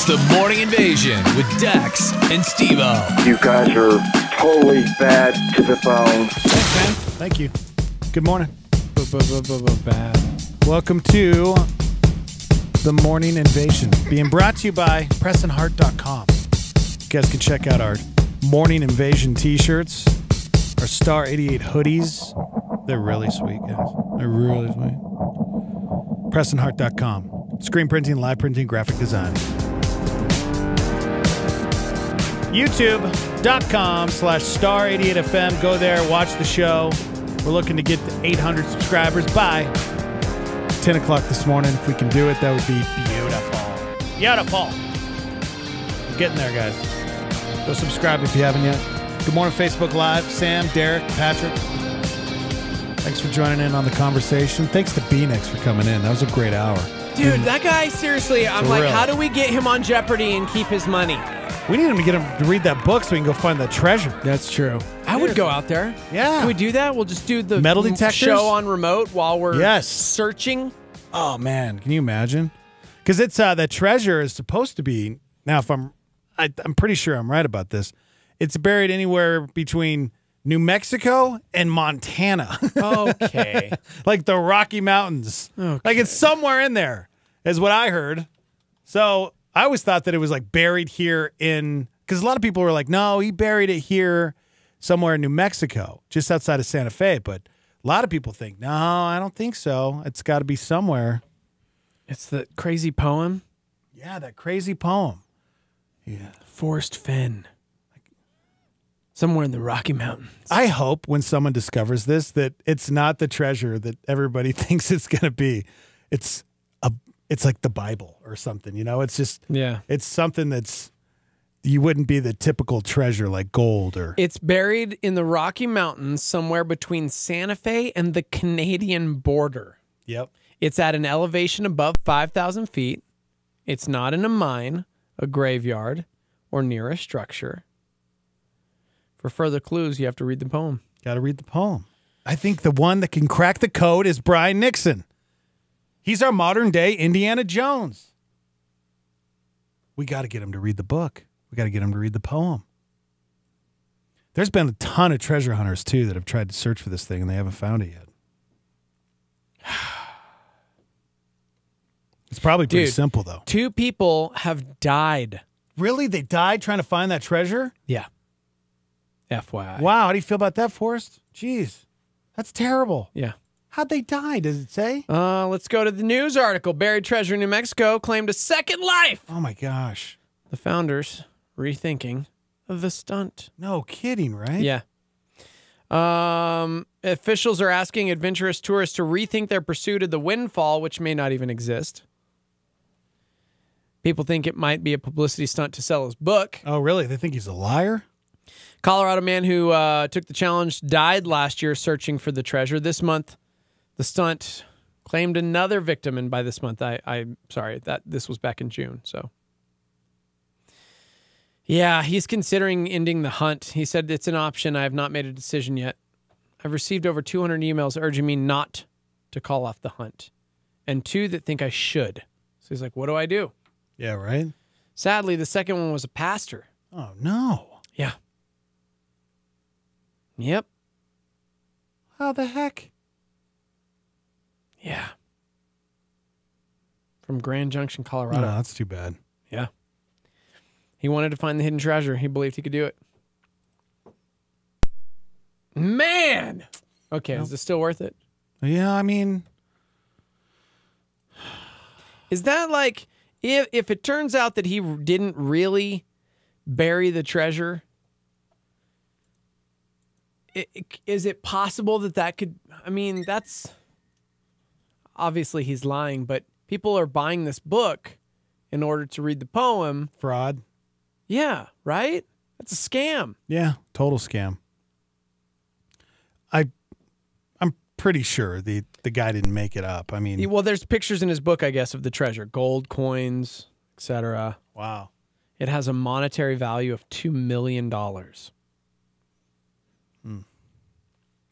The Morning Invasion with Dex and Steve-O. You guys are totally bad to the bone. Thanks, man. Thank you. Good morning. Bad. Welcome to The Morning Invasion, being brought to you by PrestonHart.com. You guys can check out our Morning Invasion t-shirts, our Star 88 hoodies. They're really sweet, guys. They're really sweet. PrestonHart.com. Screen printing, live printing, graphic design. YouTube.com/Star88FM. Go there, watch the show. We're looking to get to 800 subscribers by 10 o'clock this morning. If we can do it, that would be beautiful. Beautiful. We're getting there, guys. Go subscribe if you haven't yet. Good morning, Facebook Live. Sam, Derek, Patrick. Thanks for joining in on the conversation. Thanks to B-Nex for coming in. That was a great hour. Dude, that guy, seriously, I'm like, how do we get him on Jeopardy and keep his money? We need him to get him to read that book so we can go find that treasure. That's true. I would go out there. Yeah. Can we do that? We'll just do the metal detectors show on remote while we're searching. Oh, man. Can you imagine? Because it's that treasure is supposed to be, now if I'm pretty sure I'm right about this, it's buried anywhere between New Mexico and Montana. Okay. Like the Rocky Mountains. Okay. Like it's somewhere in there, is what I heard. So I always thought that it was like buried here in, because a lot of people were like, no, he buried it here somewhere in New Mexico, just outside of Santa Fe. But a lot of people think, no, I don't think so. It's got to be somewhere. It's the crazy poem. Yeah, that crazy poem. Yeah. Forrest Fenn. Somewhere in the Rocky Mountains. I hope when someone discovers this that it's not the treasure that everybody thinks it's going to be. It's like the Bible or something, you know? It's just, it's something that's, you wouldn't be the typical treasure like gold or. It's buried in the Rocky Mountains somewhere between Santa Fe and the Canadian border. Yep. It's at an elevation above 5,000 feet. It's not in a mine, a graveyard, or near a structure. For further clues, you have to read the poem. Got to read the poem. I think the one that can crack the code is Brian Nixon. He's our modern day Indiana Jones. We got to get him to read the book. We got to get him to read the poem. There's been a ton of treasure hunters, too, that have tried to search for this thing, and they haven't found it yet. It's probably pretty simple, though. 2 people have died. Really? They died trying to find that treasure? Yeah. FYI. Wow. How do you feel about that, Forrest? Jeez. That's terrible. Yeah. How'd they die? Does it say? Let's go to the news article. Buried treasure in New Mexico claimed a second life. Oh, my gosh. The founders rethinking the stunt. No kidding, right? Yeah. Officials are asking adventurous tourists to rethink their pursuit of the windfall, which may not even exist. People think it might be a publicity stunt to sell his book. Oh, really? They think he's a liar? Colorado man who took the challenge died last year searching for the treasure. This month, the stunt claimed another victim, and by this month, I'm sorry, that this was back in June. So, yeah, he's considering ending the hunt. He said it's an option. I have not made a decision yet. I've received over 200 emails urging me not to call off the hunt, and 2 that think I should. So he's like, "What do I do?" Yeah, right. Sadly, the second one was a pastor. Oh no. Yeah. Yep. How the heck? Yeah. From Grand Junction, Colorado. No, that's too bad. Yeah. He wanted to find the hidden treasure. He believed he could do it. Man! Okay, is this still worth it? Yeah, I mean... Is that like, if it turns out that he didn't really bury the treasure, is it possible that could, I mean, that's, obviously he's lying, but people are buying this book in order to read the poem. Fraud. Yeah, right? That's a scam. Yeah, total scam. I'm pretty sure the guy didn't make it up. I mean... Well, there's pictures in his book, I guess, of the treasure. Gold coins, etc. Wow. It has a monetary value of $2 million.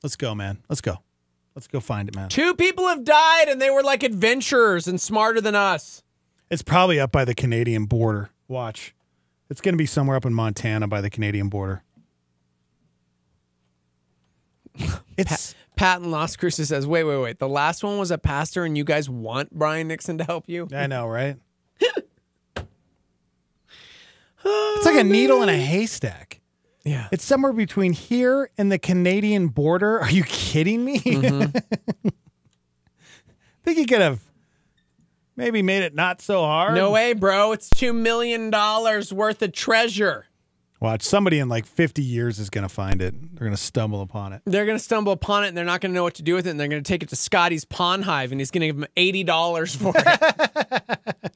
Let's go, man. Let's go. Let's go find it, man. 2 people have died, and they were like adventurers and smarter than us. It's probably up by the Canadian border. Watch. It's going to be somewhere up in Montana by the Canadian border. It's Pat in Las Cruces says, wait. The last one was a pastor and you guys want Brian Nixon to help you? I know, right? It's like a needle in a haystack. Yeah. It's somewhere between here and the Canadian border. Are you kidding me? Mm-hmm. Think you could have maybe made it not so hard? No way, bro. It's $2 million worth of treasure. Watch, somebody in like 50 years is going to find it. They're going to stumble upon it. They're going to stumble upon it, and they're not going to know what to do with it, and they're going to take it to Scotty's Pawn Hive, and he's going to give them $80 for it.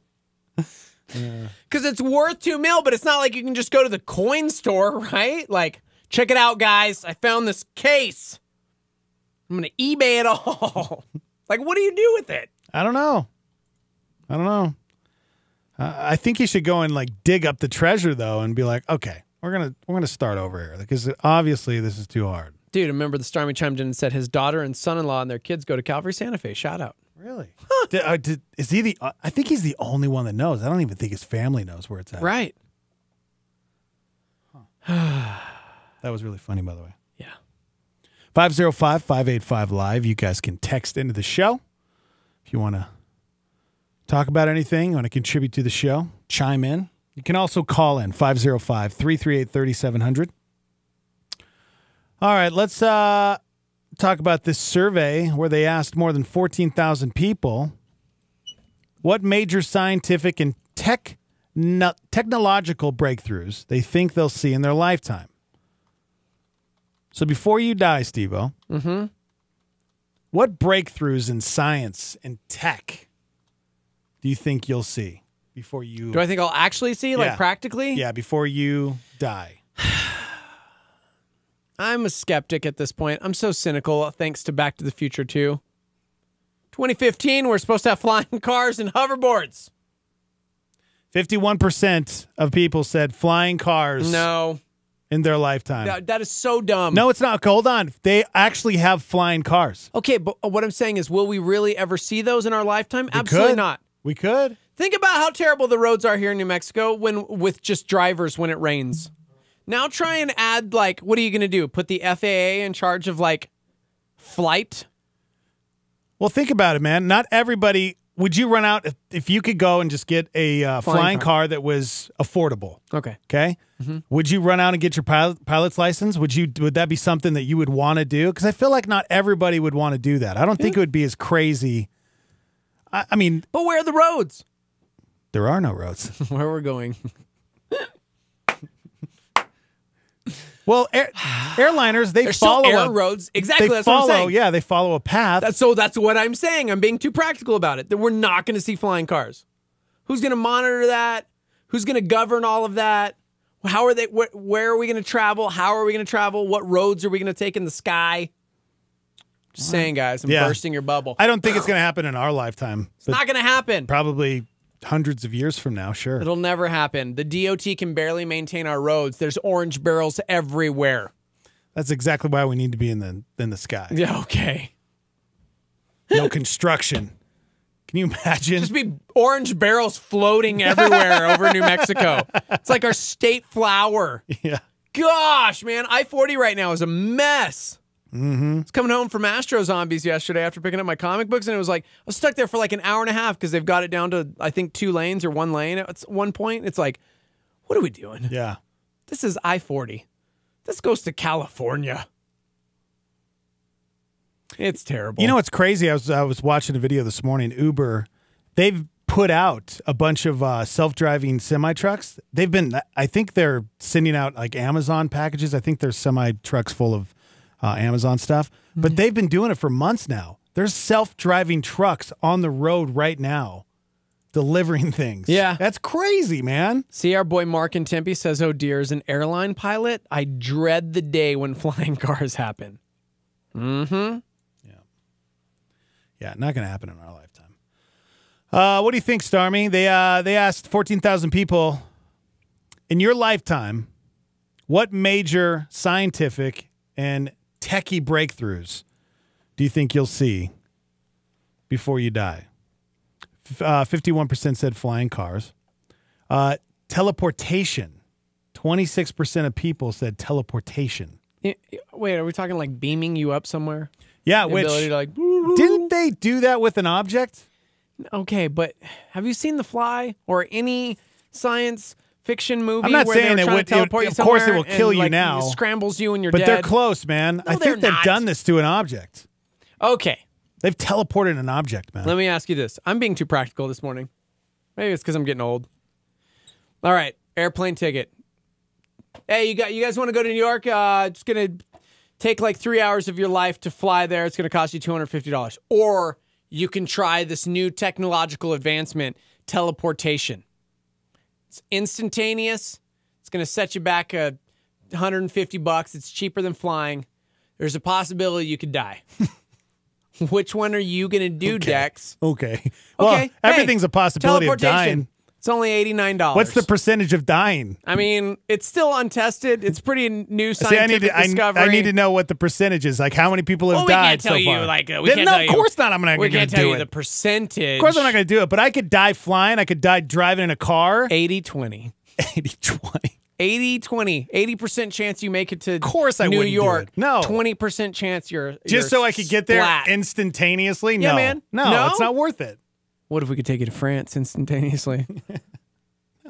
Because it's worth $2 million, but it's not like you can just go to the coin store, right? Like, check it out, guys. I found this case. I'm going to eBay it all. Like, what do you do with it? I don't know. I think you should go and like dig up the treasure though, and be like, okay, we're gonna start over here because obviously this is too hard. Dude, remember the Stormy chimed in and said his daughter and son-in-law and their kids go to Calvary Santa Fe. Shout out. Really? Is he the? I think he's the only one that knows. I don't even think his family knows where it's at. Right. That was really funny, by the way. Yeah. 505-585-LIVE. You guys can text into the show if you want to talk about anything, want to contribute to the show, chime in. You can also call in 505-338-3700. All right, let's talk about this survey where they asked more than 14,000 people what major scientific and technological breakthroughs they think they'll see in their lifetime. So before you die, Steve-O, what breakthroughs in science and tech do you think you'll see before you... Do I think I'll actually see, like practically? Yeah, before you die. I'm a skeptic at this point. I'm so cynical, thanks to Back to the Future 2. 2015, we're supposed to have flying cars and hoverboards. 51% of people said flying cars in their lifetime. That is so dumb. No, it's not. Hold on. They actually have flying cars. Okay, but what I'm saying is, will we really ever see those in our lifetime? Absolutely not. We could. Think about how terrible the roads are here in New Mexico with just drivers when it rains. Now try and add, like, what are you going to do? Put the FAA in charge of, like, flight? Well, think about it, man. Not everybody... Would you run out if you could go and just get a flying car that was affordable? Okay. Okay? Would you run out and get your pilot's license? Would that be something that you would want to do? Because I feel like not everybody would want to do that. I don't think it would be as crazy. I mean... But where are the roads? There are no roads. Where we're going. Well, airliners, they There's follow still air roads. Exactly, that's what I'm saying. Yeah, they follow a path. That's what I'm saying. I'm being too practical about it. That we're not going to see flying cars. Who's going to monitor that? Who's going to govern all of that? How are they? Where are we going to travel? How are we going to travel? What roads are we going to take in the sky? Just saying, guys. I'm bursting your bubble. I don't think it's going to happen in our lifetime. It's not going to happen. Probably hundreds of years from now, sure. It'll never happen. The DOT can barely maintain our roads. There's orange barrels everywhere. That's exactly why we need to be in the sky. Yeah, okay. No construction. Can you imagine? Just be orange barrels floating everywhere over New Mexico. It's like our state flower. Yeah. Gosh, man, I-40 right now is a mess. Mm-hmm. I was coming home from Astro Zombies yesterday after picking up my comic books, and it was like, I was stuck there for like an hour and a half because they've got it down to, I think, 2 lanes or 1 lane at one point. It's like, what are we doing? Yeah. This is I-40. This goes to California. It's terrible. You know what's crazy? I was watching a video this morning. Uber, they've put out a bunch of self-driving semi-trucks. I think they're sending out like Amazon packages. I think there's semi-trucks full of Amazon stuff, but they've been doing it for months now. There's self-driving trucks on the road right now delivering things. Yeah. That's crazy, man. See, our boy Mark in Tempe says, oh dear, as an airline pilot, I dread the day when flying cars happen. Mm-hmm. Yeah, not going to happen in our lifetime. What do you think, Starmy? They asked 14,000 people, in your lifetime, what major scientific and techie breakthroughs do you think you'll see before you die? 51% said flying cars. Teleportation. 26% of people said teleportation. Wait, are we talking like beaming you up somewhere? Yeah, The which ability to, like, didn't they do that with an object? Okay, but have you seen The Fly or any science fiction movie? I'm not where saying they it were trying would. to teleport you Of course, it somewhere will kill and, you like, now. It scrambles you and you're But dead. they're close, man. I think they've done this to an object. Okay. They've teleported an object, man. Let me ask you this. I'm being too practical this morning. Maybe it's because I'm getting old. All right, airplane ticket. Hey, you guys want to go to New York? It's gonna take like 3 hours of your life to fly there. It's gonna cost you $250. Or you can try this new technological advancement, teleportation. It's instantaneous. It's gonna set you back $150. It's cheaper than flying. There's a possibility you could die. Which one are you gonna do, Dex? Okay. Well, everything's a possibility of teleportation. dying. It's only $89. What's the percentage of dying? I mean, it's still untested. It's pretty new See, scientific discovery. I need to know what the percentage is. Like, how many people have we died can't tell so you. far? Like, we can't no, tell you. of course not. I'm not We going can't to tell do you it. the percentage. Of course, I'm not going to do it. But I could die flying. I could die driving in a car. 80-20. 80-20. 80-20. 80% chance you make it to wouldn't New do York. it. No. 20% chance you're Just so I could get there splat. instantaneously? Yeah, No. man. No, it's not worth it. What if we could take you to France instantaneously?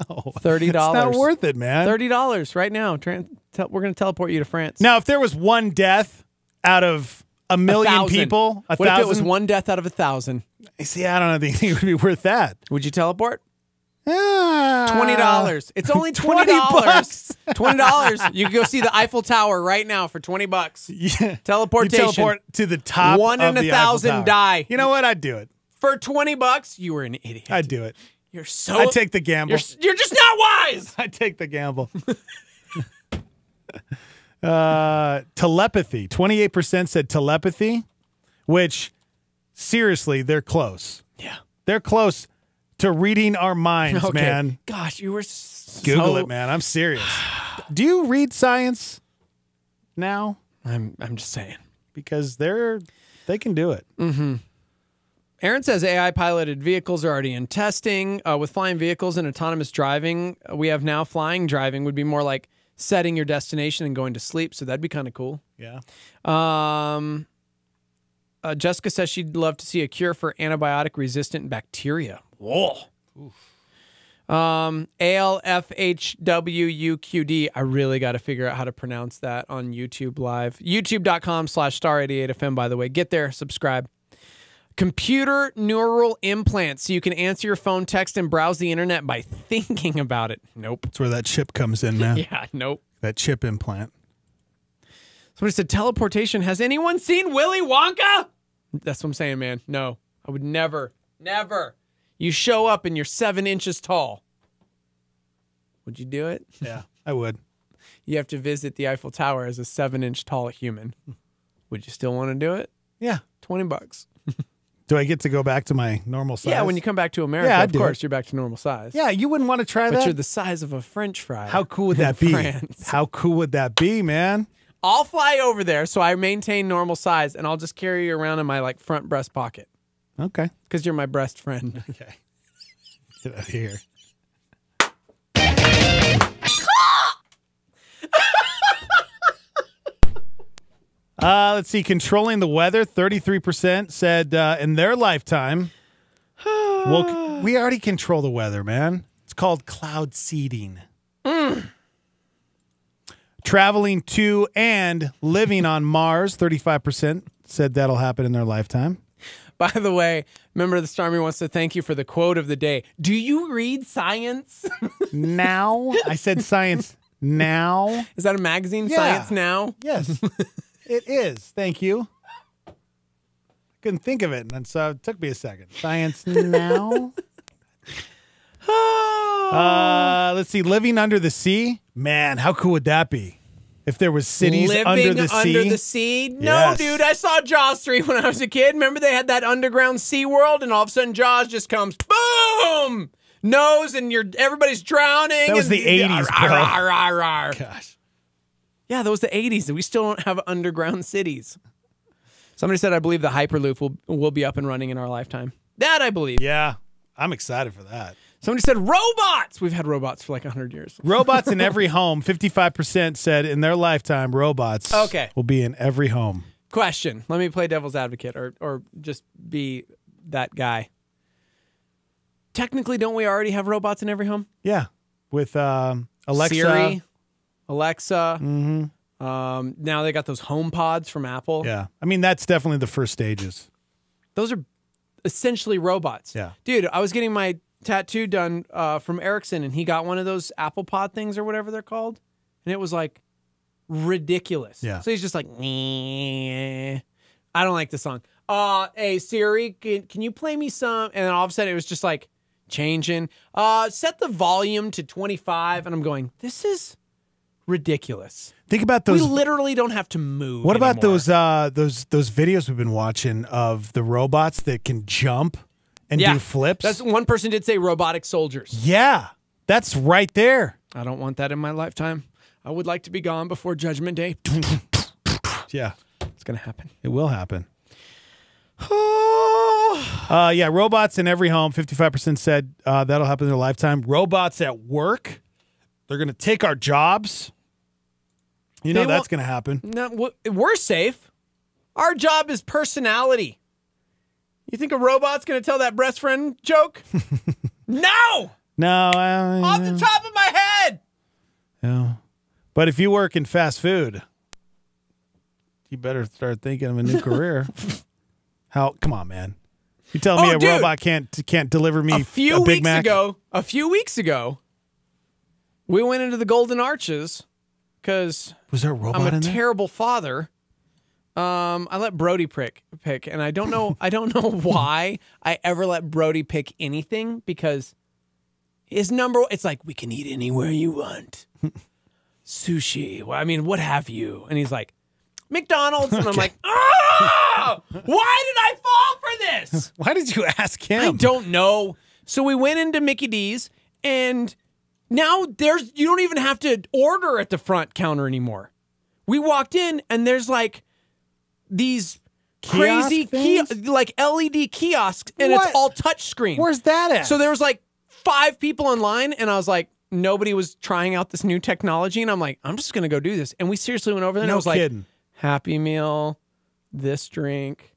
No. $30. It's not worth it, man. $30 right now. We're going to teleport you to France. Now, if there was one death out of a million 1,000. people, What if it was one death out of 1,000? See, I don't think it would be worth that. Would you teleport? $20. $20. It's only $20. $20. You can go see the Eiffel Tower right now for $20. Yeah. Teleportation. You teleport to the top. One in of the Eiffel 1,000 Tower. die. You know what? I'd do it. For $20, you were an idiot. I'd do it. You're so. I'd take the gamble. You're just not wise. I'd take the gamble. Telepathy. 28% said telepathy, which, seriously, they're close. Yeah. They're close to reading our minds, Okay. man. Gosh, you were Google it, man. I'm serious. Do you read science now? I'm just saying. Because they can do it. Mm-hmm. Aaron says AI piloted vehicles are already in testing. With flying vehicles and autonomous driving, we have now flying driving would be more like setting your destination and going to sleep. So that'd be kind of cool. Yeah. Jessica says she'd love to see a cure for antibiotic-resistant bacteria. Whoa. ALFHWUQD. I really got to figure out how to pronounce that on YouTube Live. YouTube.com/star88FM, by the way. Get there, subscribe. Computer neural implants, so you can answer your phone, text, and browse the internet by thinking about it. Nope. That's where that chip comes in, man. Yeah, nope. That chip implant. Somebody said teleportation. Has anyone seen Willy Wonka? That's what I'm saying, man. No, I would never. You show up and you're 7 inches tall. Would you do it? Yeah, I would. You have to visit the Eiffel Tower as a 7-inch tall human. Would you still want to do it? Yeah. $20. Do I get to go back to my normal size? Yeah, when you come back to America, Yeah, I'd of do course, it. you're back to normal size. Yeah, you wouldn't want to try But that? you're the size of a French fry. How cool would in that be? France. How cool would that be, man? I'll fly over there so I maintain normal size, and I'll just carry you around in my front breast pocket. Okay. Because you're my breast friend. Okay. Get out of here. Let's see. Controlling the weather. 33% said in their lifetime. Well, we already control the weather, man. It's called cloud seeding. Traveling to and living on Mars. 35% said that'll happen in their lifetime. By the way, member of the Starmy wants to thank you for the quote of the day. Do you read science? Now? I said science now. Is that a magazine, Yeah. Science Now? Yes, it is. Thank you. Couldn't think of it, and so it took me a second. Science now. Let's see. Living under the sea. Man, how cool would that be? If there was cities Living under the sea. under the sea? No, Yes. dude. I saw Jaws 3 when I was a kid. Remember they had that underground sea world, and all of a sudden Jaws just comes, boom, nose, and everybody's drowning. That was and the 80s, bro. Gosh. Yeah, that was the 80s. We still don't have underground cities. Somebody said, I believe the Hyperloop will be up and running in our lifetime. That I believe. Yeah, I'm excited for that. Somebody said robots. We've had robots for like 100 years. Robots in every home. 55% said in their lifetime robots will be in every home. Question. Let me play devil's advocate or just be that guy. Technically, don't we already have robots in every home? Yeah. With Alexa. Siri, Alexa. Mm-hmm. Now they got those home pods from Apple. Yeah. I mean, that's definitely the first stages. Those are essentially robots. Yeah. Dude, I was getting my tattoo done from Erickson, and he got one of those Apple Pod things or whatever they're called, and it was like ridiculous. Yeah. So he's just like, "Nyeh." I don't like the song. Hey Siri, can you play me some? And then all of a sudden it was just like changing. Set the volume to 25, and I'm going, this is ridiculous. Think about those. We literally don't have to move. What about anymore. those videos we've been watching of the robots that can jump and do flips? That's one person did say robotic soldiers. Yeah, that's right there. I don't want that in my lifetime. I would like to be gone before Judgment Day. Yeah, it's gonna happen. It will happen. Yeah, robots in every home. 55% said that'll happen in their lifetime. Robots at work, they're gonna take our jobs. You know that's going to happen. No, we're safe. Our job is personality. You think a robot's going to tell that breast friend joke? No! No. Off the top of my head! Yeah. But if you work in fast food, you better start thinking of a new career. Come on, man. You telling me a robot can't deliver me a Big Mac? A few weeks ago, we went into the Golden Arches because was there a robot I'm a in there? terrible father. I let Brody pick, and I don't know why I ever let Brody pick anything because his number. It's like we can eat anywhere you want, sushi. Well, I mean, what have you? And he's like, McDonald's, and I'm like, oh, why did I fall for this? Why did you ask him? I don't know. So we went into Mickey D's, and now you don't even have to order at the front counter anymore. We walked in, and there's like these crazy like LED kiosks, and it's all touch screen. Where's that at? So there was like 5 people online, and I was like, nobody was trying out this new technology, and I'm like, I'm just gonna go do this. And we seriously went over there, and I was kidding. like, Happy Meal, this drink,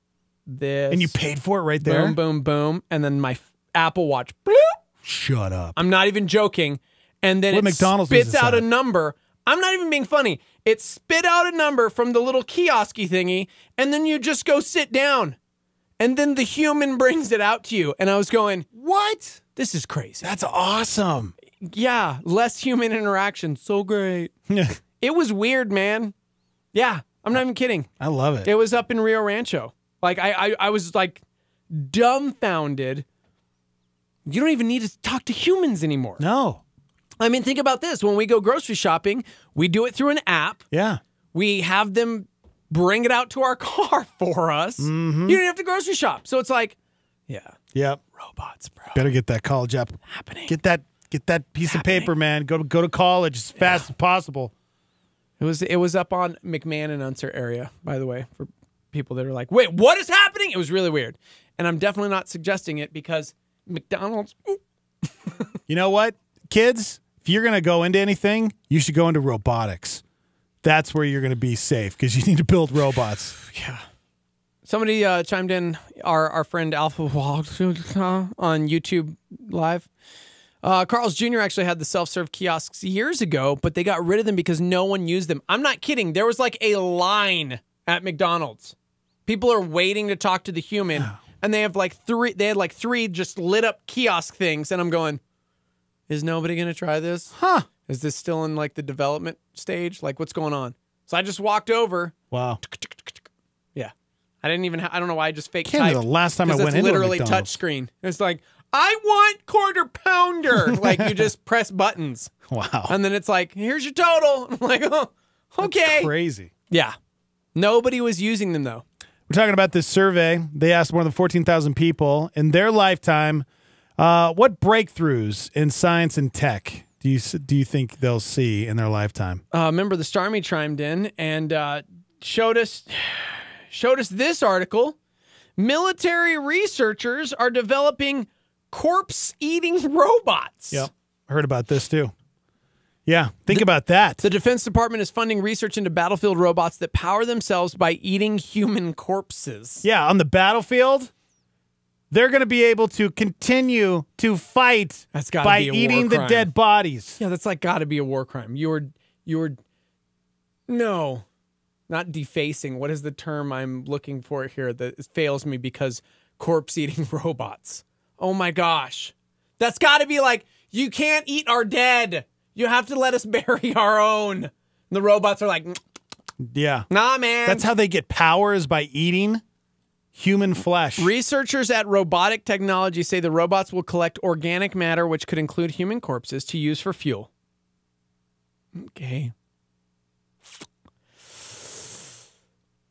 this, and you paid for it right there. Boom, boom, boom, and then my Apple Watch. Bloop. Shut up. I'm not even joking. And then What it McDonald's was spits this out at? a number. I'm not even being funny. It spit out a number from the little kiosky thingy, and then you just go sit down. And then the human brings it out to you. And I was going, what? This is crazy. That's awesome. Yeah, less human interaction. So great. It was weird, man. Yeah, I'm not even kidding. I love it. It was up in Rio Rancho. Like, I was like dumbfounded. You don't even need to talk to humans anymore. No. I mean, think about this. When we go grocery shopping, we do it through an app. Yeah. We have them bring it out to our car for us. Mm-hmm. You don't have to grocery shop. So it's like, yeah. Yep. Robots, bro. Better get that college app. Happening. Get that piece of paper, man. Go to college as fast as possible. It was up on McMahon and Unser area, by the way, for people that are like, wait, what is happening? It was really weird. And I'm definitely not suggesting it because McDonald's. You know what? Kids, if you're going to go into anything, you should go into robotics. That's where you're going to be safe because you need to build robots. Yeah. Somebody chimed in, our friend Alpha Wall on YouTube Live. Carl's Jr. actually had the self-serve kiosks years ago, but they got rid of them because no one used them. I'm not kidding. There was like a line at McDonald's. People are waiting to talk to the human, and they have like three. They had like 3 just lit up kiosk things, and I'm going, is nobody going to try this? Huh. Is this still in like the development stage? Like what's going on? So I just walked over. Wow. Yeah. I didn't even, I don't know why I just fake Can't typed. be the last time I went into a literally McDonald's. touch screen. It's like, I want quarter pounder. Like you just press buttons. Wow. And then it's like, here's your total. I'm like, oh, okay. That's crazy. Yeah. Nobody was using them though. We're talking about this survey. They asked more than 14,000 people in their lifetime, what breakthroughs in science and tech do you think they'll see in their lifetime? Remember the Starmy chimed in and showed us this article. Military researchers are developing corpse-eating robots. Yep. Heard about this too. Yeah, think about that. The Defense Department is funding research into battlefield robots that power themselves by eating human corpses. Yeah, on the battlefield, they're going to be able to continue to fight by eating the dead bodies. Yeah, that's got to be a war crime. No, not defacing. What is the term I'm looking for here that fails me because corpse-eating robots? Oh my gosh. That's got to be you can't eat our dead. You have to let us bury our own. And the robots are like, yeah. Nah, man. That's how they get power, is by eating human flesh. Researchers at Robotic Technology say the robots will collect organic matter, which could include human corpses, to use for fuel. Okay.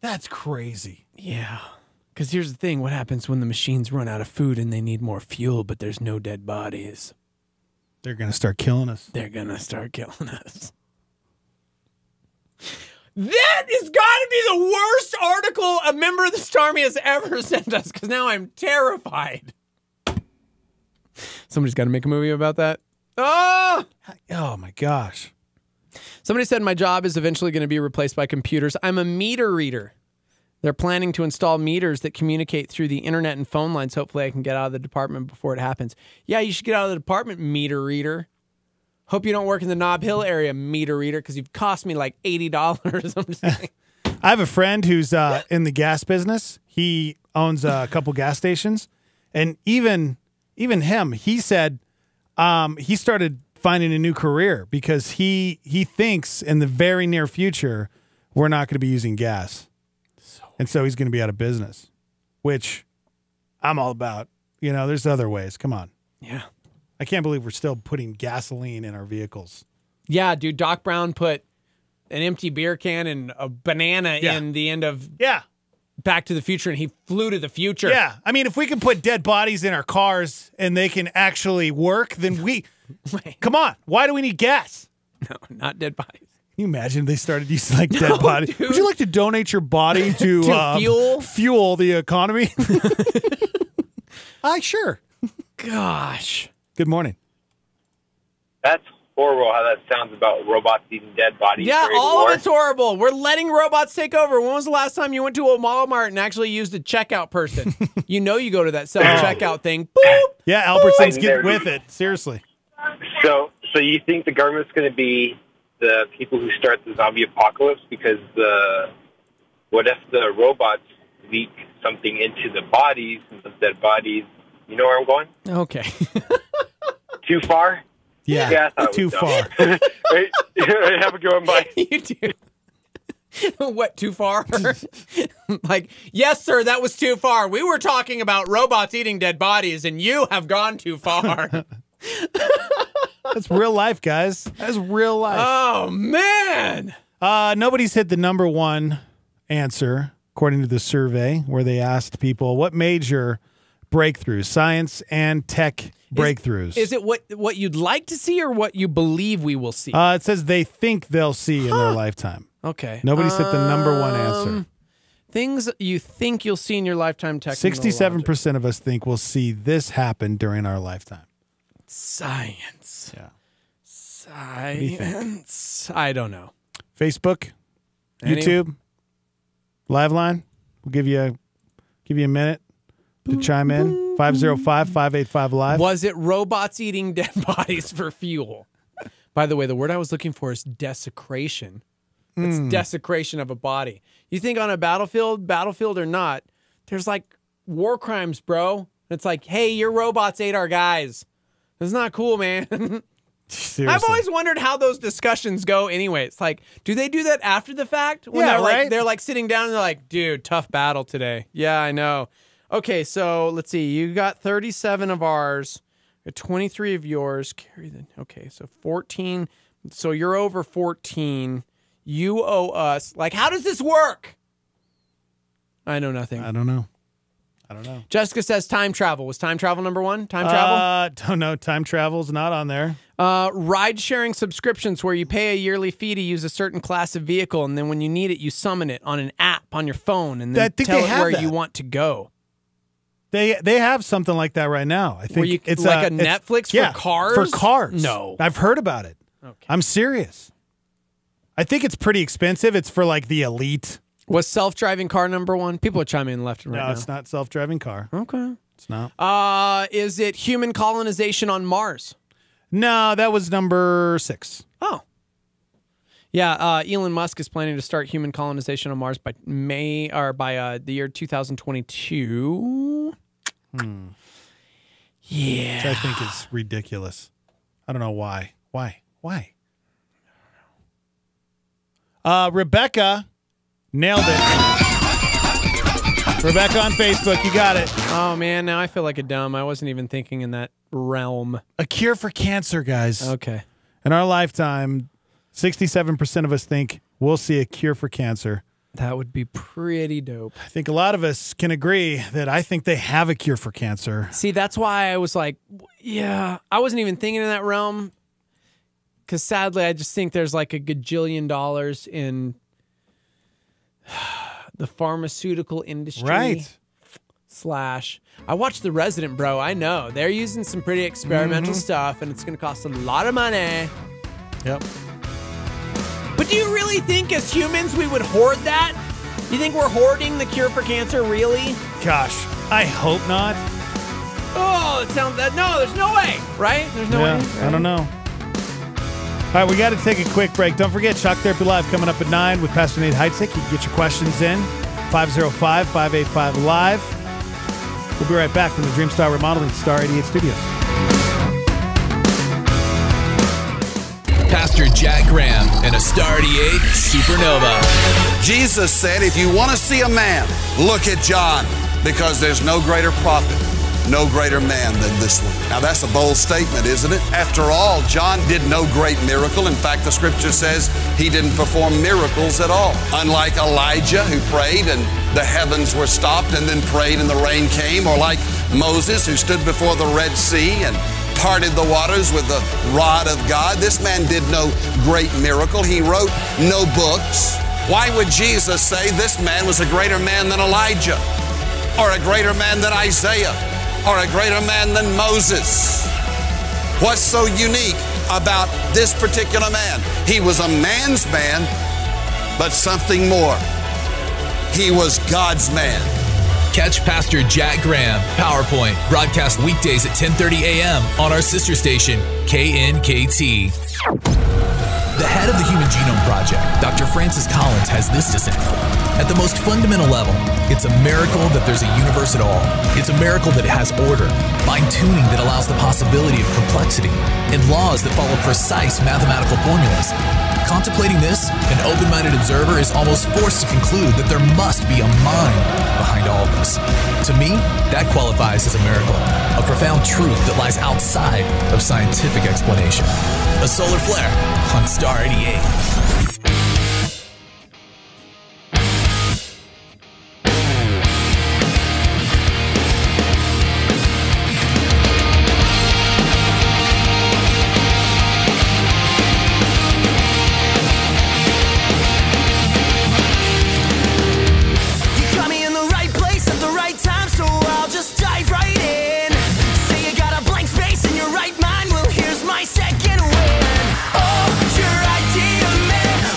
That's crazy. Yeah. Because here's the thing. What happens when the machines run out of food and they need more fuel, but there's no dead bodies? They're going to start killing us. They're going to start killing us. That has got to be the worst article a member of the Starmy has ever sent us, because now I'm terrified. Somebody's got to make a movie about that. Oh my gosh. Somebody said my job is eventually going to be replaced by computers. I'm a meter reader. They're planning to install meters that communicate through the internet and phone lines. Hopefully I can get out of the department before it happens. Yeah, you should get out of the department, meter reader. Hope you don't work in the Nob Hill area, meter reader, because you've cost me like $80. I'm just saying. I have a friend who's in the gas business. He owns a couple gas stations. And even him, he said he started finding a new career because he thinks in the very near future we're not going to be using gas. And so he's going to be out of business, which I'm all about. You know, there's other ways. Come on. Yeah. I can't believe we're still putting gasoline in our vehicles. Yeah, dude, Doc Brown put an empty beer can and a banana in the end of Back to the Future, and he flew to the future. Yeah. I mean, if we can put dead bodies in our cars and they can actually work, then come on. Why do we need gas? No, not dead bodies. Can you imagine they started using dead bodies? Dude. Would you like to donate your body to fuel the economy? Sure. Gosh. Good morning. That's horrible how that sounds about robots eating dead bodies. Yeah, all of it's horrible. We're letting robots take over. When was the last time you went to a Walmart and actually used a checkout person? You go to that self-checkout thing. Boop. Yeah, Albertsons get with it. Seriously. So you think the government's going to be the people who start the zombie apocalypse? Because what if the robots leak something into the bodies, and the dead bodies? You know where I'm going? Okay. Too far? Yeah, I thought too far. Hey, have a good one, bye. You do. What, too far? Yes, sir, that was too far. We were talking about robots eating dead bodies, and you have gone too far. That's real life, guys. That's real life. Oh, man. Nobody's hit the number one answer, according to the survey, where they asked people, what major breakthroughs, science and tech breakthroughs? Is it what you'd like to see or what you believe we will see? It says they think they'll see in their lifetime. Okay. Nobody's hit the number one answer. Things you think you'll see in your lifetime. 67% of us think we'll see this happen during our lifetime. Science. Yeah. Science. I don't know. Facebook, YouTube, live line. We'll give you a minute to chime in. 505-585-LIVE. Was it robots eating dead bodies for fuel? By the way, the word I was looking for is desecration. It's desecration of a body. You think on a battlefield or not, there's war crimes, bro. It's hey, your robots ate our guys. It's not cool, man. Seriously. I've always wondered how those discussions go anyway. It's do they do that after the fact? When they're sitting down and they're dude, tough battle today. Yeah, I know. Okay, so let's see. You got 37 of ours, 23 of yours. Okay, so 14. So you're over 14. You owe us. How does this work? I know nothing. I don't know. Jessica says time travel. Was time travel number one? Time travel? Don't know. Time travel's not on there. Ride-sharing subscriptions where you pay a yearly fee to use a certain class of vehicle, and then when you need it, you summon it on an app on your phone, and then tell it where you want to go. They have something like that right now. I think Where you, it's like a Netflix for cars? For cars. No. I've heard about it. Okay. I'm serious. I think it's pretty expensive. It's for like the elite. Was self-driving car number one? People are chiming in left and right No, now. it's not self-driving car. Okay. It's not. Is it human colonization on Mars? No, that was number 6. Oh. Yeah, Elon Musk is planning to start human colonization on Mars by the year 2022. Yeah. Which I think is ridiculous. I don't know why. Why? Rebecca nailed it. Rebecca on Facebook, you got it. Oh, man, now I feel like a dumb. I wasn't even thinking in that realm. A cure for cancer, guys. Okay. In our lifetime, 67% of us think we'll see a cure for cancer. That would be pretty dope. I think a lot of us can agree that I think they have a cure for cancer. See, that's why I was like, yeah, I wasn't even thinking in that realm. Because sadly, I just think there's like a gajillion dollars in the pharmaceutical industry. Right. I watched The Resident, bro. I know. They're using some pretty experimental stuff, and it's going to cost a lot of money. Yep. But do you really think as humans we would hoard that? You think we're hoarding the cure for cancer, really? Gosh, I hope not. Oh, it sounds that. No, there's no way, right? There's no way. Right? I don't know. All right, we got to take a quick break. Don't forget, Shock Therapy Live coming up at 9 with Pastor Nate Heitzig. You can get your questions in, 505-585-LIVE. We'll be right back from the Dreamstar Remodeling Star 88 Studios. Pastor Jack Graham and a Star 88 Supernova. Jesus said, if you want to see a man, look at John, because there's no greater prophet, no greater man than this one. Now that's a bold statement, isn't it? After all, John did no great miracle. In fact, the scripture says he didn't perform miracles at all. Unlike Elijah, who prayed and the heavens were stopped and then prayed and the rain came, or like Moses, who stood before the Red Sea and parted the waters with the rod of God. This man did no great miracle. He wrote no books. Why would Jesus say this man was a greater man than Elijah, or a greater man than Isaiah, or a greater man than Moses? What's so unique about this particular man? He was a man's man, but something more. He was God's man. Catch Pastor Jack Graham, PowerPoint, broadcast weekdays at 10:30 a.m. on our sister station, KNKT. The head of the Human Genome Project, Dr. Francis Collins, has this to say. At the most fundamental level, it's a miracle that there's a universe at all. It's a miracle that it has order, fine-tuning that allows the possibility of complexity, and laws that follow precise mathematical formulas. Contemplating this, an open-minded observer is almost forced to conclude that there must be a mind behind all this. To me, that qualifies as a miracle, a profound truth that lies outside of scientific explanation. A solar flare on Star 88. Second win. Oh, your idea, man.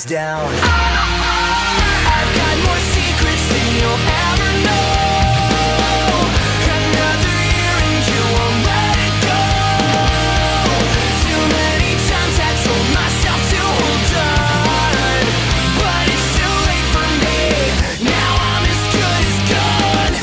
goes down. I've got more secrets than you'll ever know. Another year and you won't let it go. Too many times I told myself to hold on, but it's too late for me. Now I'm as good as gone.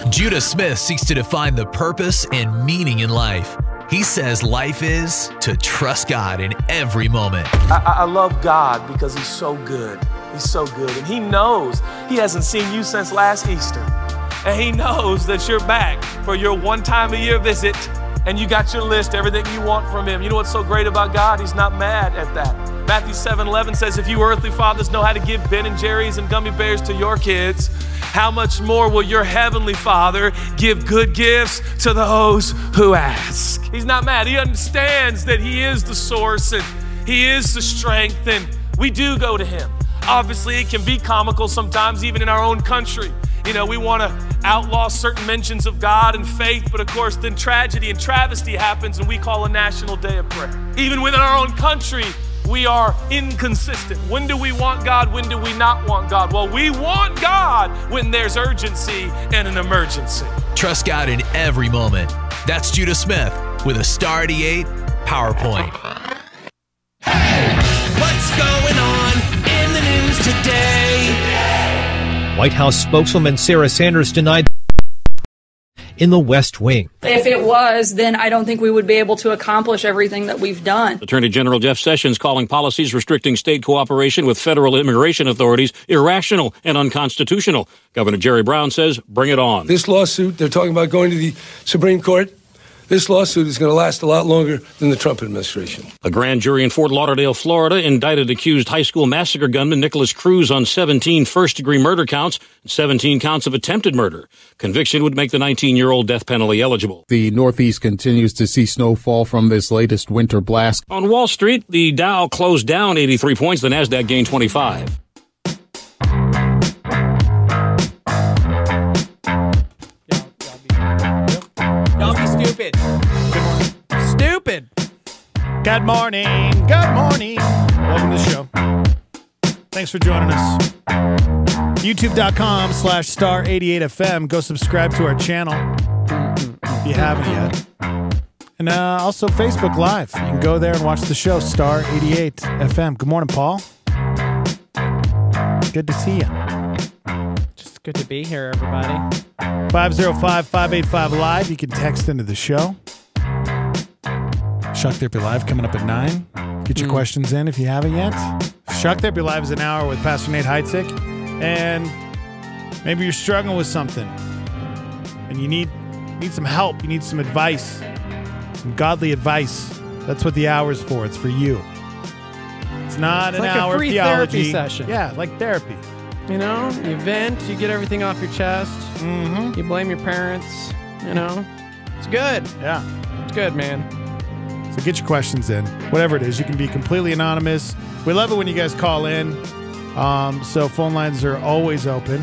Judah Smith seeks to define the purpose and meaning in life. He says life is to trust God in every moment. I love God because he's so good. He's so good. And he knows he hasn't seen you since last Easter. And he knows that you're back for your one-time-a-year visit. And you got your list, everything you want from him. You know what's so great about God? He's not mad at that. Matthew 7:11 says, if you earthly fathers know how to give Ben and Jerry's and gummy bears to your kids, how much more will your heavenly Father give good gifts to those who ask? He's not mad. He understands that he is the source and he is the strength, and we do go to him. Obviously, it can be comical sometimes, even in our own country. You know, we want to outlaw certain mentions of God and faith, but of course, then tragedy and travesty happens and we call a national day of prayer. Even within our own country, we are inconsistent. When do we want God? When do we not want God? Well, we want God when there's urgency and an emergency. Trust God in every moment. That's Judah Smith with a Star 88 PowerPoint. What's going on in the news today? White House spokeswoman Sarah Sanders denied in the West Wing. If it was, then I don't think we would be able to accomplish everything that we've done. Attorney General Jeff Sessions calling policies restricting state cooperation with federal immigration authorities irrational and unconstitutional. Governor Jerry Brown says, bring it on. This lawsuit, they're talking about going to the Supreme Court. This lawsuit is going to last a lot longer than the Trump administration. A grand jury in Fort Lauderdale, Florida, indicted accused high school massacre gunman Nicholas Cruz on 17 first-degree murder counts and 17 counts of attempted murder. Conviction would make the 19-year-old death penalty eligible. The Northeast continues to see snowfall from this latest winter blast. On Wall Street, the Dow closed down 83 points. The Nasdaq gained 25. Don't be stupid. Stupid. Good morning. Good morning. Welcome to the show. Thanks for joining us. YouTube.com/star88FM. Go subscribe to our channel if you haven't yet. And also Facebook Live. You can go there and watch the show, Star88FM. Good morning, Paul. Good to see you. Just good to be here, everybody. 505-585-LIVE. You can text into the show. Shock Therapy Live coming up at 9. Get your questions in if you haven't yet. Shock Therapy Live is an hour with Pastor Nate Heitzig. And maybe you're struggling with something. And you need some help. You need some advice. Some godly advice. That's what the hour's for. It's for you. It's not an hour a free theology therapy session. Yeah, like therapy. You know, you vent, you get everything off your chest. Mm-hmm. You blame your parents. You know, it's good. Yeah. It's good, man. So get your questions in. Whatever it is. You can be completely anonymous. We love it when you guys call in. So phone lines are always open,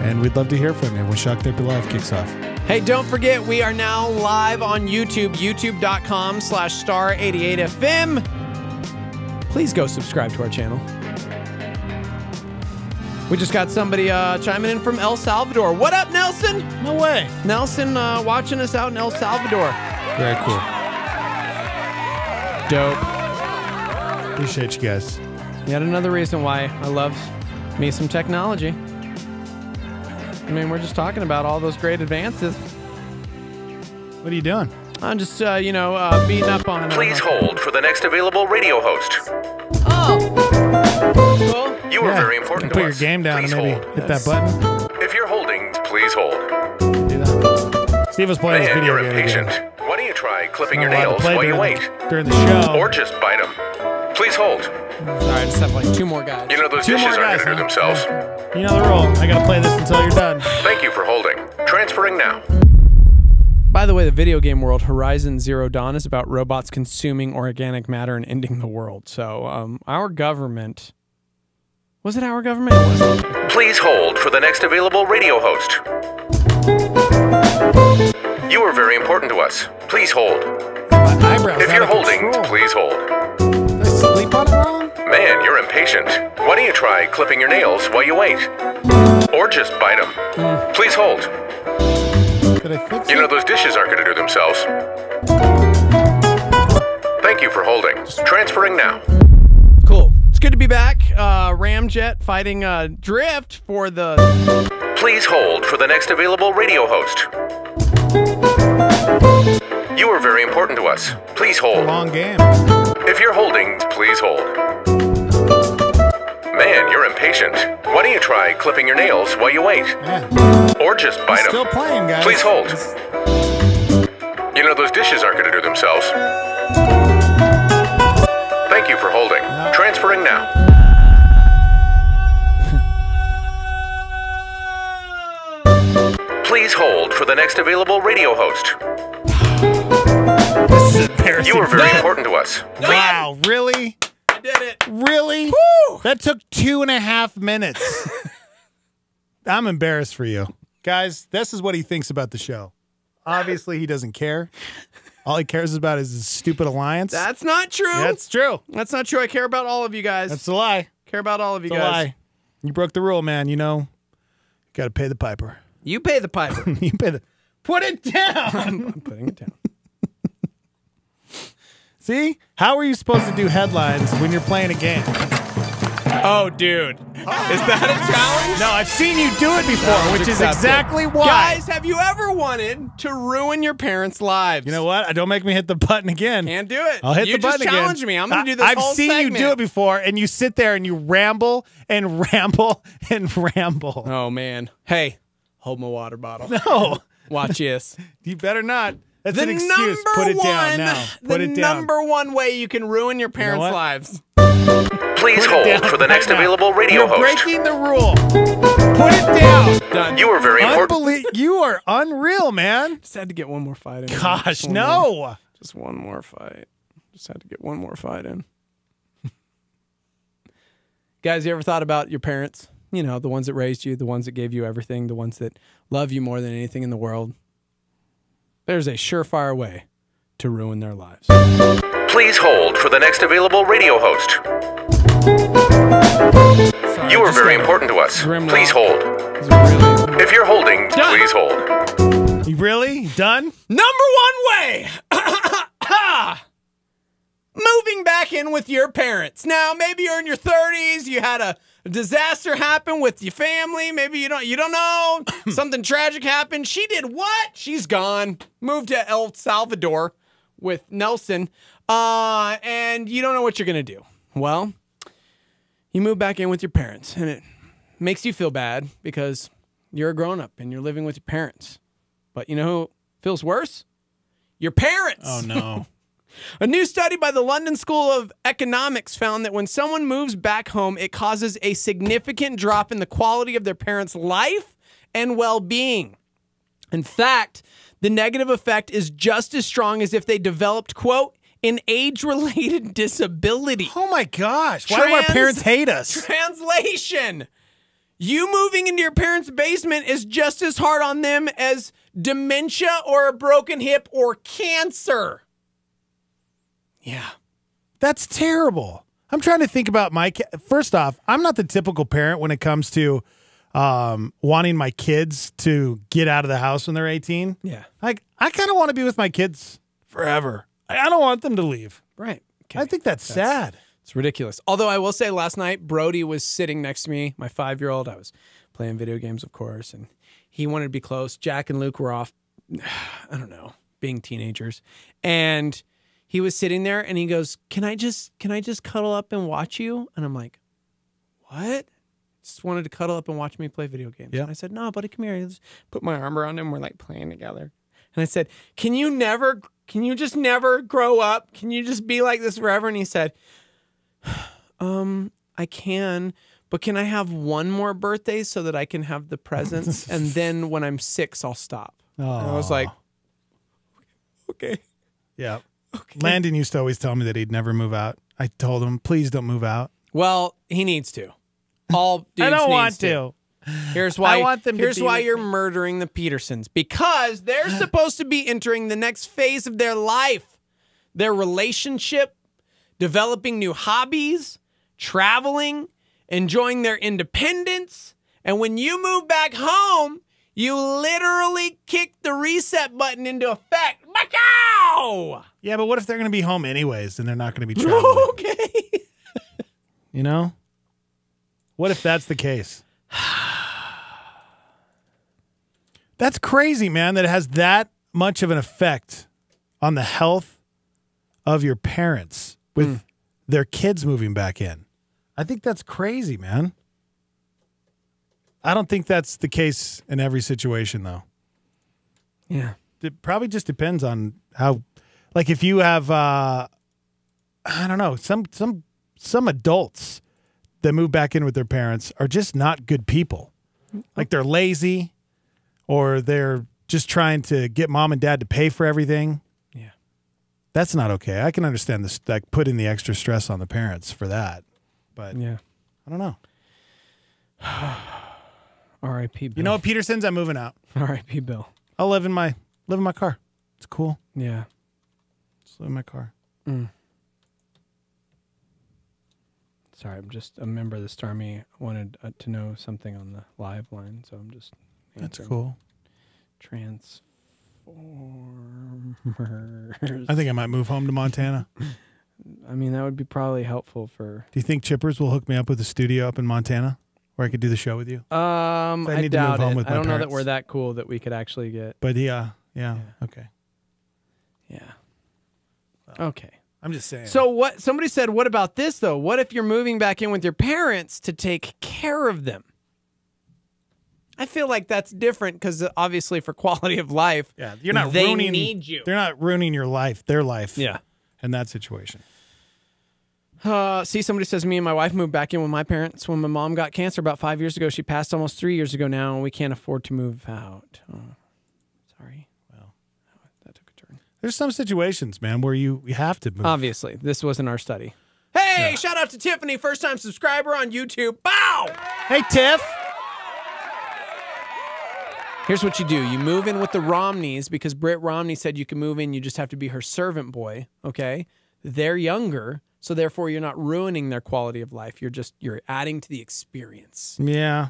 and we'd love to hear from you when Shock Therapy Live kicks off. Hey, don't forget, we are now live on YouTube, youtube.com/star88fm. Please go subscribe to our channel. We just got somebody chiming in from El Salvador. What up, Nelson? No way. Nelson watching us out in El Salvador. Very cool. Dope. Appreciate you guys. Yet another reason why I love me some technology. I mean, we're just talking about all those great advances. What are you doing? I'm just, beating up on... Please hold for the next available radio host. Oh! Cool. You are very important to put us. your game down Please and maybe hold. hit that button. If you're holding, please hold. Do that. Steve was playing his Man, video you're game impatient. again. Why don't you try clipping Not your allowed to nails play while you during wait? During the show. Or just bite them. Please hold. Sorry, I just have like two more guys. You know those Two dishes more aren't guys, going to do themselves. You know the rule. I gotta play this until you're done. Thank you for holding. Transferring now. By the way, the video game world, Horizon Zero Dawn, is about robots consuming organic matter and ending the world. So our government... Was it our government? It wasn't. Please hold for the next available radio host. You are very important to us. Please hold. My eyebrows If out you're of holding, control. please hold. Did I sleep on it wrong? Man, you're impatient. Why don't you try clipping your nails while you wait? Or just bite them. Please hold. Did I fix You know those dishes aren't going to do themselves. Thank you for holding. Transferring now. Cool. It's good to be back. Ramjet fighting Drift for the... Please hold for the next available radio host. You are very important to us. Please hold. Long game. If you're holding, please hold. Man, you're impatient. Why don't you try clipping your nails while you wait? Or just bite them. Still playing, guys. Please hold. You know those dishes aren't going to do themselves. Thank you for holding. Transferring now. Please hold for the next available radio host. This is embarrassing. You are very important to us. Wow, really? I did it. Really? Woo! That took 2.5 minutes. I'm embarrassed for you. Guys, this is what he thinks about the show. Obviously, he doesn't care. All he cares about is his stupid alliance. That's not true. That's true. That's not true. I care about all of you guys. That's a lie. Care about all of you It's a guys. lie. You broke the rule, man. You know, you got to pay the piper. You pay the piper. You pay the... Put it down. I'm putting it down. See? How are you supposed to do headlines when you're playing a game? Oh, dude. Is that a challenge? No, I've seen you do it before, Challenge which is accepted. exactly why. Guys, have you ever wanted to ruin your parents' lives? You know what? Don't make me hit the button again. Can't do it. I'll hit You the button just again. challenged me. I'm going to do this I've whole seen segment. you do it before, and you sit there and you ramble and ramble and ramble. Oh, man. Hey, hold my water bottle. No. Watch this. You better not. That's The an excuse. Put it down now. Put it down. Number one way you can ruin your parents' what? lives. Please Put it hold down for the next right now. available radio You're host. breaking the rule. Put it down. Done. You are very important. You are unreal, man. Just had to get one more fight in. Gosh, Just one no. more. Just one more fight. Just had to get one more fight in. Guys, you ever thought about your parents? You know, the ones that raised you, the ones that gave you everything, the ones that love you more than anything in the world. There's a surefire way to ruin their lives. Please hold for the next available radio host. Sorry, You are just very got a important to us. Grimlock. Please hold. Is it really- If you're holding, Done. please hold. You really? Done? Number one way. Moving back in with your parents. Now, maybe you're in your 30s, you had a disaster happen with your family, maybe you don't know, something tragic happened. She did what? She's gone. Moved to El Salvador with Nelson, and you don't know what you're going to do. Well, you move back in with your parents, and it makes you feel bad because you're a grown-up and you're living with your parents. But you know who feels worse? Your parents. Oh, no. A new study by the London School of Economics found that when someone moves back home, it causes a significant drop in the quality of their parents' life and well-being. In fact, the negative effect is just as strong as if they developed, quote, an age-related disability. Oh my gosh. Why do our parents hate us? Translation. You moving into your parents' basement is just as hard on them as dementia or a broken hip or cancer. Yeah. That's terrible. I'm trying to think about first off, I'm not the typical parent when it comes to wanting my kids to get out of the house when they're 18. Yeah. Like, I kind of want to be with my kids forever. I don't want them to leave. Right. Okay. I think that's sad. It's ridiculous. Although I will say last night, Brody was sitting next to me, my 5-year-old. I was playing video games, of course, and he wanted to be close. Jack and Luke were off, I don't know, being teenagers. And he was sitting there and he goes, Can I just cuddle up and watch you? And I'm like, what? Just wanted to cuddle up and watch me play video games. Yeah. And I said, no, buddy, come here. Let's put my arm around him. We're like playing together. And I said, can you just never grow up? Can you just be like this forever? And he said, I can, but can I have one more birthday so that I can have the presents? And then when I'm 6, I'll stop. And I was like, okay. Yeah. Okay. Landon used to always tell me that he'd never move out. I told him, please don't move out. Well, he needs to. All dudes I don't needs want to. Here's why. I want them to here's be why with you're me. murdering the Petersons, because they're supposed to be entering the next phase of their life, their relationship, developing new hobbies, traveling, enjoying their independence. And when you move back home, you literally kick the reset button into effect. Macau! Yeah, but what if they're going to be home anyways and they're not going to be traveling? Okay. You know? What if that's the case? That's crazy, man, that it has that much of an effect on the health of your parents with their kids moving back in. I think that's crazy, man. I don't think that's the case in every situation, though. Yeah. It probably just depends on how, like if you have, I don't know, some adults that move back in with their parents are just not good people. Like they're lazy or they're just trying to get mom and dad to pay for everything. Yeah. That's not okay. I can understand this, like putting the extra stress on the parents for that. But yeah, I don't know. R.I.P. Bill. You know what, Petersons? I'm moving out. R.I.P. Bill. I'll live in my car. It's cool. Yeah. Just live in my car. Sorry, I'm just a member of the Star Me wanted to know something on the live line, so I'm just That's answering. cool. Transformers. I think I might move home to Montana. I mean, that would be probably helpful for. Do you think Chippers will hook me up with a studio up in Montana where I could do the show with you? I need to move doubt home it. with I my don't know that parents. we're that cool that we could actually get. But yeah. Okay. Yeah. Okay. I'm just saying. So what? Somebody said, what about this though? What if you're moving back in with your parents to take care of them? I feel like that's different because obviously for quality of life, yeah, you're not they ruining. need you. They're not ruining your life. Their life. Yeah. In that situation. See, somebody says me and my wife moved back in with my parents when my mom got cancer about 5 years ago. She passed almost 3 years ago now, and we can't afford to move out. Oh, sorry. Well, that took a turn. There's some situations, man, where you have to move. Obviously, this wasn't our study. Hey, shout out to Tiffany, first-time subscriber on YouTube. Bow! Hey, Tiff. Here's what you do. You move in with the Romneys because Britt Romney said you can move in. You just have to be her servant boy, okay? They're younger, so therefore you're not ruining their quality of life. You're adding to the experience. Yeah.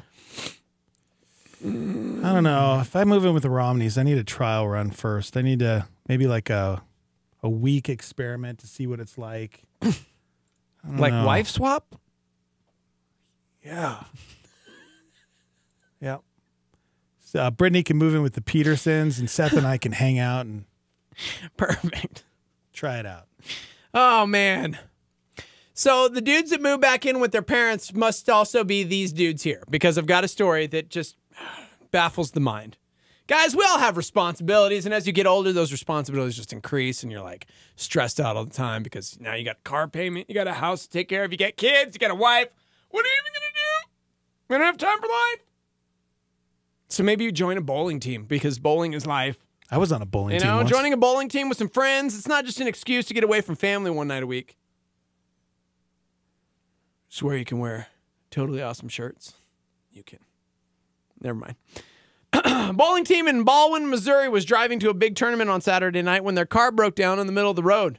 I don't know. If I move in with the Romneys, I need a trial run first. I need to maybe like a week experiment to see what it's like. I don't Like know. wife swap? Yeah. Yeah. So, Brittany can move in with the Petersons, and Seth and I can hang out and Perfect. try it out. Oh, man. So the dudes that move back in with their parents must also be these dudes here, because I've got a story that just baffles the mind. Guys, we all have responsibilities, and as you get older, those responsibilities just increase, and you're like stressed out all the time because now you got car payment, you got a house to take care of, you got kids, you got a wife. What are you even going to do? We don't have time for life. So maybe you join a bowling team because bowling is life. I was on a bowling You team know, once. joining a bowling team with some friends, it's not just an excuse to get away from family one night a week. Swear you can wear totally awesome shirts. You can. Never mind. Bowling team in Baldwin, Missouri was driving to a big tournament on Saturday night when their car broke down in the middle of the road.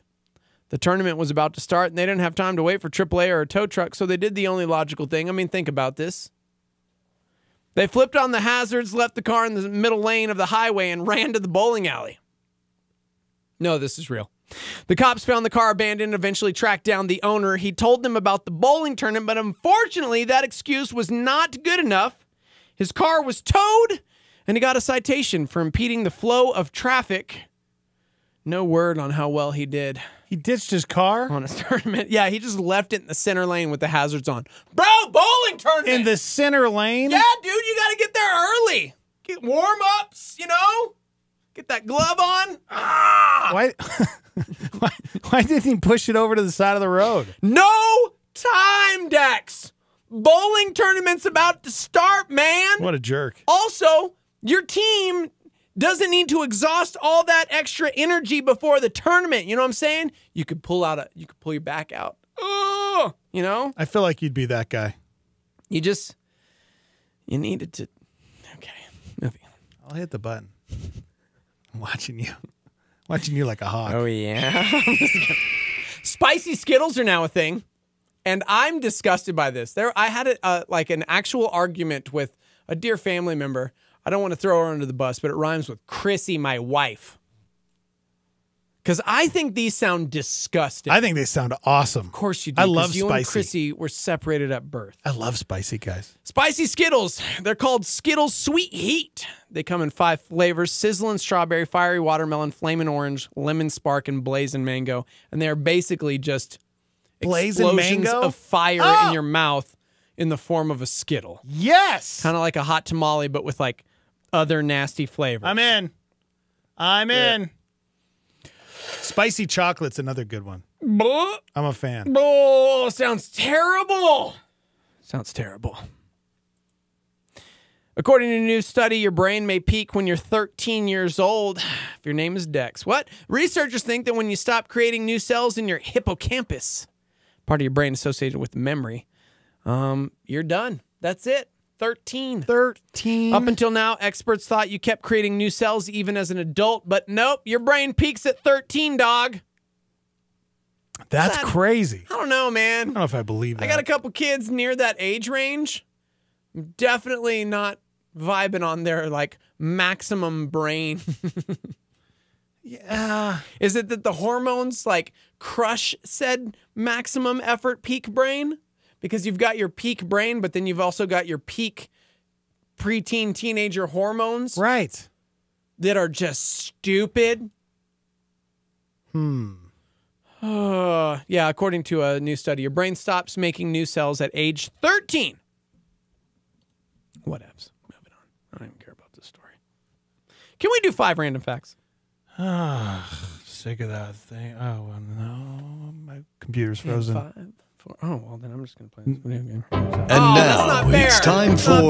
The tournament was about to start, and they didn't have time to wait for AAA or a tow truck, so they did the only logical thing. I mean, think about this. They flipped on the hazards, left the car in the middle lane of the highway, and ran to the bowling alley. No, this is real. The cops found the car abandoned and eventually tracked down the owner. He told them about the bowling tournament, but unfortunately, that excuse was not good enough. His car was towed, and he got a citation for impeding the flow of traffic. No word on how well he did. He ditched his car? On his tournament. Yeah, he just left it in the center lane with the hazards on. Bro, bowling tournament! In the center lane? Yeah, dude, you got to get there early. Get warm-ups, you know? Get that glove on. Ah! Why didn't he push it over to the side of the road? No time, Dex. Bowling tournament's about to start, man. What a jerk. Also, your team doesn't need to exhaust all that extra energy before the tournament. You know what I'm saying? You could pull your back out. Oh, you know? I feel like you'd be that guy. You needed to. Okay, moving on. I'll hit the button. I'm watching you. Watching you like a hawk. Oh, yeah. Spicy Skittles are now a thing, and I'm disgusted by this. I had like an actual argument with a dear family member. I don't want to throw her under the bus, but it rhymes with Chrissy, my wife. Because I think these sound disgusting. I think they sound awesome. Of course you do. I love you spicy. and Chrissy were separated at birth. I love spicy, guys. Spicy Skittles. They're called Skittles Sweet Heat. They come in 5 flavors: sizzling strawberry, fiery watermelon, flaming orange, lemon spark, and blazing mango. And they are basically just Blazing explosions mango? of fire in your mouth in the form of a Skittle. Yes! Kind of like a hot tamale, but with like other nasty flavors. I'm in. I'm in. Spicy chocolate's another good one. Blah. I'm a fan. Oh, sounds terrible. Sounds terrible. According to a new study, your brain may peak when you're 13 years old. If your name is Dex. What? Researchers think that when you stop creating new cells in your hippocampus, part of your brain associated with memory, you're done. That's it. 13. 13. Up until now, experts thought you kept creating new cells even as an adult, but nope, your brain peaks at 13, dog. That's crazy. I don't know, man. I don't know if I believe that. I got a couple kids near that age range. I'm definitely not vibing on their like maximum brain. Yeah. Is it that the hormones like crush said maximum effort peak brain? Because you've got your peak brain, but then you've also got your peak preteen teenager hormones. Right. That are just stupid. Yeah, according to a new study, your brain stops making new cells at age 13. Whatevs. Moving on. I don't even care about this story. Can we do 5 random facts? Sick of that thing. Oh, well, no. My computer's frozen. 5, 4. Oh, well, then I'm just going to play this video game. And now it's time for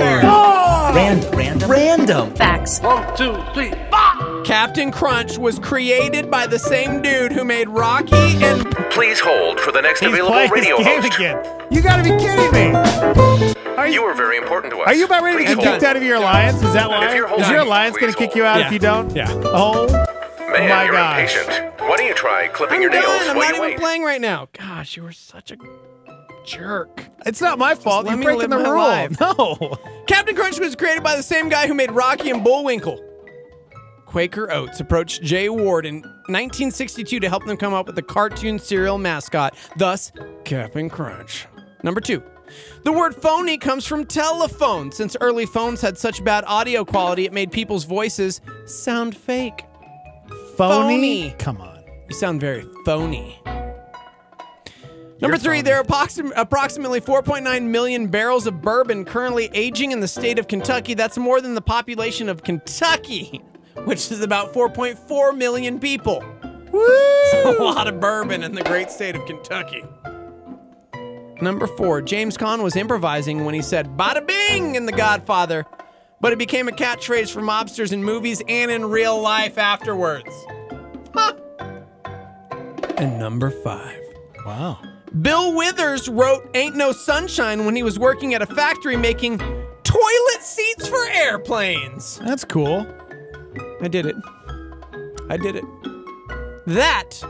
Random facts. 1, 2, 3, 4. Captain Crunch was created by the same dude who made Rocky and... Please hold for the next He's available playing radio his game host. again. You got to be kidding me. You are very important to us. Are you about ready to get kicked out of your alliance? Is that why? If you're Is your holding, alliance going to please kick you out hold. if you don't? Yeah. Oh, Man, my you're gosh. impatient. Why don't you try clipping I'm your nails done. I'm while not you even wait? playing right now. Gosh, you were such a jerk. It's not my fault. let You're me breaking the live my rule. life. No. Captain Crunch was created by the same guy who made Rocky and Bullwinkle. Quaker Oats approached Jay Ward in 1962 to help them come up with a cartoon cereal mascot, thus Captain Crunch. Number 2. The word phony comes from telephone. Since early phones had such bad audio quality, it made people's voices sound fake. Phony? Come on. You sound very phony. Number 3, there are approximately 4.9 million barrels of bourbon currently aging in the state of Kentucky. That's more than the population of Kentucky, which is about 4.4 million people. Woo! It's a lot of bourbon in the great state of Kentucky. Number 4, James Caan was improvising when he said bada bing in The Godfather. but it became a catchphrase for mobsters in movies and in real life afterwards. Huh. And number 5. Wow. Bill Withers wrote Ain't No Sunshine when he was working at a factory making toilet seats for airplanes. That's cool. I did it. That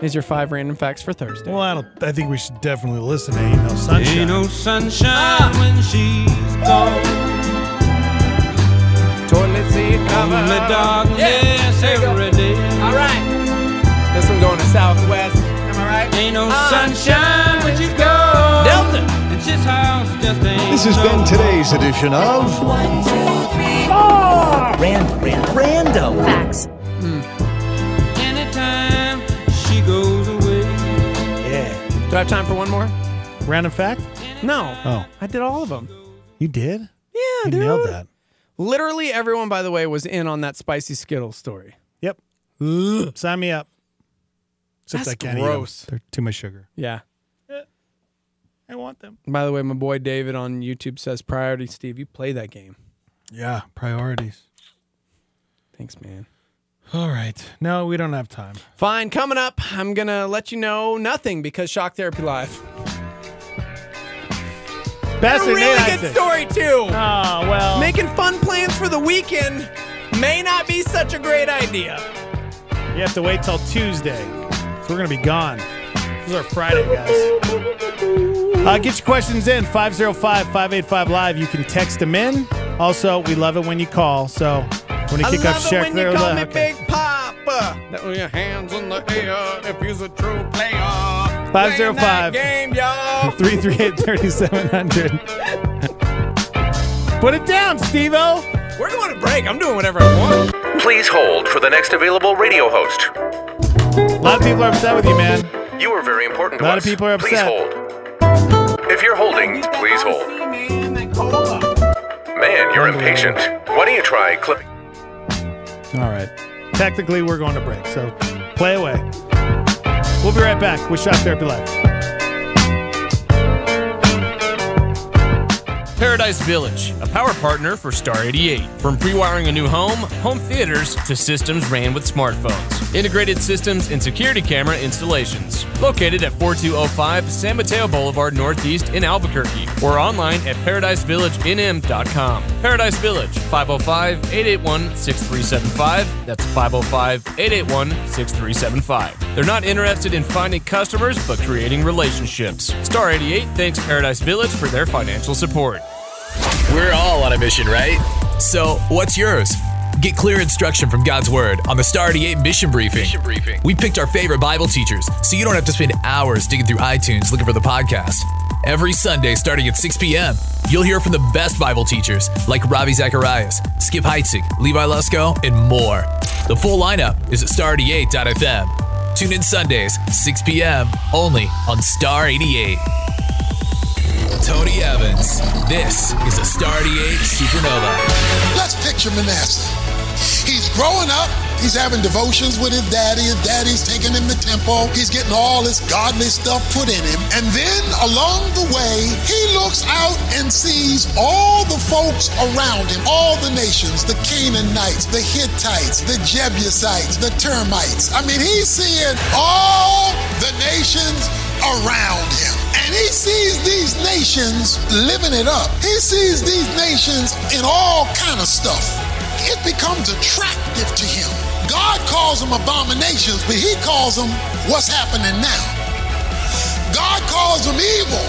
is your 5 random facts for Thursday. Well, I think we should definitely listen to Ain't No Sunshine. Ain't no sunshine when she's gone. Toilet seat cover. Only darkness every day. All right. This one going to Southwest. Am I right? Ain't no sunshine when she's gone. Delta. And this house just ain't. This has been today's edition of 1, 2, 3, 4. Random Facts. Anytime she goes away. Yeah. Do I have time for one more? Random fact? No. Oh. I did all of them. You did? Yeah, you dude. nailed that. Literally everyone, by the way, was in on that spicy Skittles story. Yep. Sign me up. Except That's I can't gross. eat them. They're too much sugar. Yeah. I want them. By the way, my boy David on YouTube says, Priority Steve, you play that game. Yeah, priorities. Thanks, man. All right. No, we don't have time. Fine. Coming up, I'm going to let you know nothing because Shock Therapy Live. Best a really good story, too. Oh, well. Making fun plans for the weekend may not be such a great idea. You have to wait till Tuesday. So we're going to be gone. This is our Friday, guys. Get your questions in, 505-585-LIVE. You can text them in. Also, we love it when you call. So when you kick off I love it when you call me okay. Big Papa. With your hands in the air if you're a true player. 505 game, y'all. 338-3700. Put it down, Steve-O. We're going to break. I'm doing whatever I want. Please hold for the next available radio host. A lot of people are upset with you, man. You are very important to us. A lot of people are upset. Please hold. If you're holding, please hold. Man, you're impatient. Why don't you try clipping? All right. Technically, we're going to break, so play away. We'll be right back with Shock Therapy Live. Paradise Village, a power partner for Star 88. From pre-wiring a new home, home theaters, to systems ran with smartphones. Integrated systems and security camera installations. Located at 4205 San Mateo Boulevard Northeast in Albuquerque, or online at ParadiseVillageNM.com. Paradise Village, 505-881-6375. That's 505-881-6375. They're not interested in finding customers, but creating relationships. Star 88 thanks Paradise Village for their financial support. We're all on a mission, right? So, what's yours? Get clear instruction from God's Word on the Star 88 Mission Briefing. We picked our favorite Bible teachers, so you don't have to spend hours digging through iTunes looking for the podcast. Every Sunday, starting at 6 p.m., you'll hear from the best Bible teachers like Ravi Zacharias, Skip Heitzig, Levi Lusko, and more. The full lineup is at star88.fm. Tune in Sundays, 6 p.m., only on Star 88. Tony Evans. This is a Star 88 Supernova. Let's picture Manasseh. He's growing up. He's having devotions with his daddy. His daddy's taking him to temple. He's getting all this godly stuff put in him. And then along the way, he looks out and sees all the folks around him, all the nations, the Canaanites, the Hittites, the Jebusites, the termites. I mean, he's seeing all the nations around him. And he sees these nations living it up. He sees these nations in all kind of stuff. It becomes attractive to him. God calls them abominations, but he calls them what's happening now. God calls them evil,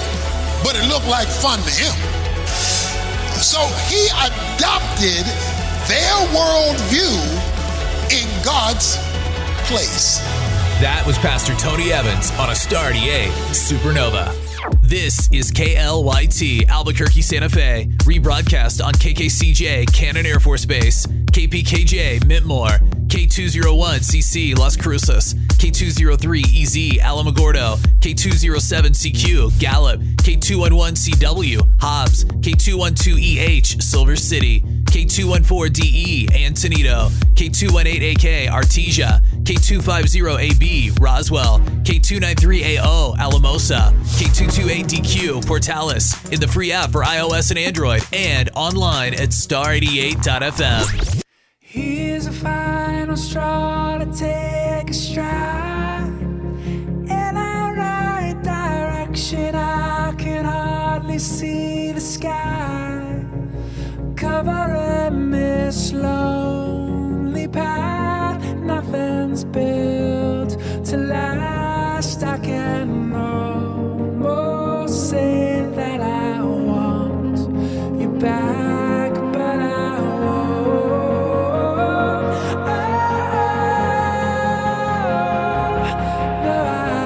but it looked like fun to him. So he adopted their worldview in God's place. That was Pastor Tony Evans on a Star 88 Supernova. This is KLYT Albuquerque, Santa Fe, rebroadcast on KKCJ Cannon Air Force Base, KPKJ Mintmore, K201CC Las Cruces, K203EZ Alamogordo, K207CQ Gallup, K211CW Hobbs, K212EH Silver City, K214DE Antonito, K218AK Artesia, K250AB Roswell, K293AO Alamosa, K228DQ Portales, in the free app for iOS and Android, and online at star88.fm. Here's a final straw to take a stride. In our right direction, I can hardly see the sky. Covering this lonely path, nothing's built to last. I can almost say that I want you back, but I won't. No, I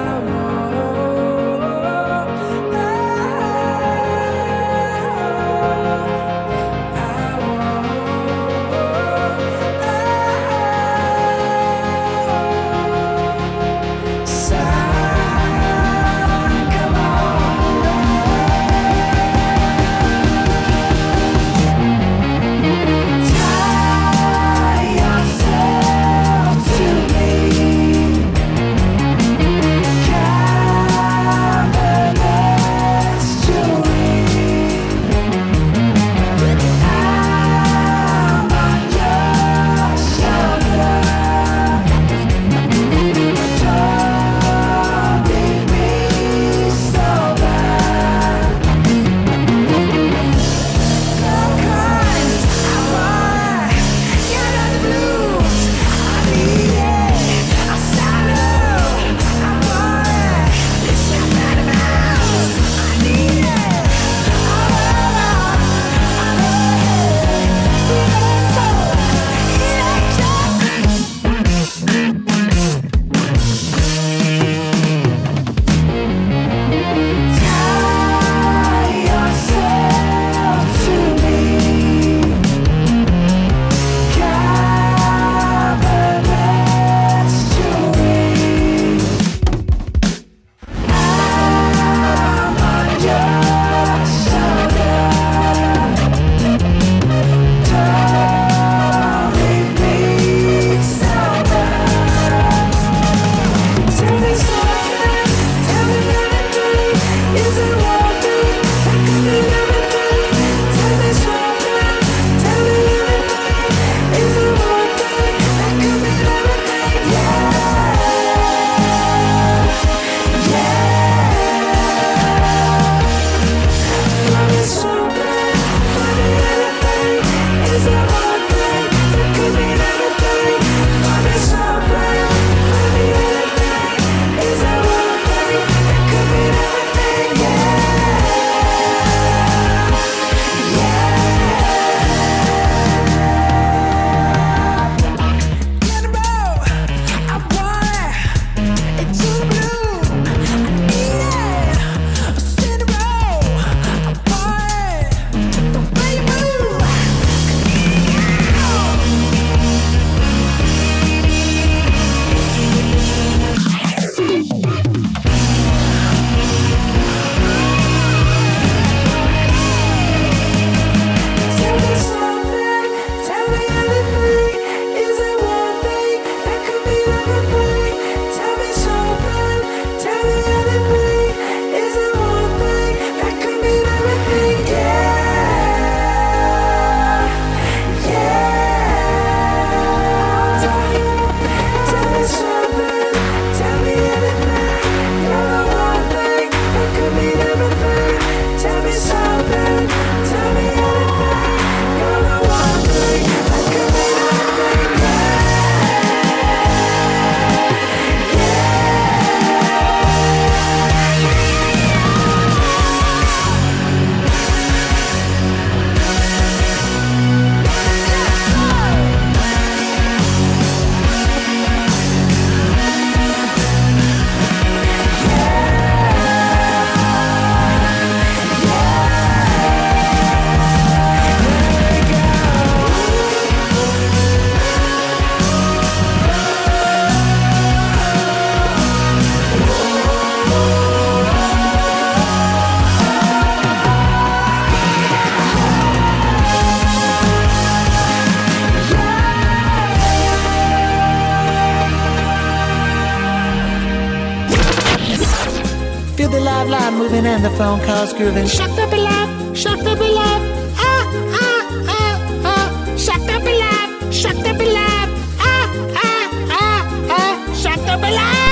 line moving and the phone calls grooving. Shocked up alive, shocked up alive. Ah, ah, ah, ah. Shocked up alive, shocked up alive. Ah, ah, ah, ah. Shocked up alive.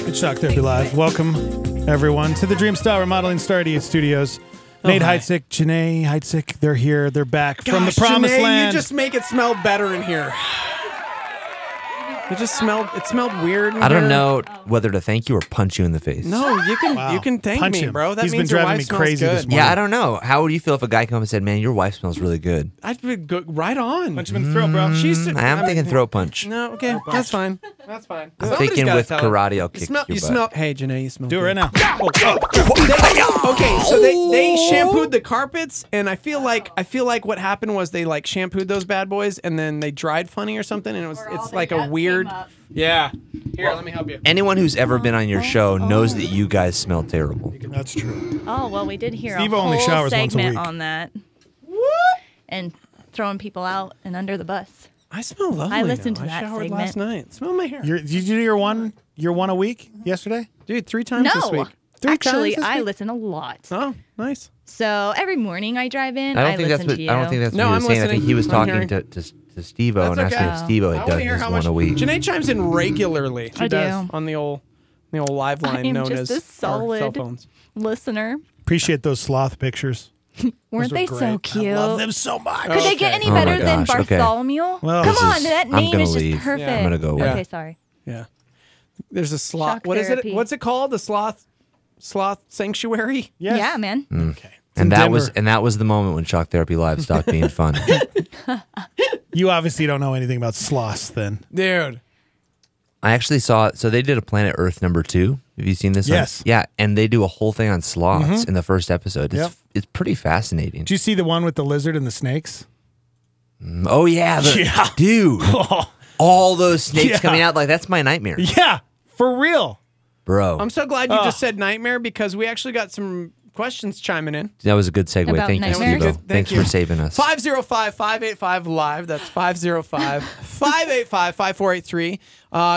Good Shock Therapy Live. Welcome, everyone, to the Dreamstyle Remodeling Star 88 Studios. Nate Heitzig, Janae Heitzig, they're here. They're back from the promised Janae, land. You just make it smell better in here. It smelled weird in I don't here. know whether to thank you or punch you in the face. No, you can thank Punch me, him. bro. That He's means been your driving wife me smells crazy good. this morning. Yeah, I don't know. How would you feel if a guy came up and said, "Man, your wife smells really good"? I'd be right on. Punch him in the throat, bro. I'm thinking throat punch. No, okay, that's fine. That's fine. I'm Somebody's thinking gotta with tell it. karate, I'll You kick smell. your You butt. smell. Hey, Janae, you smell. Do it right now. Okay, so they shampooed the carpets, and I feel like what happened was they like shampooed those bad boys, and then they dried funny or something, and it's like a weird. Yeah. Here, let me help you. Anyone who's ever been on your show knows that you guys smell terrible. That's true. Oh, well, we did hear Steve a only whole showers once a segment week. on that. And throwing people out and under the bus. I smell lovely. I listened now. to that I showered segment. last night. Smell my hair. Did you do your one a week yesterday? Dude, 3 times No, this week. actually, times this I week? listen a lot. Oh, nice. So every morning I drive in, I I don't think that's listen what to you. I don't think that's what No, he I'm was saying. I think he was listening. I'm talking hearing. to Steve-O and That's asking okay. if Steve-O I had wanna done hear his how one much. a week. Janae chimes in regularly. I do. On the old live line I'm known just as a solid our cell phones. listener. Appreciate those sloth pictures. Weren't they so great. cute? I love them so much. Could they get any Oh my better than gosh, okay. Bartholomew? Well, Come this on, is- that I'm name gonna is leave. just perfect. I'm gonna go away. Okay, sorry. Yeah. There's a sloth. Shock What is therapy. it? What's it called? The sloth sanctuary? Yes. Yeah, man. Okay. And in that was Denver. the moment when Shock Therapy Live stopped being fun. You obviously don't know anything about sloths then. Dude. I actually saw so they did a Planet Earth #2. Have you seen this? Yes. Yeah, and they do a whole thing on sloths in the first episode. Yep. It's pretty fascinating. Did you see the one with the lizard and the snakes? Oh yeah, Yeah. dude. All those snakes Yeah. coming out, like that's my nightmare. Yeah, for real. Bro. I'm so glad you just said nightmare because we actually got some questions chiming in. That was a good segue. About Thank you, nightmares? Steve-O. Thanks for saving us. 505-585-LIVE. That's 505-585-5483.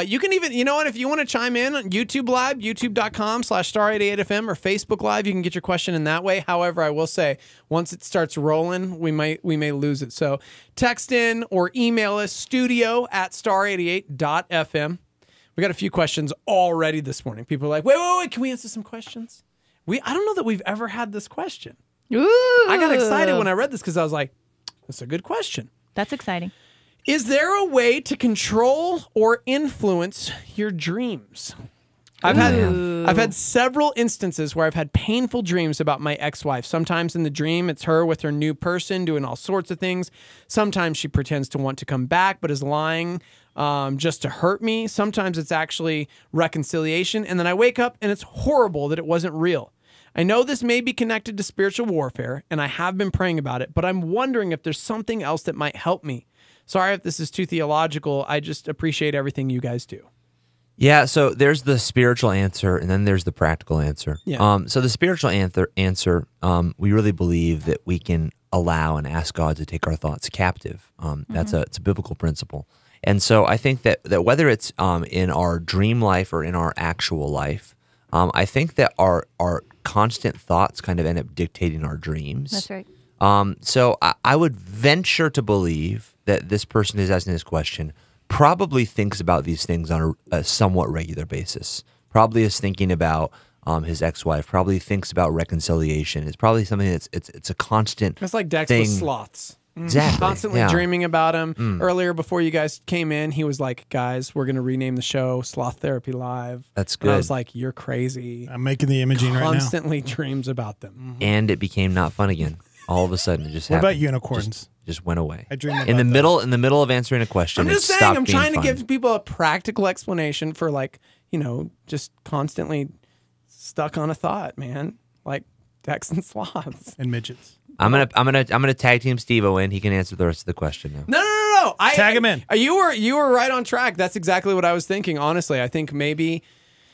You can even, you know what, if you want to chime in on YouTube Live, youtube.com/star88fm or Facebook Live, you can get your question in that way. However, I will say, once it starts rolling, we may lose it. So text in or email us, studio@star88.fm. We got a few questions already this morning. People are like, wait, can we answer some questions? I don't know that we've ever had this question. Ooh. I got excited when I read this because I was like, that's a good question. That's exciting. Is there a way to control or influence your dreams? I've had several instances where I've had painful dreams about my ex-wife. Sometimes in the dream, it's her with her new person doing all sorts of things. Sometimes she pretends to want to come back but is lying just to hurt me. Sometimes it's actually reconciliation. And then I wake up and it's horrible that it wasn't real. I know this may be connected to spiritual warfare, and I have been praying about it, but I'm wondering if there's something else that might help me. Sorry if this is too theological. I just appreciate everything you guys do. Yeah, so there's the spiritual answer, and then there's the practical answer. Yeah. So the spiritual answer, we really believe that we can allow and ask God to take our thoughts captive. It's a biblical principle. And so I think that whether it's in our dream life or in our actual life, I think that our constant thoughts kind of end up dictating our dreams. That's right. So I would venture to believe that this person who's asking this question probably thinks about these things on a somewhat regular basis. Probably is thinking about his ex-wife. Probably thinks about reconciliation. It's probably something that's it's a constant. It's like Dex thing. with sloths. Exactly. Constantly yeah. dreaming about him. Earlier, before you guys came in, he was like, guys, we're going to rename the show Sloth Therapy Live. That's And I good. was like, you're crazy. I'm making the imaging right now. Constantly dreams about them. And it became not fun again. All of a sudden, it just What about happened. unicorns? Just went away. I dream about in the those. middle of answering a question. I'm just it saying, stopped I'm being trying to fun. give people a practical explanation for just constantly stuck on a thought, man. Like Dex and sloths. And midgets. I'm gonna tag team Steve-O in. He can answer the rest of the question now. No. Tag him in. You were right on track. That's exactly what I was thinking. Honestly, I think maybe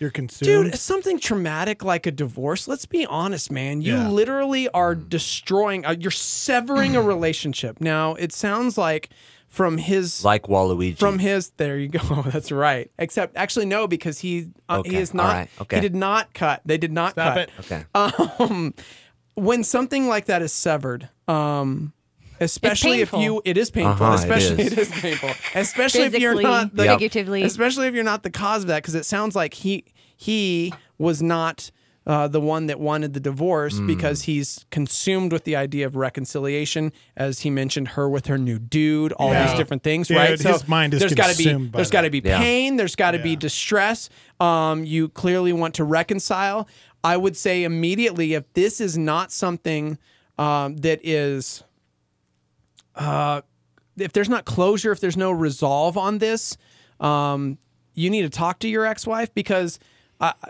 You're consumed. Dude, something traumatic like a divorce, let's be honest, man. You Yeah. literally are destroying, you're severing a relationship. Now, it sounds like from his... Like Waluigi. From his... There you go. That's right. Except, actually, no, because he is not... All right. Okay. He did not cut. They did not Stop cut. it. Okay. When something like that is severed... especially if painful. you, it is painful. Uh-huh, especially it it is painful. Especially if you're not the, figuratively. especially if you're not the cause of that, because it sounds like he was not the one that wanted the divorce because he's consumed with the idea of reconciliation, as he mentioned, her with her new dude, all these different things, Dude, right? his mind is there's got to be consumed by there's got to that. be pain, there's got to be distress. You clearly want to reconcile. I would say immediately, if this is not something that is if there's not closure, if there's no resolve on this, you need to talk to your ex-wife, because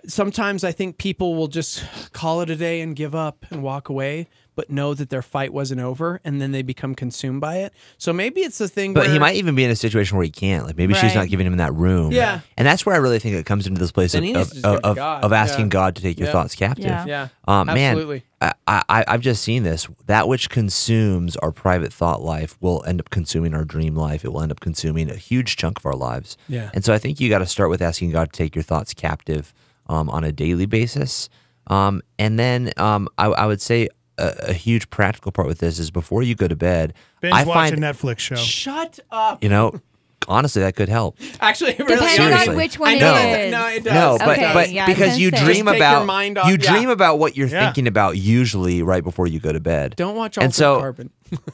sometimes I think people will just call it a day and give up and walk away, but know that their fight wasn't over, and then they become consumed by it. So maybe it's a thing But where... he might even be in a situation where he can't. Like maybe she's Right. not giving him that room. Yeah. And that's where I really think it comes into this place Then he needs to just give it to God. of asking Yeah. God to take your Yeah. thoughts captive. Yeah. Man, Absolutely. I've just seen this. That which consumes our private thought life will end up consuming our dream life. It will end up consuming a huge chunk of our lives. Yeah. And so I think you got to start with asking God to take your thoughts captive on a daily basis. And then I would say a huge practical part with this is before you go to bed, Binge I watch find, a Netflix show. Shut up. you know, honestly, that could help. Actually, it really Depending Seriously. on which one I it know. is. No, it does. No, but Okay, but yeah, I was because gonna you say. dream Just take about your mind off- you yeah. dream about what you're Yeah. thinking about usually right before you go to bed. Don't watch And Altered so- Carbon.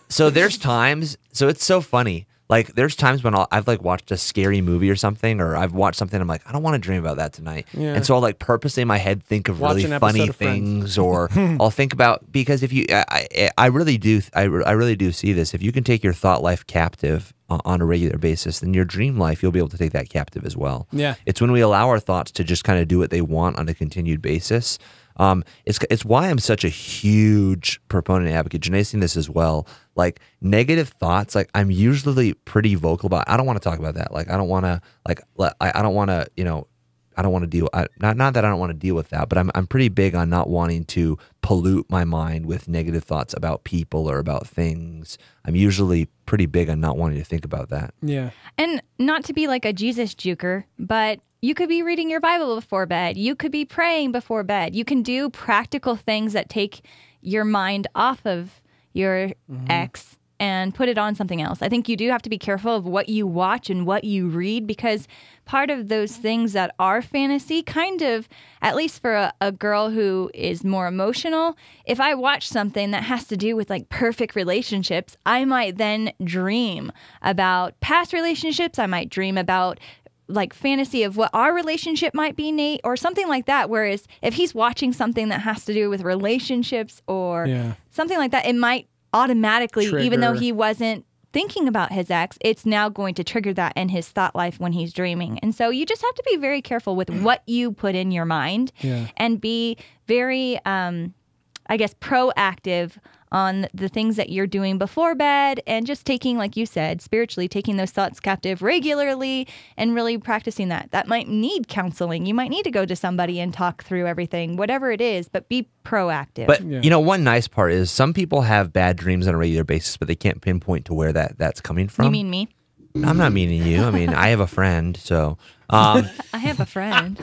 So there's times. So it's so funny. Like there's times when I've like watched a scary movie or something, or I've watched something. I'm like, I don't want to dream about that tonight. Yeah. And so I'll like purposely in my head think of Watch really an episode funny of Friends. things, or I'll think about, because if you, I really do see this. If you can take your thought life captive on a regular basis, then your dream life, you'll be able to take that captive as well. Yeah. It's when we allow our thoughts to just kind of do what they want on a continued basis. It's why I'm such a huge proponent and advocate. Janae's seen this as well. Like negative thoughts, like I'm usually pretty vocal about. I don't want to talk about that. Like I don't want to. Like I don't want to. You know, I don't want to deal. Not that I don't want to deal with that, but I'm pretty big on not wanting to pollute my mind with negative thoughts about people or about things. I'm usually pretty big on not wanting to think about that. Yeah. And not to be like a Jesus juker, but you could be reading your Bible before bed. You could be praying before bed. You can do practical things that take your mind off of your ex and put it on something else. I think you do have to be careful of what you watch and what you read, because part of those things that are fantasy, kind of, at least for a girl who is more emotional, if I watch something that has to do with like perfect relationships, I might then dream about past relationships. I might dream about like fantasy of what our relationship might be, Nate, or something like that. Whereas if he's watching something that has to do with relationships or something like that, it might automatically, even though Trigger. he wasn't thinking about his ex, it's now going to trigger that in his thought life when he's dreaming. And so you just have to be very careful with what you put in your mind and be very, I guess, proactive on the things that you're doing before bed, and just taking, like you said, spiritually taking those thoughts captive regularly and really practicing that. That might need counseling. You might need to go to somebody and talk through everything, whatever it is, but be proactive. But you know, one nice part is some people have bad dreams on a regular basis, but they can't pinpoint to where that's coming from. You mean me? I'm not meaning you. I mean, I have a friend, so. I have a friend.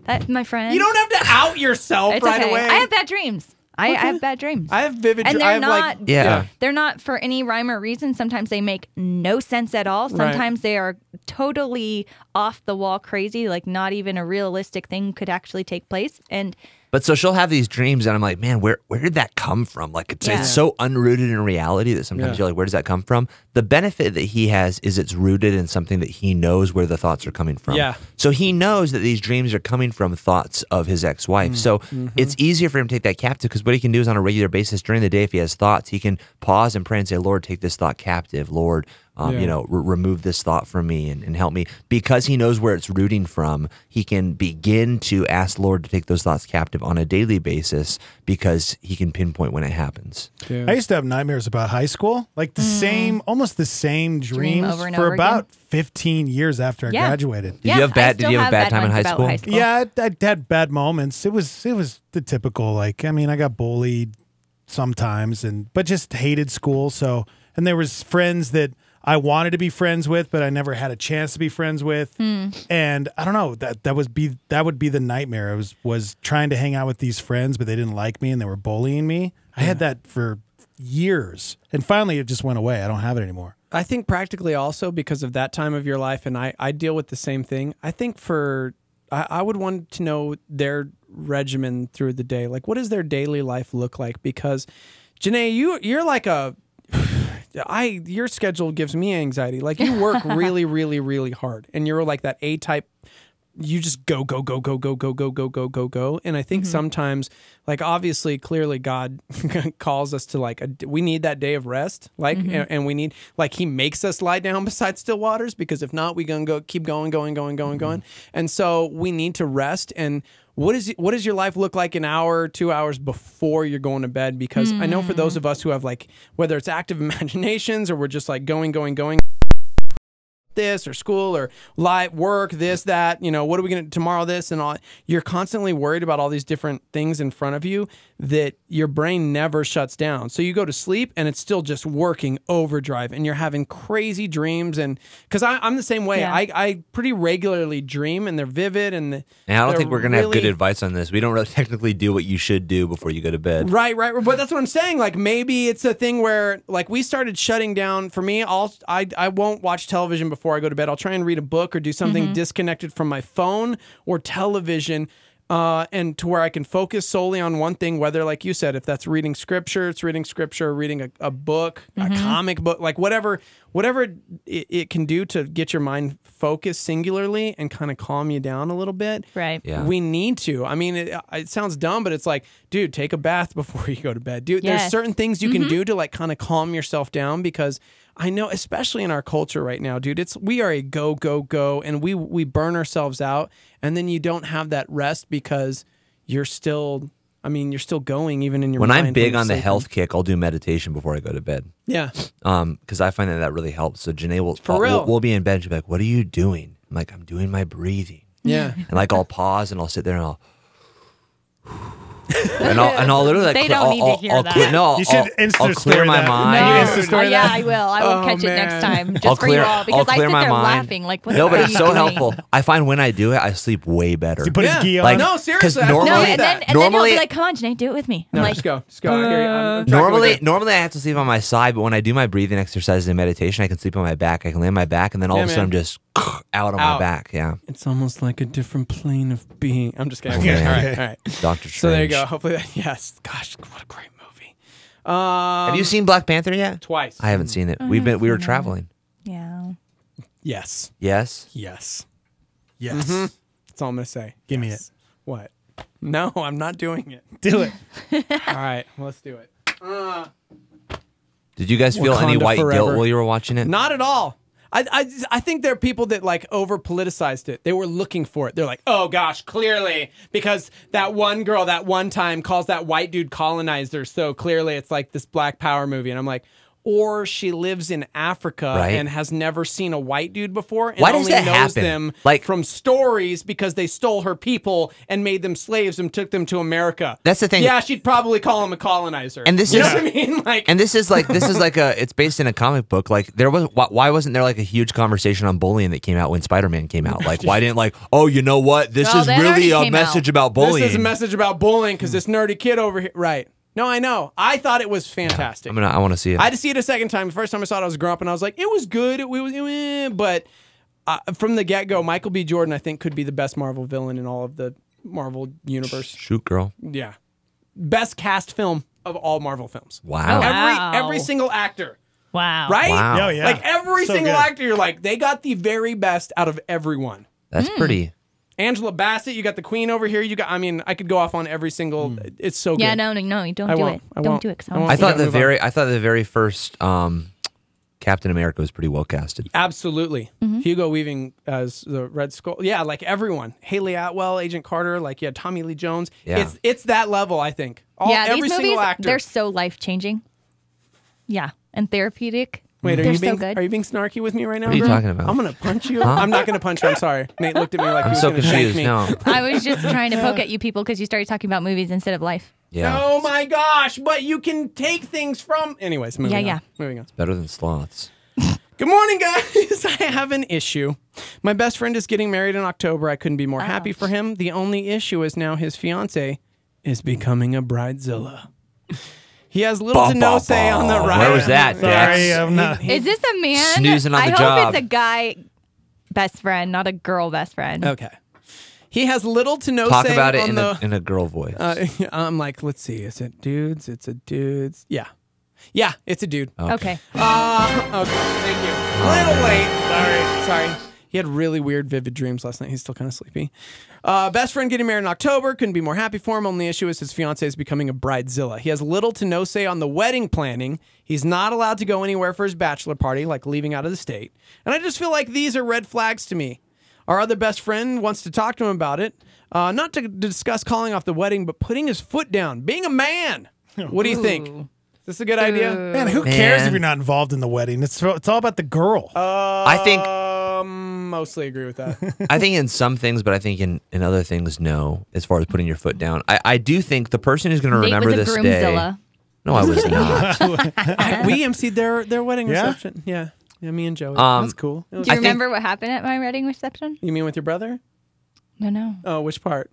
That's my friend. You don't have to out yourself It's right okay. away. I have bad dreams. I have bad dreams. I have vivid and dreams. they're I have not. like, They're not for any rhyme or reason. Sometimes they make no sense at all. Right. Sometimes they are totally off the wall crazy. Like not even a realistic thing could actually take place. And But so she'll have these dreams, and I'm like, man, where did that come from? Like, it's so unrooted in reality that sometimes you're like, where does that come from? The benefit that he has is it's rooted in something that he knows where the thoughts are coming from. Yeah. So he knows that these dreams are coming from thoughts of his ex-wife. So it's easier for him to take that captive, because what he can do is on a regular basis during the day, if he has thoughts, he can pause and pray and say, Lord, take this thought captive. Lord, you know, remove this thought from me and help me. Because he knows where it's rooting from, he can begin to ask Lord to take those thoughts captive on a daily basis, because he can pinpoint when it happens. I used to have nightmares about high school, like the same, almost almost the same dreams over and for over about again. 15 years after I graduated. Did you have bad time in high school? Yeah, I had bad moments. It was the typical, like, I mean, I got bullied sometimes, but just hated school. So, and there was friends that I wanted to be friends with, but I never had a chance to be friends with. And I don't know, that would be the nightmare. It was trying to hang out with these friends, but they didn't like me and they were bullying me. I had that for years, and finally it just went away. I don't have it anymore. I think practically also because of that time of your life, and I deal with the same thing. I think I would want to know their regimen through the day. Like, what does their daily life look like? Because, Janae, you're like your schedule gives me anxiety. Like, you work really, really, really hard, and you're like that A-type. You just go. And I think sometimes, like, obviously, clearly God calls us to, like, we need that day of rest. Like, and we need, like, he makes us lie down beside still waters, because if not, we gonna keep going. And so we need to rest. And what does your life look like an hour, 2 hours before you're going to bed? Because I know for those of us who have, like, whether it's active imaginations or we're just like going, this or school or live work, this, that, what are we going to tomorrow, this and all, you're constantly worried about all these different things in front of you that your brain never shuts down. So you go to sleep and it's still just working overdrive, and you're having crazy dreams. And because I'm the same way, I pretty regularly dream, and they're vivid. And I don't think we're going to have good advice on this. We don't really technically do what you should do before you go to bed. Right. But that's what I'm saying. Like, maybe it's a thing where, like, we started shutting down. For me, I won't watch television before I go to bed. I'll try and read a book or do something disconnected from my phone or television, and to where I can focus solely on one thing, whether, like you said, if that's reading scripture, or reading a book, a comic book, like whatever it can do to get your mind focused singularly and kind of calm you down a little bit. Right. Yeah. We need to. I mean, it sounds dumb, but it's like, dude, take a bath before you go to bed. Dude, there's certain things you can do to, like, kind of calm yourself down, because I know, especially in our culture right now, dude, we are a go, and we burn ourselves out, and then you don't have that rest because you're still going even in your mind. When I'm big on the sleeping. health kick, I'll do meditation before I go to bed. Yeah. Because I find that really helps. So Janae we'll be in bed, she'll be like, what are you doing? I'm like, I'm doing my breathing. Yeah. And, like, I'll pause and I'll sit there and I'll I'll literally, like, They don't need to hear that. You should I'll clear my mind. Yeah, I will. I will catch it next time, just for you all, because I sit there laughing. Like, what No, but are it's you so doing? helpful. I find when I do it, I sleep way better. You put his gi on. Like, No, seriously. I normally- No, believe and that. then he'll be like, "Come on, Janae, do it with me." I'm No, like, just go. I hear you. I'm tracking with it. Normally I have to sleep on my side, but when I do my breathing exercises and meditation, I can sleep on my back. I can lay on my back, and then all of a sudden I'm just out on my back. Yeah. It's almost like a different plane of being. I'm just kidding. Okay. All right. Dr. So there you Strange. go. Hopefully yes. Gosh, what a great movie. Have you seen Black Panther yet? Twice. I haven't seen it. We were traveling. yeah. Yes. Yes. Yes. That's all I'm gonna say. Give me it. What? No, I'm not doing it. Do it. All right, let's do it. Did you guys feel any Wakanda white forever. guilt while you were watching it? Not at all. I think there are people that, like, over politicized it. They were looking for it. They're like, oh gosh, clearly because that one girl that one time calls that white dude colonizer, so clearly it's like this Black Power movie. And I'm like, or she lives in Africa and has never seen a white dude before and Why does only that knows happen? them Like, from stories because they stole her people and made them slaves and took them to America. That's the thing. Yeah, she'd probably call him a colonizer. And this you is know what I mean? Like, and this is like it's based in a comic book. Like, why wasn't there, like, a huge conversation on bullying that came out when Spider-Man came out? Like, why didn't, like, oh, you know what? This is really a message about bullying. This is a message about bullying because this nerdy kid over here. Right. No, I know. I thought it was fantastic. Yeah, I want to see it. I had to see it a second time. The first time I saw it, I was growing up, and I was like, it was good. But from the get-go, Michael B. Jordan, I think, could be the best Marvel villain in all of the Marvel universe. Shoot, girl. Yeah. Best cast film of all Marvel films. Wow. Every single actor. Wow. Right? Wow. Oh, yeah. Like, every So single good. actor, you're like, they got the very best out of everyone. That's pretty. Angela Bassett, you got the Queen over here. I could go off on every single. It's so good. Yeah, no, you don't do it. Don't do it. I thought the very first Captain America was pretty well casted. Absolutely. Hugo Weaving as the Red Skull. Yeah, like everyone. Haley Atwell, Agent Carter, like, yeah, Tommy Lee Jones. Yeah. It's that level, I think. Yeah, every these single movies, actor. they're so life-changing. Yeah, and therapeutic. Wait, are They're you so being good. are you being snarky with me right now? What are you bro? talking about? I'm gonna punch you. Huh? I'm not gonna punch you. I'm sorry. Nate looked at me like he I'm was so gonna shank confused. me. No. I was just trying to poke at you people because you started talking about movies instead of life. Yeah. Oh my gosh! But you can take things from. Anyways, moving on. Yeah. Moving on. Better than sloths. Good morning, guys. I have an issue. My best friend is getting married in October. I couldn't be more happy for him. The only issue is now his fiance is becoming a bridezilla. He has little to no say on the ride. Where was that, Sorry, Dex? I'm not. Is this a man? Snoozing on I the hope job. it's a guy best friend, not a girl best friend. Okay. He has little to no Talk say about it on in a girl voice. I'm like, let's see. Is it dudes? It's a dudes. Yeah. Yeah, it's a dude. Okay. Okay, thank you. A little late. Sorry. He had really weird, vivid dreams last night. He's still kind of sleepy. Best friend getting married in October. Couldn't be more happy for him. Only issue is his fiance is becoming a bridezilla. He has little to no say on the wedding planning. He's not allowed to go anywhere for his bachelor party, like leaving out of the state. And I just feel like these are red flags to me. Our other best friend wants to talk to him about it. Not to discuss calling off the wedding, but putting his foot down. Being a man. What do you think? Is this a good idea? Man, who cares if you're not involved in the wedding? It's all about the girl. I think mostly agree with that. I think in some things, but I think in other things, no. As far as putting your foot down, I do think the person who's going to Nate remember was a this groomzilla. day. No, I was not. We emceed their wedding Yeah? reception. Yeah, me and Joey. That's cool. It was- Do you remember what happened at my wedding reception? You mean with your brother? No. Oh, which part?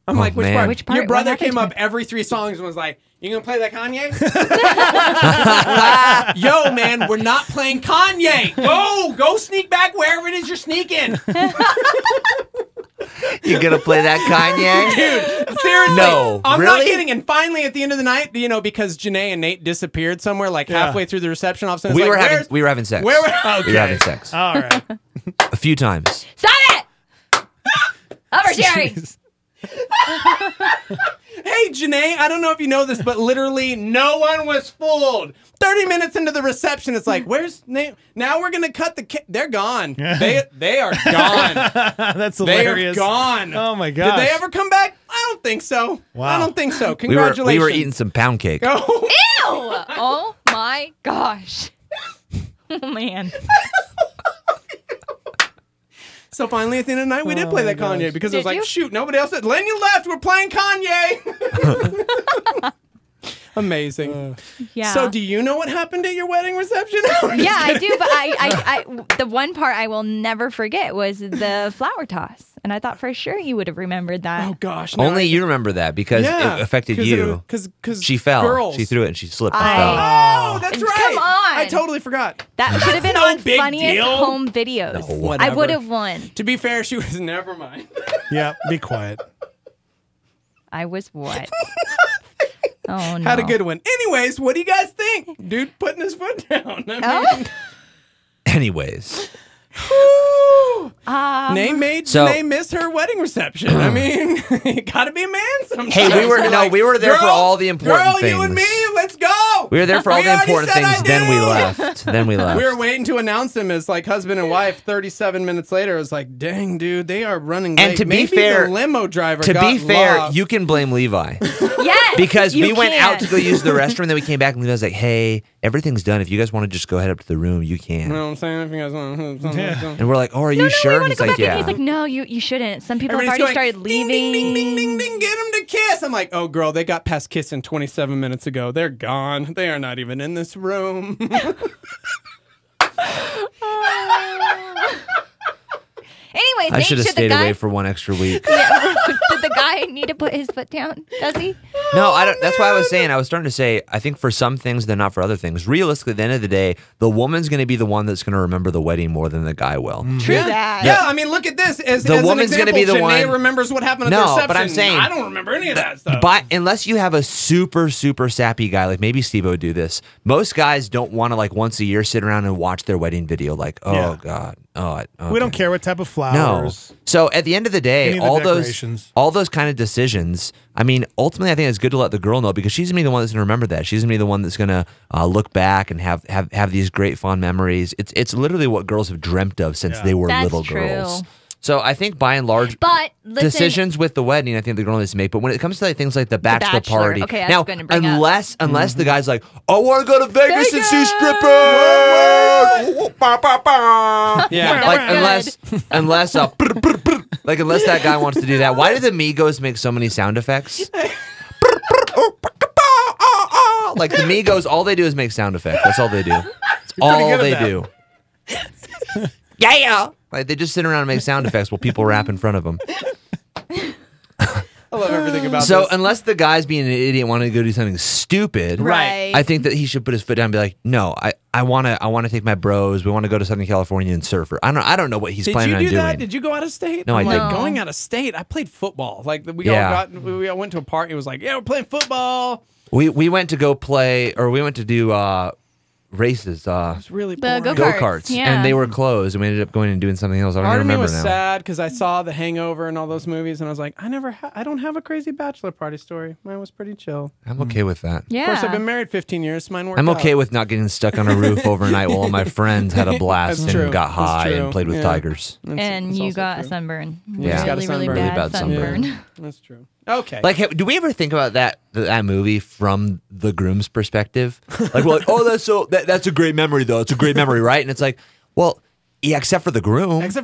I'm Oh, like, which man. part? Which part? Your brother What happened came to up me? every 3 songs and was like, "You gonna play that Kanye?" Like, yo, man, we're not playing Kanye. Go sneak back wherever it is you're sneaking. You gonna play that Kanye? Dude, seriously. No, I'm not really? kidding. And finally, at the end of the night, because Janae and Nate disappeared somewhere, like halfway through the reception, all of a sudden, We it's were like, having sex. Where? We were having sex All right. a few times. Stop it! Oversharing. Hey, Janae, I don't know if you know this, but literally no one was fooled. 30 minutes into the reception, it's like, where's Nate? Now we're going to cut the they're gone. They are gone. That's They are hilarious. gone. Oh my gosh. Did they ever come back? I don't think so. Wow. I don't think so. We Congratulations. were eating some pound cake. Oh. Ew! Oh my gosh. Oh man. So finally, at the end of the night, we did play that Kanye because it was Did like, you? shoot, nobody else said, Len, you left. We're playing Kanye. Amazing. Yeah. So do you know what happened at your wedding reception? Yeah, I do, but I the one part I will never forget was the flower toss. And I thought for sure you would have remembered that. Oh gosh. Only you remember that because Yeah, it affected 'cause you. Because She fell. girls. She threw it and she slipped and I- fell. Oh, that's right. Come on. I totally forgot. That should have been No on big funniest deal. home videos. No. I Whatever. would have won. To be fair, she was never mind. Yeah, be quiet. I was what? Oh no. Had a good one. Anyways, what do you guys think? Dude putting his foot down. I Oh. mean, Anyways, Nate made So- Janae miss her wedding reception. I mean, you gotta be a man sometimes. hey, we were You're like, we were there for "Girl, all the important girl, things. you and me, let's go. We were there for all We the already important said things. I Then we do. left. Then we left. We were waiting to announce them as like husband and wife. 37 minutes later, it was like, dang, dude, they are running late. And to be Maybe fair- the limo driver To got be fair, lost. you can blame Levi Yes. because you we went out can. to go use the restroom. Then we came back and Levi was like, "Hey, everything's done. If you guys want to just go head up to the room, you can." You know what I'm saying? If you guys want And we're like, "Oh, are you sure?" And I he's wanna like, go back. And "Yeah." he's like, no, you shouldn't. Some people Everybody's have already going, started leaving. Ding, ding, ding, ding, ding, get them to kiss. I'm like, oh, girl, they got past kissing 27 minutes ago. They're gone. They are not even in this room. Anyways, I Nate, should have the stayed guy, away for one extra week. Yeah, did the guy need to put his foot down? Does he? No, I don't. That's why I was saying. I was starting to say. I think for some things, they're not for other things. Realistically, at the end of the day, the woman's going to be the one that's going to remember the wedding more than the guy will. True that. Yeah, I mean, look at this. As The an woman's gonna example, be the Janae one- remembers what happened at No, the reception. but I'm saying- I don't remember any of that stuff. But unless you have a super sappy guy, like maybe Steve would do this. Most guys don't want to like once a year sit around and watch their wedding video. Like, oh Yeah. God, We don't care what type of flowers. No. So at the end of the day, Any of the all those kind of decisions. I mean, ultimately, I think it's good to let the girl know because she's gonna be the one that's gonna remember that. She's gonna be the one that's gonna look back and have these great fond memories. It's literally what girls have dreamt of since they were That's little true. girls. So I think by and large, But listen, decisions with the wedding, I think the girl needs to make. But when it comes to like things like the bachelor party, okay, I was now gonna bring unless Mm-hmm. the guy's like, I want to go to Vegas and see strippers. Yeah. Like unless unless that guy wants to do that, why do the Migos make so many sound effects? Like the Migos, all they do is make sound effects. That's all they do. That's all they do. Yeah. Like they just sit around and make sound effects while people rap in front of them. I love everything about So this. unless the guy's being an idiot wanting to go do something stupid, Right. I think that he should put his foot down and be like, no, I wanna take my bros. We want to go to Southern California and surf. I don't know what he's Did planning you on do doing. that? Did you go out of state? No, I'm I like, didn't. going out of state. I played football. Like we all went to a party. It was like, yeah, we're playing football. We went to go play, or we went to do races. It's really The boring. go-karts, yeah. and they were closed, and we ended up going and doing something else. I don't Part even of me remember was now. sad because I saw The Hangover and all those movies, and I was like, I don't have a crazy bachelor party story. Mine was pretty chill. I'm okay with that. Yeah. Of course, I've been married 15 years. So mine worked I'm out. okay with not getting stuck on a roof overnight while all my friends had a blast That's and true. got That's high true. and played with Yeah. tigers. And you got a sunburn. Yeah. Just got a Really, sunburn. really bad sunburn. Yeah. That's true. Okay. Like, do we ever think about that movie from the groom's perspective? Like, we're like, oh, that's a great memory, though. It's a great memory, right? And it's like, well, yeah, except for the groom. Except